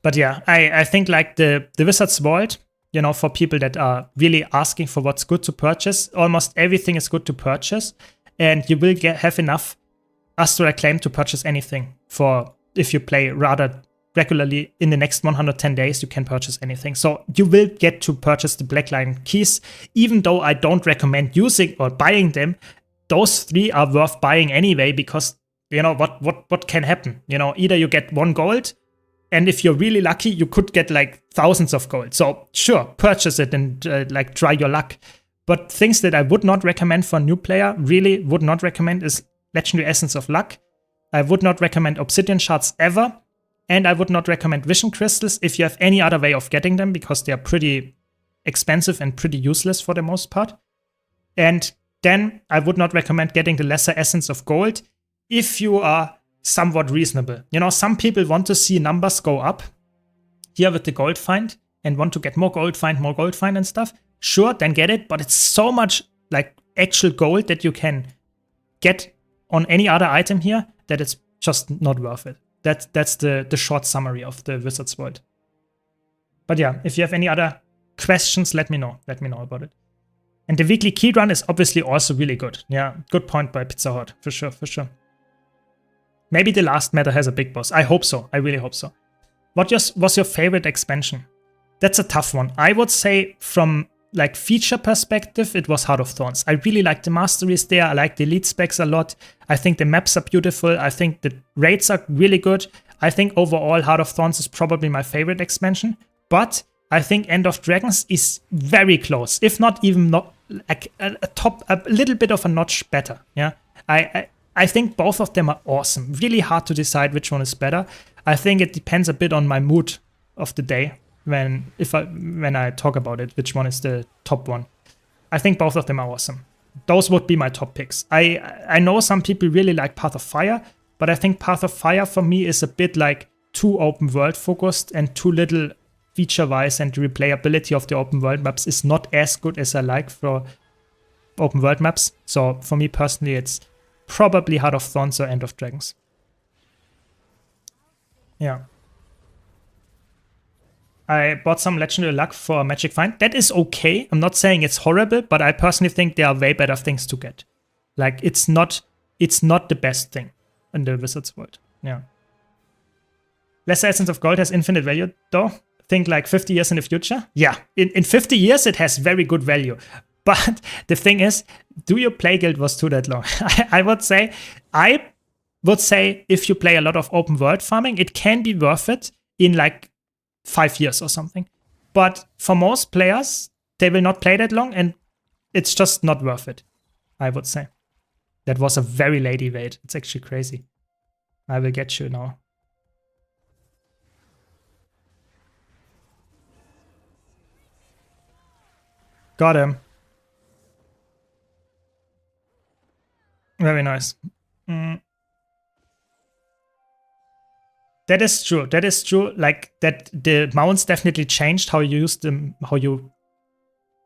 A: But yeah, I think like the Wizards Vault, you know, for people that are really asking for what's good to purchase, almost everything is good to purchase, and you will have enough Astral Acclaim to purchase anything. For if you play rather regularly in the next 110 days, you can purchase anything. So you will get to purchase the Black Lion keys, even though I don't recommend using or buying them. Those 3 are worth buying anyway because, you know, what can happen? You know, either you get 1 gold, and if you're really lucky, you could get like thousands of gold. So sure, purchase it and like try your luck. But things that I would not recommend for a new player, really would not recommend is Legendary Essence of Luck. I would not recommend Obsidian Shards ever. And I would not recommend Vision Crystals if you have any other way of getting them, because they are pretty expensive and pretty useless for the most part. And then I would not recommend getting the Lesser Essence of Gold if you are somewhat reasonable. You know, some people want to see numbers go up here with the gold find and want to get more gold find and stuff. Sure, then get it, but it's so much like actual gold that you can get on any other item here that it's just not worth it. That's the short summary of the Wizards World. But yeah, if you have any other questions, let me know. Let me know about it. And the weekly key run is obviously also really good. Yeah, good point by Pizza Hut, for sure, for sure. Maybe the last meta has a big boss. I hope so. I really hope so. What was your favorite expansion? That's a tough one. I would say from like feature perspective, it was Heart of Thorns. I really like the masteries there. I like the elite specs a lot. I think the maps are beautiful. I think the raids are really good. I think overall Heart of Thorns is probably my favorite expansion. But I think End of Dragons is very close, if not even not like a little bit of a notch better. Yeah, I think both of them are awesome. Really hard to decide which one is better. I think it depends a bit on my mood of the day when I talk about it, which one is the top one. I think both of them are awesome. Those would be my top picks. I know some people really like Path of Fire, but I think Path of Fire for me is a bit like too open world focused and too little feature-wise, and the replayability of the open world maps is not as good as I like for open world maps. So for me personally, it's probably Heart of Thorns or End of Dragons. Yeah. I bought some Legendary Luck for Magic Find. That is okay. I'm not saying it's horrible, but I personally think there are way better things to get. Like, it's not the best thing in the Wizards World. Yeah. Lesser Essence of Gold has infinite value, though. Think like 50 years in the future. Yeah, in 50 years, it has very good value. But the thing is, do you play Guild Wars 2 that long? I would say if you play a lot of open world farming, it can be worth it in like 5 years or something. But for most players, they will not play that long, and it's just not worth it, I would say. That was a very late evade. It's actually crazy. I will get you now. Got him. Very nice. That is true. That is true. Like, that the mounts definitely changed how you use them, how you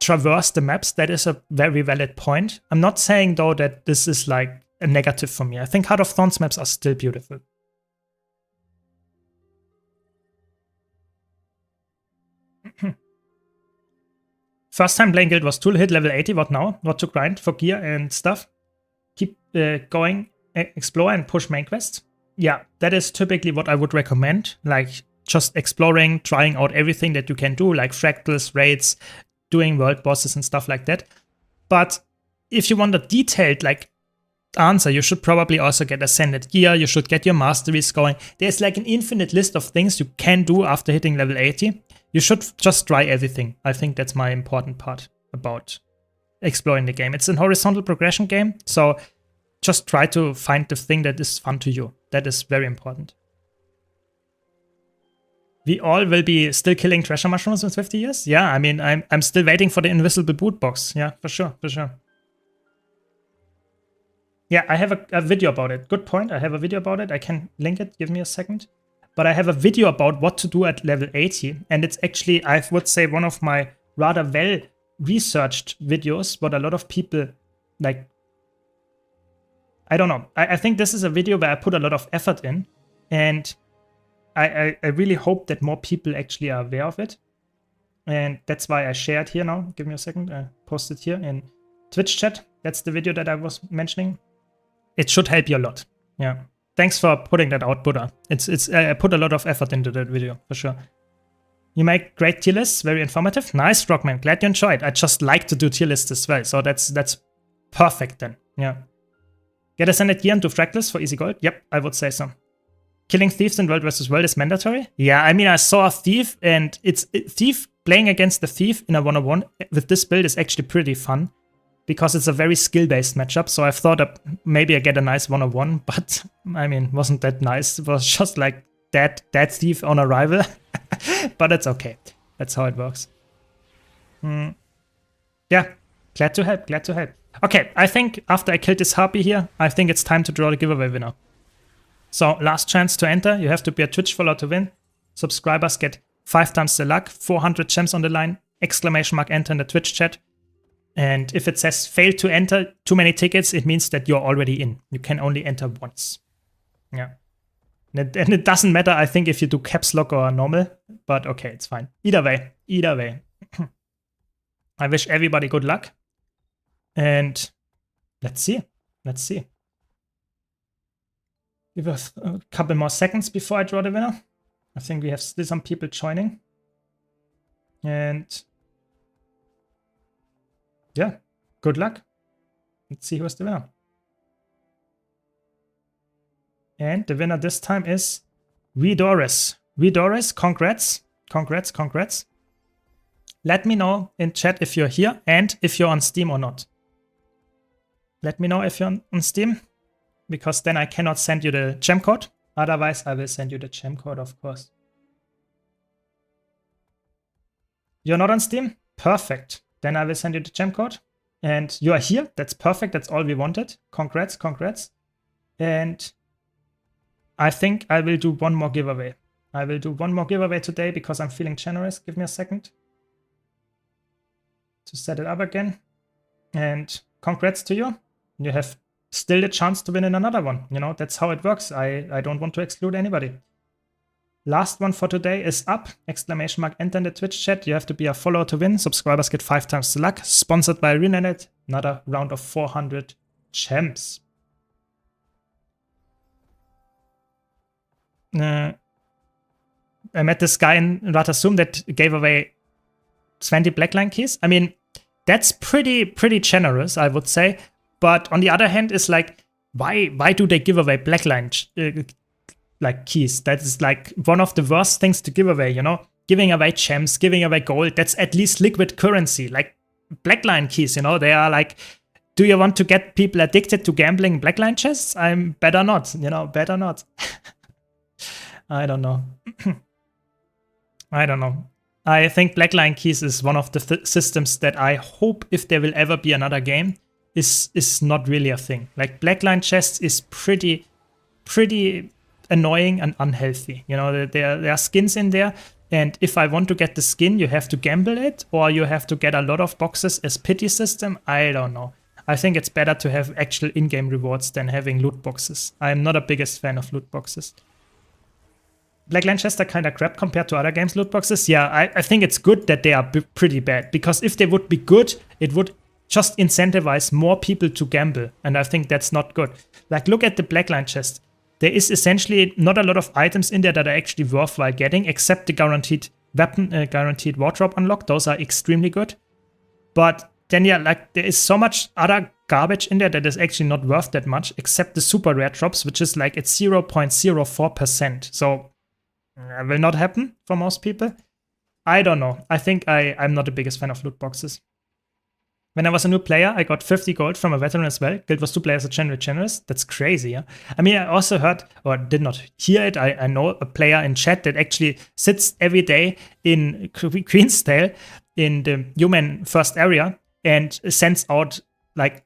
A: traverse the maps. That is a very valid point. I'm not saying, though, that this is like a negative for me. I think Heart of Thorns maps are still beautiful. First time playing Guild Wars 2, hit level 80, what now? What to grind for gear and stuff? Keep going, explore and push main quest. Yeah, that is typically what I would recommend. Like, just exploring, trying out everything that you can do, like fractals, raids, doing world bosses and stuff like that. But if you want a detailed, like, answer, you should probably also get Ascended gear, you should get your masteries going. There's like an infinite list of things you can do after hitting level 80. You should just try everything. I think that's my important part about exploring the game. It's a horizontal progression game, so just try to find the thing that is fun to you. That is very important. We all will be still killing treasure mushrooms in 50 years? Yeah, I mean, I'm still waiting for the invisible boot box. Yeah, for sure, for sure. Yeah, I have a video about it. Good point. I have a video about it. I can link it. Give me a second. But I have a video about what to do at level 80. And it's actually, I would say, one of my rather well-researched videos, what a lot of people, like, I don't know. I think this is a video where I put a lot of effort in. And I really hope that more people actually are aware of it. And that's why I shared here now. Give me a second. I posted here in Twitch chat. That's the video that I was mentioning. It should help you a lot. Yeah. Thanks for putting that out, Buddha. I put a lot of effort into that video, for sure. You make great tier lists, very informative. Nice, Rockman. Glad you enjoyed. I just like to do tier lists as well, so that's perfect then. Yeah. Get Ascended gear and do fractals for easy gold? Yep, I would say so. Killing thieves in World vs. World is mandatory? Yeah, I mean, I saw a thief, and thief playing against the thief in a 1-on-1 with this build is actually pretty fun. because it's a very skill-based matchup. So I thought maybe I get a nice 1-on-1, but I mean, wasn't that nice. It was just like dead thief on arrival, but it's okay. That's how it works. Yeah, glad to help, glad to help. Okay, I think after I killed this harpy here, I think it's time to draw the giveaway winner. So last chance to enter. You have to be a Twitch follower to win. Subscribers get 5 times the luck, 400 gems on the line, exclamation mark enter in the Twitch chat. And if it says fail to enter too many tickets, it means that you're already in. You can only enter once. Yeah. And it doesn't matter, I think, if you do caps lock or normal, but okay, it's fine. Either way, either way. I wish everybody good luck. And let's see. Let's see. Give us a couple more seconds before I draw the winner. I think we have still some people joining. And yeah, good luck. Let's see who's the winner. And the winner this time is Doris. Doris, congrats. Congrats, congrats. Let me know in chat if you're here and if you're on Steam or not. Let me know if you're on Steam, because then I cannot send you the gem code. Otherwise, I will send you the gem code, of course. You're not on Steam? Perfect. Then I will send you the gem code. And you are here. That's perfect. That's all we wanted. Congrats, congrats. And I think I will do one more giveaway. I will do one more giveaway today because I'm feeling generous. Give me a second to set it up again. And congrats to you. You have still the chance to win in another one. You know, that's how it works. I don't want to exclude anybody. Last one for today is up. Exclamation mark enter in the Twitch chat. You have to be a follower to win. Subscribers get 5 times the luck. Sponsored by ArenaNet. Another round of 400 gems. I met this guy in Ratasum that gave away 20 blackline keys. I mean, that's pretty generous, I would say. But on the other hand, it's like, why do they give away blackline like keys? That is like one of the worst things to give away, you know? Giving away gems, giving away gold, that's at least liquid currency. Like blackline keys, you know, they are like, do you want to get people addicted to gambling blackline chests? I'm better not, you know, better not. I don't know. I don't know. I think blackline keys is one of the systems that I hope, if there will ever be another game, is not really a thing. Like blackline chests is pretty annoying and unhealthy. You know, there are skins in there, and if I want to get the skin, you have to gamble it, or you have to get a lot of boxes as pity system. I don't know. I think it's better to have actual in-game rewards than having loot boxes. I'm not a biggest fan of loot boxes. Blackline chests are kind of crap compared to other games' loot boxes. Yeah, I think it's good that they are pretty bad, because if they would be good, it would just incentivize more people to gamble, and I think that's not good. Like, look at the blackline chest. There is essentially not a lot of items in there that are actually worthwhile getting, except the guaranteed weapon, guaranteed wardrobe unlock. Those are extremely good. But then, yeah, like, there is so much other garbage in there that is actually not worth that much, except the super rare drops, which is like at 0.04%. So it will not happen for most people. I don't know. I think I'm not the biggest fan of loot boxes. When I was a new player, I got 50 gold from a veteran as well. Guild Wars 2 players are generally generous. That's crazy, yeah? I mean, I also heard, or did not hear it, I know a player in chat that actually sits every day in Queensdale in the human first area and sends out, like,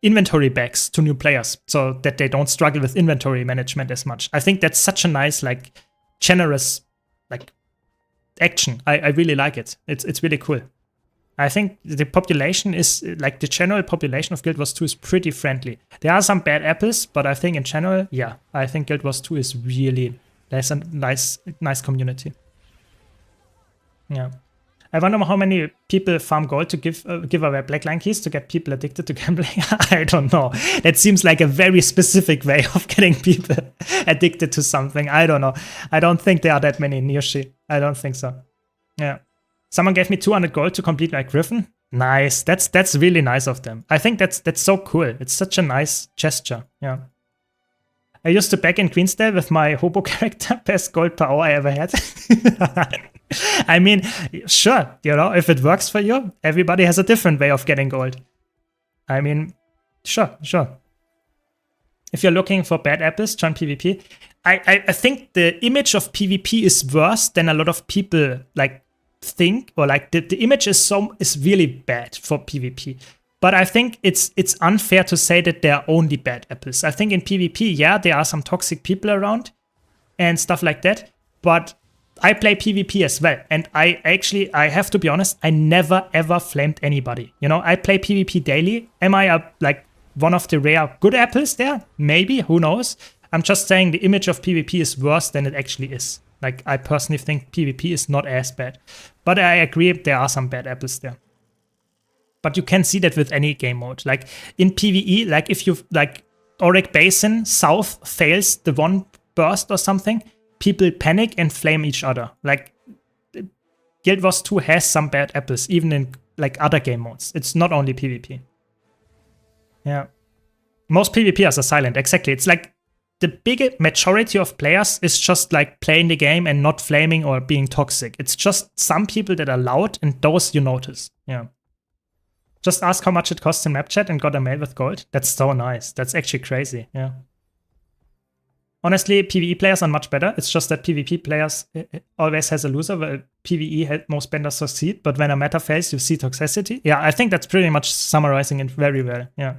A: inventory bags to new players so that they don't struggle with inventory management as much. I think that's such a nice, like, generous, like, action. I really like it. It's really cool. I think the population is, like, the general population of Guild Wars 2 is pretty friendly. There are some bad apples, but I think in general, yeah, I think Guild Wars 2 is really, there's a nice community. Yeah. I wonder how many people farm gold to give away blackline keys to get people addicted to gambling. I don't know. That seems like a very specific way of getting people addicted to something. I don't know. I don't think there are that many in Yoshi. I don't think so. Yeah. Someone gave me 200 gold to complete my Griffin. Nice. That's really nice of them. I think that's so cool. It's such a nice gesture. Yeah. I used to back in Queensdale with my hobo character, best gold per hour I ever had. I mean, sure, you know, if it works for you, everybody has a different way of getting gold. I mean, sure. If you're looking for bad apples, join PvP. I think the image of PvP is worse than a lot of people like think, or like the image is really bad for PvP. But I think it's unfair to say that there are only bad apples. I think in PvP, yeah, there are some toxic people around and stuff like that. But I play PvP as well, and I have to be honest, I never ever flamed anybody. You know, I play PvP daily. Am I like one of the rare good apples there? Maybe, who knows? I'm just saying the image of PvP is worse than it actually is. Like, I personally think PvP is not as bad. But I agree, there are some bad apples there. But you can see that with any game mode. Like, in PvE, like, if you, like, Auric Basin South fails the one burst or something, people panic and flame each other. Like, Guild Wars 2 has some bad apples, even in, like, other game modes. It's not only PvP. Yeah. Most PvPers are silent, exactly. It's like, the big majority of players is just like playing the game and not flaming or being toxic. It's just some people that are loud, and those you notice. Yeah. Just ask how much it costs in map chat and got a mail with gold. That's so nice. That's actually crazy. Yeah. Honestly, PvE players are much better. It's just that PvP players always has a loser. Well, PvE most benders succeed, but when a meta fails, you see toxicity. Yeah, I think that's pretty much summarizing it very well. Yeah.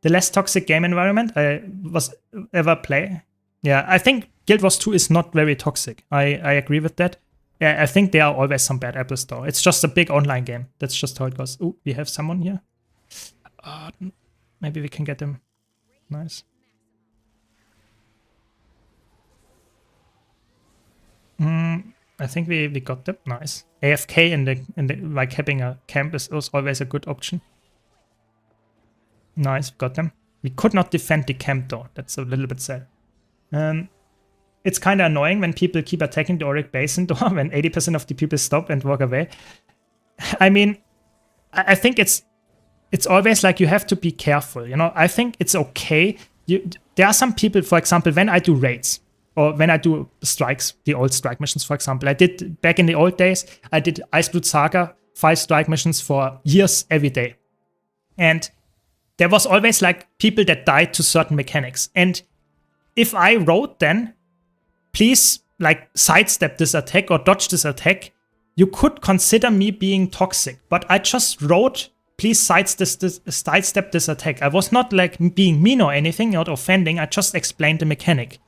A: The less toxic game environment I was ever play. Yeah, I think Guild Wars 2 is not very toxic. I agree with that. Yeah, I think there are always some bad apples though. It's just a big online game. That's just how it goes. Ooh, we have someone here. Maybe we can get them. Nice. I think we got them. Nice. AFK in the like having a camp is always a good option. Nice, got them. We could not defend the camp though. That's a little bit sad. It's kind of annoying when people keep attacking the Auric Basin door when 80% of the people stop and walk away. I mean, I think it's always like you have to be careful. You know, I think it's okay. There are some people, for example, when I do raids or when I do strikes, the old strike missions, for example, I did back in the old days. I did Iceblood Saga 5 strike missions for years every day, and there was always like people that died to certain mechanics. And if I wrote then, please like sidestep this attack or dodge this attack, you could consider me being toxic. But I just wrote, please sidestep this attack. I was not like being mean or anything, not offending. I just explained the mechanic.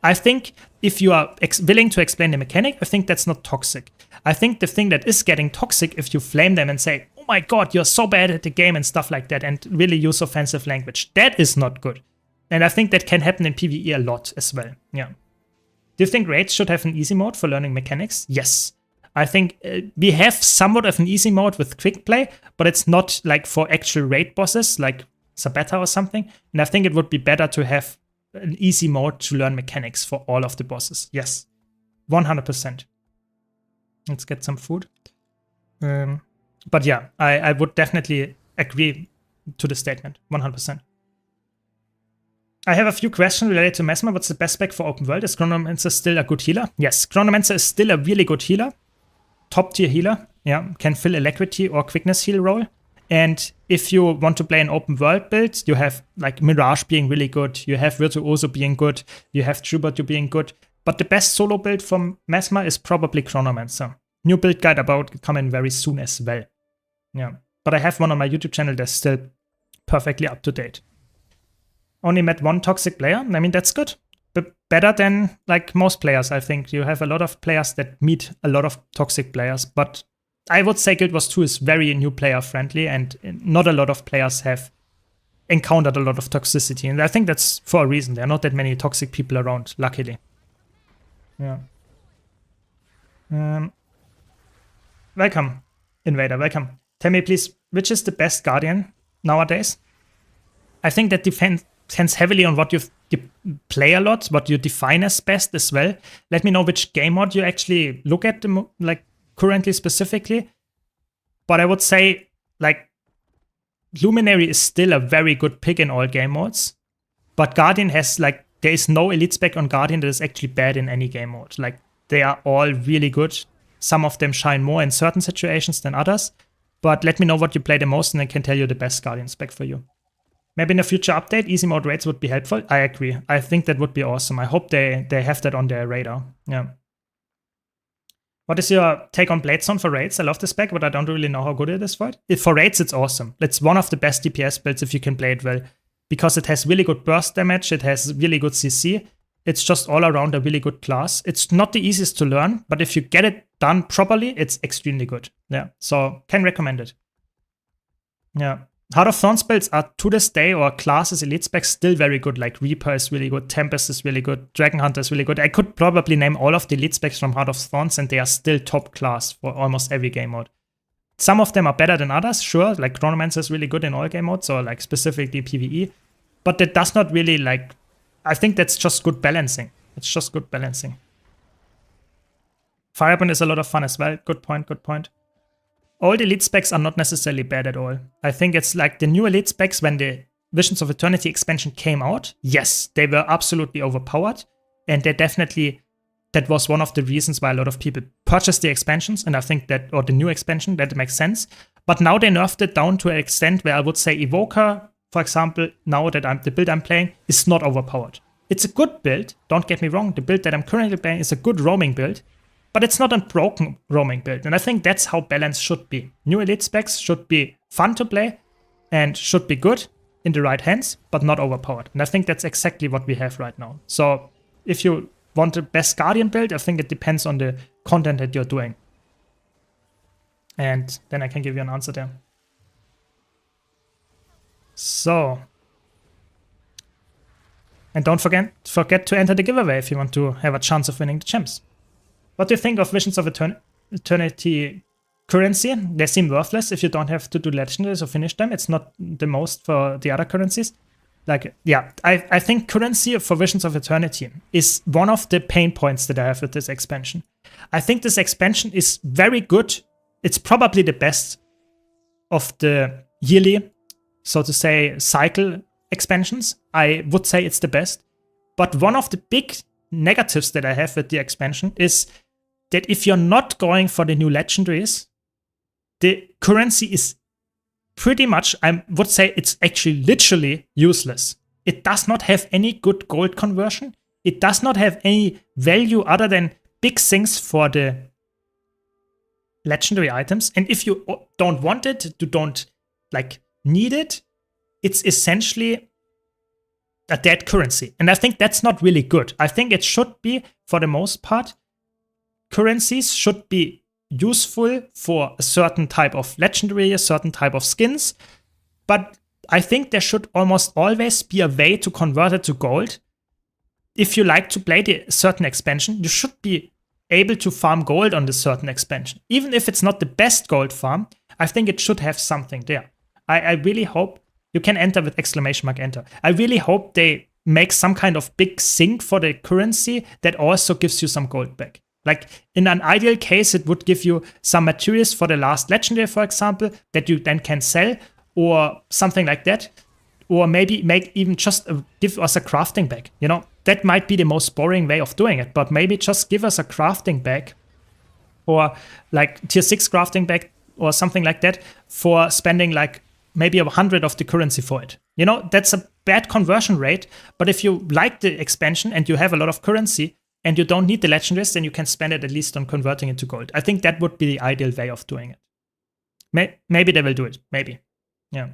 A: I think if you are willing to explain the mechanic, I think that's not toxic. I think the thing that is getting toxic if you flame them and say, oh my god, you're so bad at the game and stuff like that, and really use offensive language. That is not good. And I think that can happen in PvE a lot as well. Yeah. Do you think raids should have an easy mode for learning mechanics? Yes. I think we have somewhat of an easy mode with quick play, but it's not like for actual raid bosses like Sabata or something. And I think it would be better to have an easy mode to learn mechanics for all of the bosses. Yes. 100%. Let's get some food. But yeah, I would definitely agree to the statement, 100%. I have a few questions related to Mesmer. What's the best spec for open world? Is Chronomancer still a good healer? Yes, Chronomancer is still a really good healer. Top tier healer. Yeah, can fill Alacrity or Quickness heal role. And if you want to play an open world build, you have like Mirage being really good. You have Virtuoso being good. You have Troubadour being good. But the best solo build from Mesmer is probably Chronomancer. New build guide about coming very soon as well. Yeah, but I have one on my YouTube channel that's still perfectly up to date. Only met one toxic player. I mean, that's good. But better than like most players, I think. You have a lot of players that meet a lot of toxic players. But I would say Guild Wars 2 is very new player friendly, and not a lot of players have encountered a lot of toxicity. And I think that's for a reason. There are not that many toxic people around, luckily. Yeah. Welcome, Invader, welcome. Tell me please, which is the best Guardian nowadays? I think that depends heavily on what you play a lot, what you define as best as well. Let me know which game mode you actually look at, like currently specifically. But I would say like Luminary is still a very good pick in all game modes. But Guardian has like, there is no elite spec on Guardian that is actually bad in any game mode. Like they are all really good. Some of them shine more in certain situations than others. But let me know what you play the most and I can tell you the best Guardian spec for you. Maybe in a future update, easy mode raids would be helpful. I agree. I think that would be awesome. I hope they have that on their radar. Yeah. What is your take on Bladezone for raids? I love the spec, but I don't really know how good it is for it. For raids, it's awesome. It's one of the best DPS builds if you can play it well. Because it has really good burst damage, it has really good CC. It's just all around a really good class. It's not the easiest to learn, but if you get it done properly, it's extremely good. Yeah, so can recommend it. Yeah. Heart of Thorns builds are to this day, or classes elite specs, still very good. Like Reaper is really good, Tempest is really good, Dragon Hunter is really good. I could probably name all of the elite specs from Heart of Thorns and they are still top class for almost every game mode. Some of them are better than others, sure. Like Chronomancer is really good in all game modes, or like specifically PvE. But that does not really like, I think that's just good balancing. It's just good balancing. Firebrand is a lot of fun as well. Good point, good point. All the elite specs are not necessarily bad at all. I think it's like the new elite specs when the Visions of Eternity expansion came out. Yes, they were absolutely overpowered. And they definitely, that was one of the reasons why a lot of people purchased the expansions. And I think that, or the new expansion, that makes sense. But now they nerfed it down to an extent where I would say Evoker, for example, now that the build I'm playing, is not overpowered. It's a good build, don't get me wrong. The build that I'm currently playing is a good roaming build. But it's not a broken roaming build. And I think that's how balance should be. New elite specs should be fun to play and should be good in the right hands, but not overpowered. And I think that's exactly what we have right now. So if you want the best Guardian build, I think it depends on the content that you're doing. And then I can give you an answer there. So. And don't forget to enter the giveaway if you want to have a chance of winning the gems. What do you think of Visions of Eternity currency? They seem worthless if you don't have to do legendaries or finish them. It's not the most for the other currencies. Like, yeah, I think currency for Visions of Eternity is one of the pain points that I have with this expansion. I think this expansion is very good. It's probably the best of the yearly, so to say, cycle expansions. I would say it's the best. But one of the big negatives that I have with the expansion is that if you're not going for the new legendaries, the currency is pretty much, I would say it's actually literally useless. It does not have any good gold conversion. It does not have any value other than big things for the legendary items. And if you don't want it, you don't like need it, it's essentially a dead currency. And I think that's not really good. I think it should be, for the most part, currencies should be useful for a certain type of legendary, a certain type of skins. But I think there should almost always be a way to convert it to gold. If you like to play the certain expansion, you should be able to farm gold on the certain expansion. Even if it's not the best gold farm, I think it should have something there. I really hope. You can enter with exclamation mark enter. I really hope they make some kind of big sink for the currency that also gives you some gold back. Like in an ideal case, it would give you some materials for the last legendary, for example, that you then can sell or something like that. Or maybe make even just give us a crafting bag. You know, that might be the most boring way of doing it, but maybe just give us a crafting bag or like tier 6 crafting bag or something like that for spending like maybe 100 of the currency for it. You know, that's a bad conversion rate, but if you like the expansion and you have a lot of currency and you don't need the legendaries, then you can spend it at least on converting it to gold. I think that would be the ideal way of doing it. Maybe they will do it. Maybe. Yeah.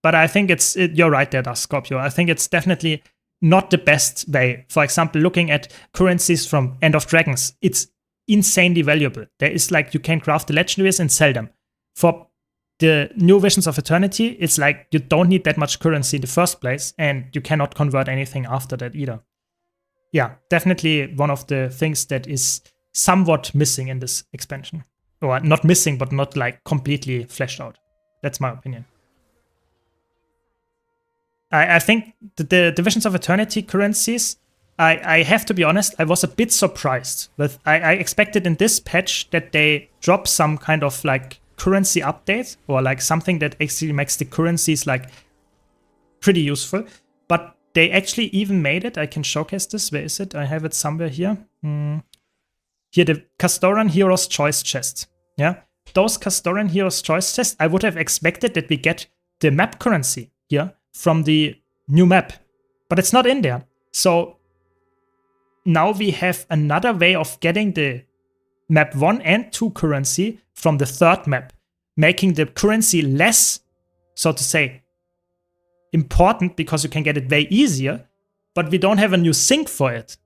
A: But I think you're right there, Scorpio. I think it's definitely not the best way. For example, looking at currencies from End of Dragons, it's insanely valuable. There is like, you can craft the legendaries and sell them. For the new Visions of Eternity, it's like you don't need that much currency in the first place, and you cannot convert anything after that either. Yeah, definitely one of the things that is somewhat missing in this expansion. Or not missing, but not like completely fleshed out. That's my opinion. I think the Visions of Eternity currencies, I have to be honest, I was a bit surprised. I expected in this patch that they drop some kind of like currency update or like something that actually makes the currencies like pretty useful. But they actually even made it. I can showcase this. Where is it? I have it somewhere here. Here, the Castoran Hero's Choice chest. Yeah. those Castoran Heroes Choice tests, I would have expected that we get the map currency here from the new map, but it's not in there. So now we have another way of getting the map 1 and 2 currency from the third map, making the currency less, so to say, important because you can get it way easier, but we don't have a new sync for it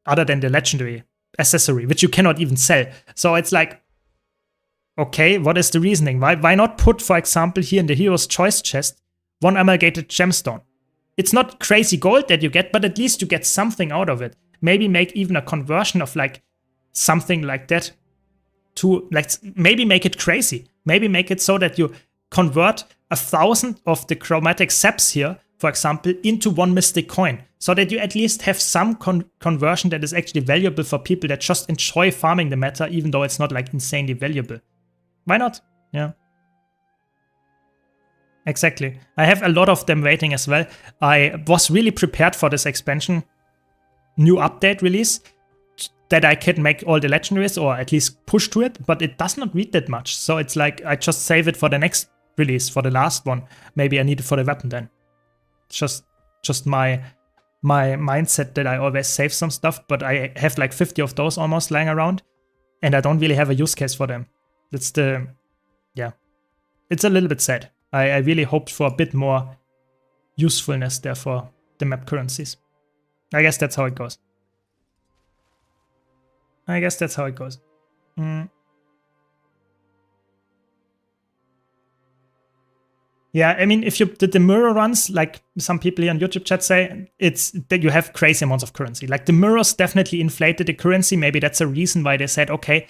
A: other than the legendary accessory, which you cannot even sell. So it's like, okay, what is the reasoning? Why not put, for example, here in the Hero's Choice chest, 1 amalgated gemstone? It's not crazy gold that you get, but at least you get something out of it. Maybe make even a conversion of like something like that to like, maybe make it crazy. Maybe make it so that you convert 1,000 of the chromatic seps here, for example, into 1 mystic coin, so that you at least have some conversion that is actually valuable for people that just enjoy farming the meta, even though it's not like insanely valuable. Why not? Yeah. Exactly. I have a lot of them waiting as well. I was really prepared for this expansion new update release, that I can make all the legendaries or at least push to it, but it does not read that much. So it's like I just save it for the next release, for the last one. Maybe I need it for the weapon then. It's just my mindset that I always save some stuff, but I have like 50 of those almost lying around, and I don't really have a use case for them. It's a little bit sad. I really hoped for a bit more usefulness there for the map currencies. I guess that's how it goes. Yeah, I mean, if you did the mirror runs, like some people here on YouTube chat say, it's that you have crazy amounts of currency. Like the mirrors definitely inflated the currency. Maybe that's a reason why they said, okay,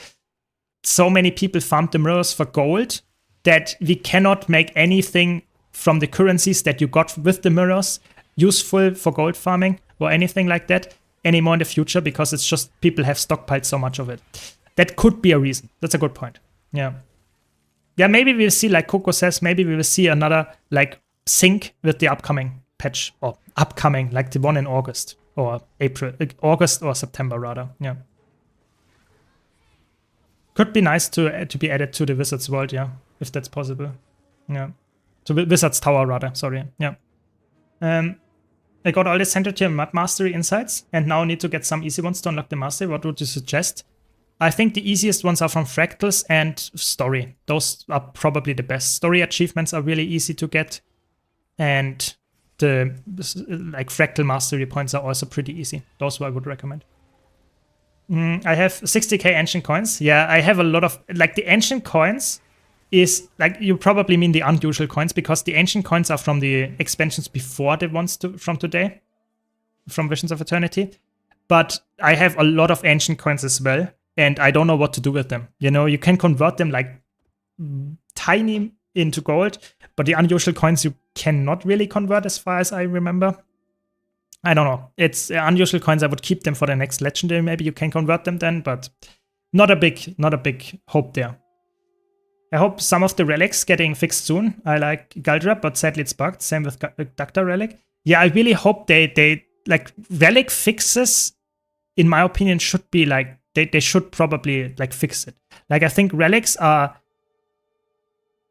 A: so many people farmed the mirrors for gold that we cannot make anything from the currencies that you got with the mirrors useful for gold farming or anything like that anymore in the future, because it's just people have stockpiled so much of it. That could be a reason. That's a good point. Yeah. Yeah, maybe we'll see, like Coco says, maybe we will see another like sync with the upcoming patch, or upcoming, like the one in August or August or September rather. Yeah. Could be nice to be added to the Wizards world, yeah, if that's possible. Yeah. To Wizards Tower rather, sorry. Yeah. I got all the Center Tier Map Mastery insights, and now need to get some easy ones to unlock the Mastery. What would you suggest? I think the easiest ones are from Fractals and Story. Those are probably the best. Story achievements are really easy to get, and the like Fractal Mastery points are also pretty easy. Those I would recommend. I have 60k ancient coins. Yeah, I have a lot of, like the ancient coins is, like, you probably mean the unusual coins, because the ancient coins are from the expansions before the ones from today, from Visions of Eternity. But I have a lot of ancient coins as well, and I don't know what to do with them. You know, you can convert them like tiny into gold, but the unusual coins you cannot really convert as far as I remember. I don't know. It's unusual coins. I would keep them for the next legendary. Maybe you can convert them then, but not a big hope there. I hope some of the relics getting fixed soon. I like Galdra, but sadly it's bugged. Same with Dacta relic. Yeah, I really hope they like relic fixes, in my opinion, should be like they should probably like fix it. Like, I think relics are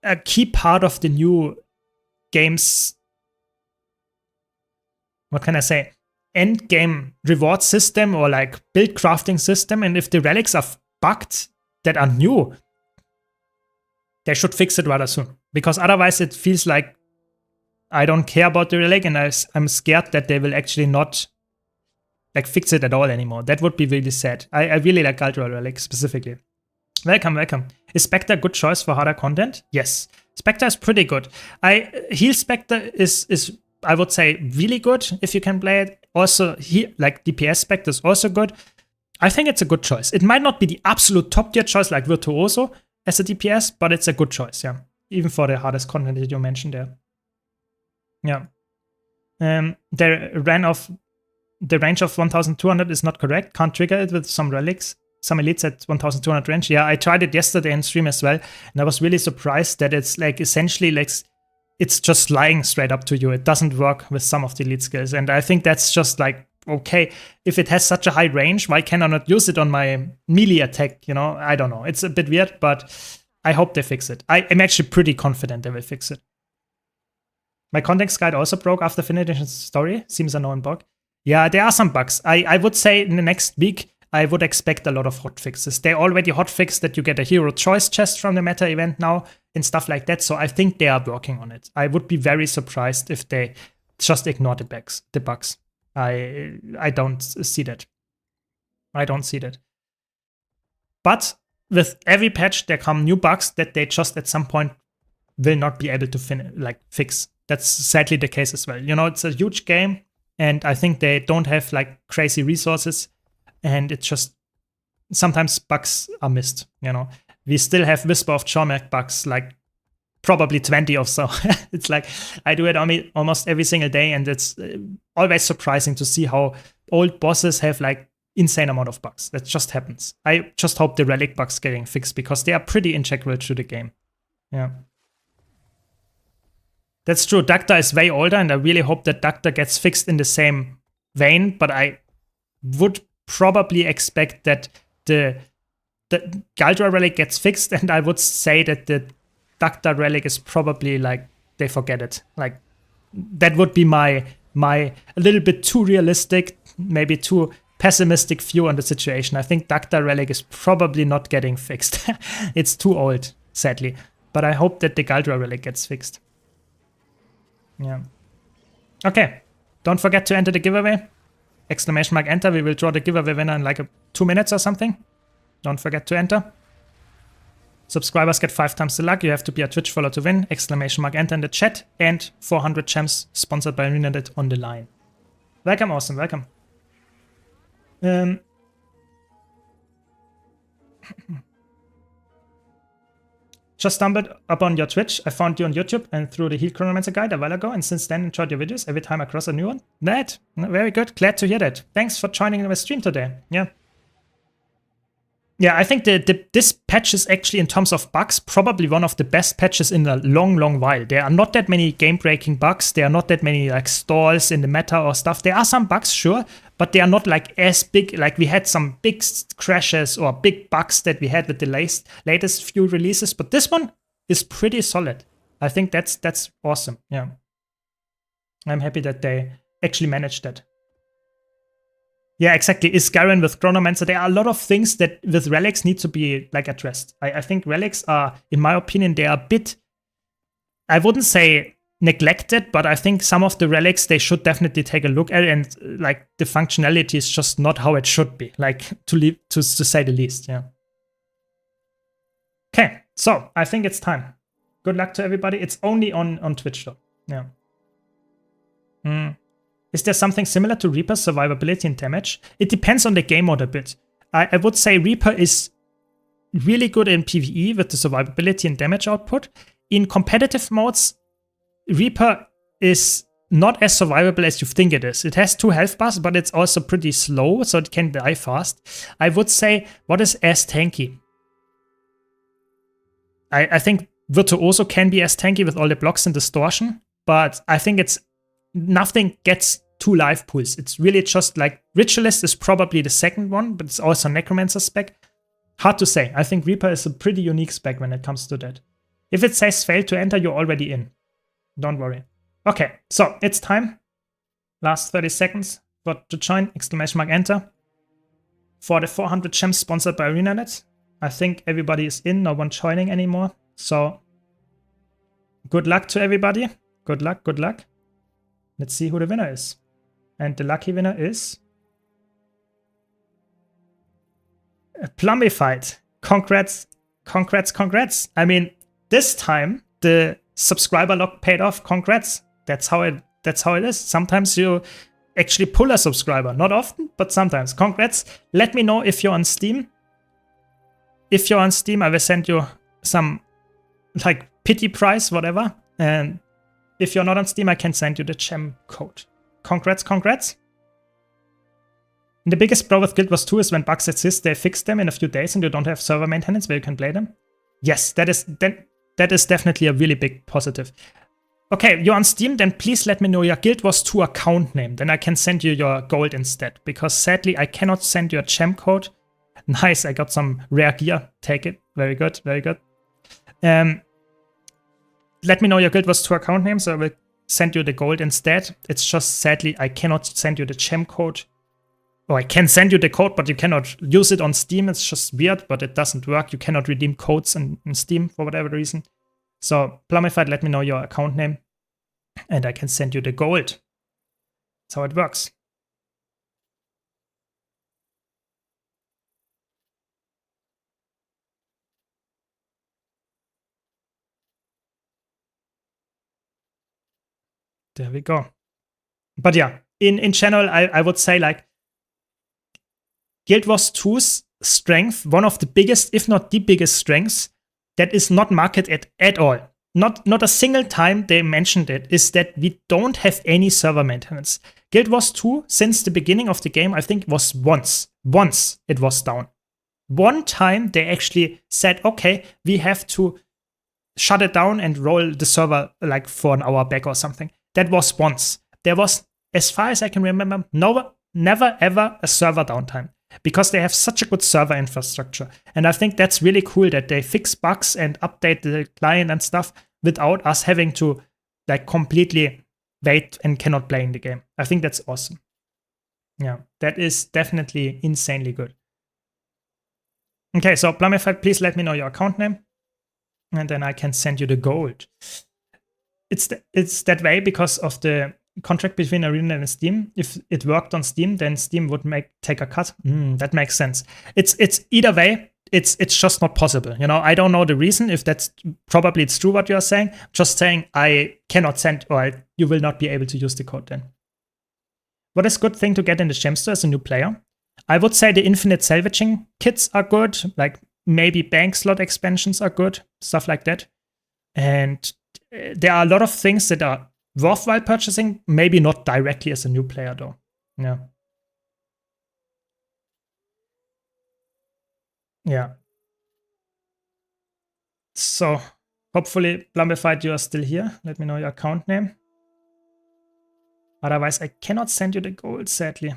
A: a key part of the new game's, what can I say, end game reward system or like build crafting system. And if the relics are bugged that are new, they should fix it rather soon, because otherwise it feels like I don't care about the relic, and I'm scared that they will actually not like fix it at all anymore. That would be really sad. I really like Ultra Relic specifically. Welcome. Is Spectre a good choice for harder content? Yes. Spectre is pretty good. Heal Spectre is I would say really good if you can play it. Also, like DPS Spectre is also good. I think it's a good choice. It might not be the absolute top tier choice like Virtuoso as a DPS, but it's a good choice, yeah. Even for the hardest content that you mentioned there. Yeah. The range of 1200 is not correct. Can't trigger it with some relics. Some elites at 1200 range. Yeah, I tried it yesterday in stream as well, and I was really surprised that it's like essentially like it's just lying straight up to you. It doesn't work with some of the elite skills, and I think that's just like, okay, if it has such a high range, why can I not use it on my melee attack? You know, I don't know. It's a bit weird, but I hope they fix it. I am actually pretty confident they will fix it. My context guide also broke after finishing the story. Seems a known bug. Yeah, there are some bugs. I would say in the next week, I would expect a lot of hotfixes. They already hotfixed that you get a hero choice chest from the meta event now and stuff like that. So I think they are working on it. I would be very surprised if they just ignore the bugs. I don't see that. I don't see that. But with every patch, there come new bugs that they just at some point will not be able to fix. That's sadly the case as well. You know, it's a huge game, and I think they don't have like crazy resources, and it's just sometimes bugs are missed. You know, we still have Whisper of Chormac bugs, like probably 20 or so. It's like I do it almost every single day, and it's always surprising to see how old bosses have like insane amount of bugs. That just happens. I just hope the relic bugs getting fixed because they are pretty integral to the game. Yeah. That's true. Dacta is way older, and I really hope that Dacta gets fixed in the same vein, but I would probably expect that the Galdra relic gets fixed, and I would say that the Dacta relic is probably like they forget it. Like that would be my a little bit too realistic, maybe too pessimistic view on the situation. I think Dacta relic is probably not getting fixed. It's too old, sadly. But I hope that the Galdra relic gets fixed. Yeah. Okay. Don't forget to enter the giveaway. Exclamation mark enter. We will draw the giveaway winner in like 2 minutes or something. Don't forget to enter. Subscribers get 5 times the luck. You have to be a Twitch follower to win. Exclamation mark enter in the chat. And 400 gems sponsored by Renadet on the line. Welcome, Awesome. Welcome. Just stumbled upon your Twitch. I found you on YouTube and through the Heal Chronomancer guide a while ago, and since then enjoyed your videos every time I cross a new one. That, very good. Glad to hear that. Thanks for joining the stream today. Yeah. Yeah, I think this patch is actually, in terms of bugs, probably one of the best patches in a long, long while. There are not that many game-breaking bugs. There are not that many like stalls in the meta or stuff. There are some bugs, sure, but they are not like as big. Like we had some big crashes or big bugs that we had with the latest few releases, but this one is pretty solid. I think that's awesome. Yeah, I'm happy that they actually managed that. Yeah, exactly. Is Garen with Chronomancer? There are a lot of things that with relics need to be like addressed. I think relics are, in my opinion, they are a bit, I wouldn't say neglected, but I think some of the relics they should definitely take a look at, and like the functionality is just not how it should be. Like to say the least. Yeah. Okay, so I think it's time. Good luck to everybody. It's only on Twitch though. Yeah. Is there something similar to Reaper's survivability and damage? It depends on the game mode a bit. I would say Reaper is really good in PvE with the survivability and damage output. In competitive modes, Reaper is not as survivable as you think it is. It has 2 health bars, but it's also pretty slow, so it can die fast. I would say, what is as tanky? I think Virtuoso can be as tanky with all the blocks and distortion, but I think it's nothing gets 2 life pools. It's really just like Ritualist is probably the second one, but it's also Necromancer spec. Hard to say. I think Reaper is a pretty unique spec when it comes to that. If it says fail to enter, you're already in. Don't worry. Okay, so it's time. Last 30 seconds to join. Exclamation mark enter. For the 400 gems sponsored by ArenaNet. I think everybody is in, no one joining anymore. So good luck to everybody. Good luck, good luck. Let's see who the winner is. And the lucky winner is Plumbified. Congrats, congrats, congrats. I mean, this time the subscriber lock paid off. Congrats. That's how it is. Sometimes you actually pull a subscriber. Not often, but sometimes. Congrats. Let me know if you're on Steam. If you're on Steam, I will send you some like pity prize, whatever. And if you're not on Steam, I can send you the gem code. Congrats, congrats. And the biggest pro with Guild Wars 2 is when bugs exist, they fix them in a few days and you don't have server maintenance where you can play them. Yes, that is definitely a really big positive. Okay, you're on Steam, then please let me know your Guild Wars 2 account name. Then I can send you your gold instead. Because sadly, I cannot send you a gem code. Nice, I got some rare gear. Take it. Very good, very good. Let me know your Guild Wars 2 account name, so I will send you the gold instead. It's just sadly I cannot send you the gem code. Or I can send you the code, but you cannot use it on Steam. It's just weird, but it doesn't work. You cannot redeem codes in Steam for whatever reason. So Plumified, let me know your account name, and I can send you the gold. That's how it works. There we go. But yeah, in general, I would say like Guild Wars 2's strength, one of the biggest, if not the biggest strengths, that is not marketed at all. Not a single time they mentioned it, is that we don't have any server maintenance. Guild Wars 2, since the beginning of the game, I think was once it was down. One time they actually said, okay, we have to shut it down and roll the server like for an hour back or something. That was once. There was, as far as I can remember, never ever a server downtime, because they have such a good server infrastructure. And I think that's really cool that they fix bugs and update the client and stuff without us having to like completely wait and cannot play in the game. I think that's awesome. Yeah, that is definitely insanely good. Okay, so Plumified, please let me know your account name, and then I can send you the gold. It's that way because of the contract between Arena and Steam. If it worked on Steam, then Steam would take a cut. That makes sense. It's either way. It's just not possible. You know, I don't know the reason. If that's probably it's true what you are saying. Just saying I cannot send, or you will not be able to use the code then. What is a good thing to get in the gem store as a new player? I would say the infinite salvaging kits are good. Like maybe bank slot expansions are good, stuff like that. And there are a lot of things that are worthwhile purchasing, maybe not directly as a new player though. Yeah. Yeah. So hopefully, Plumified, you are still here. Let me know your account name. Otherwise, I cannot send you the gold, sadly.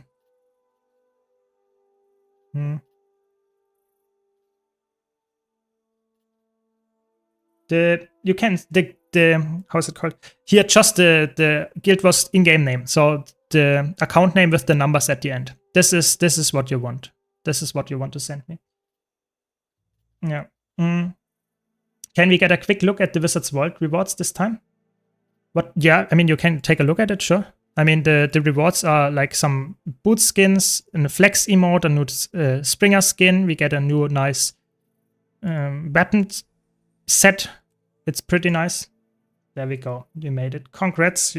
A: How's it called? Here, just the Guild Wars in-game name. So the account name with the numbers at the end. This is what you want. This is what you want to send me. Yeah. Can we get a quick look at the Wizards Vault rewards this time? What? Yeah, I mean, you can take a look at it, sure. I mean, the rewards are like some boot skins, a flex emote, a new Springer skin. We get a new nice weapon set. It's pretty nice. There we go. We made it. Congrats.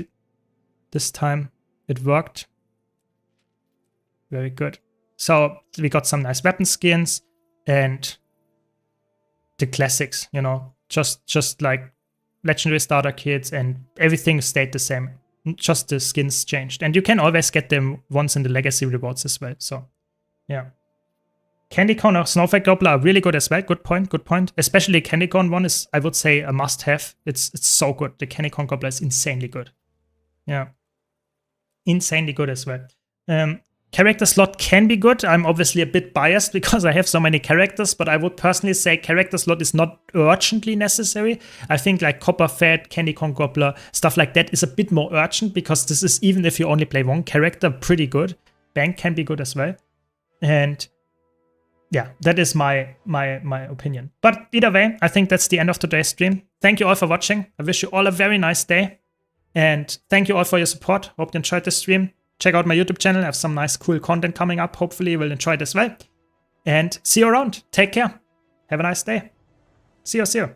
A: This time it worked. Very good. So we got some nice weapon skins and the classics, you know, just like legendary starter kits, and everything stayed the same. Just the skins changed. And you can always get them once in the legacy rewards as well. So yeah. Candy Corn or Snowflake Gobbler are really good as well. Good point, good point. Especially Candy Corn one is, I would say, a must-have. It's so good. The Candy Corn Gobbler is insanely good. Yeah. Insanely good as well. Character slot can be good. I'm obviously a bit biased because I have so many characters, but I would personally say character slot is not urgently necessary. I think like Copperfed, Candy Corn Gobbler, stuff like that is a bit more urgent, because this is, even if you only play one character, pretty good. Bank can be good as well. And yeah, that is my opinion. But either way, I think that's the end of today's stream. Thank you all for watching. I wish you all a very nice day. And thank you all for your support. Hope you enjoyed this stream. Check out my YouTube channel. I have some nice, cool content coming up. Hopefully you will enjoy it as well. And see you around. Take care. Have a nice day. See you.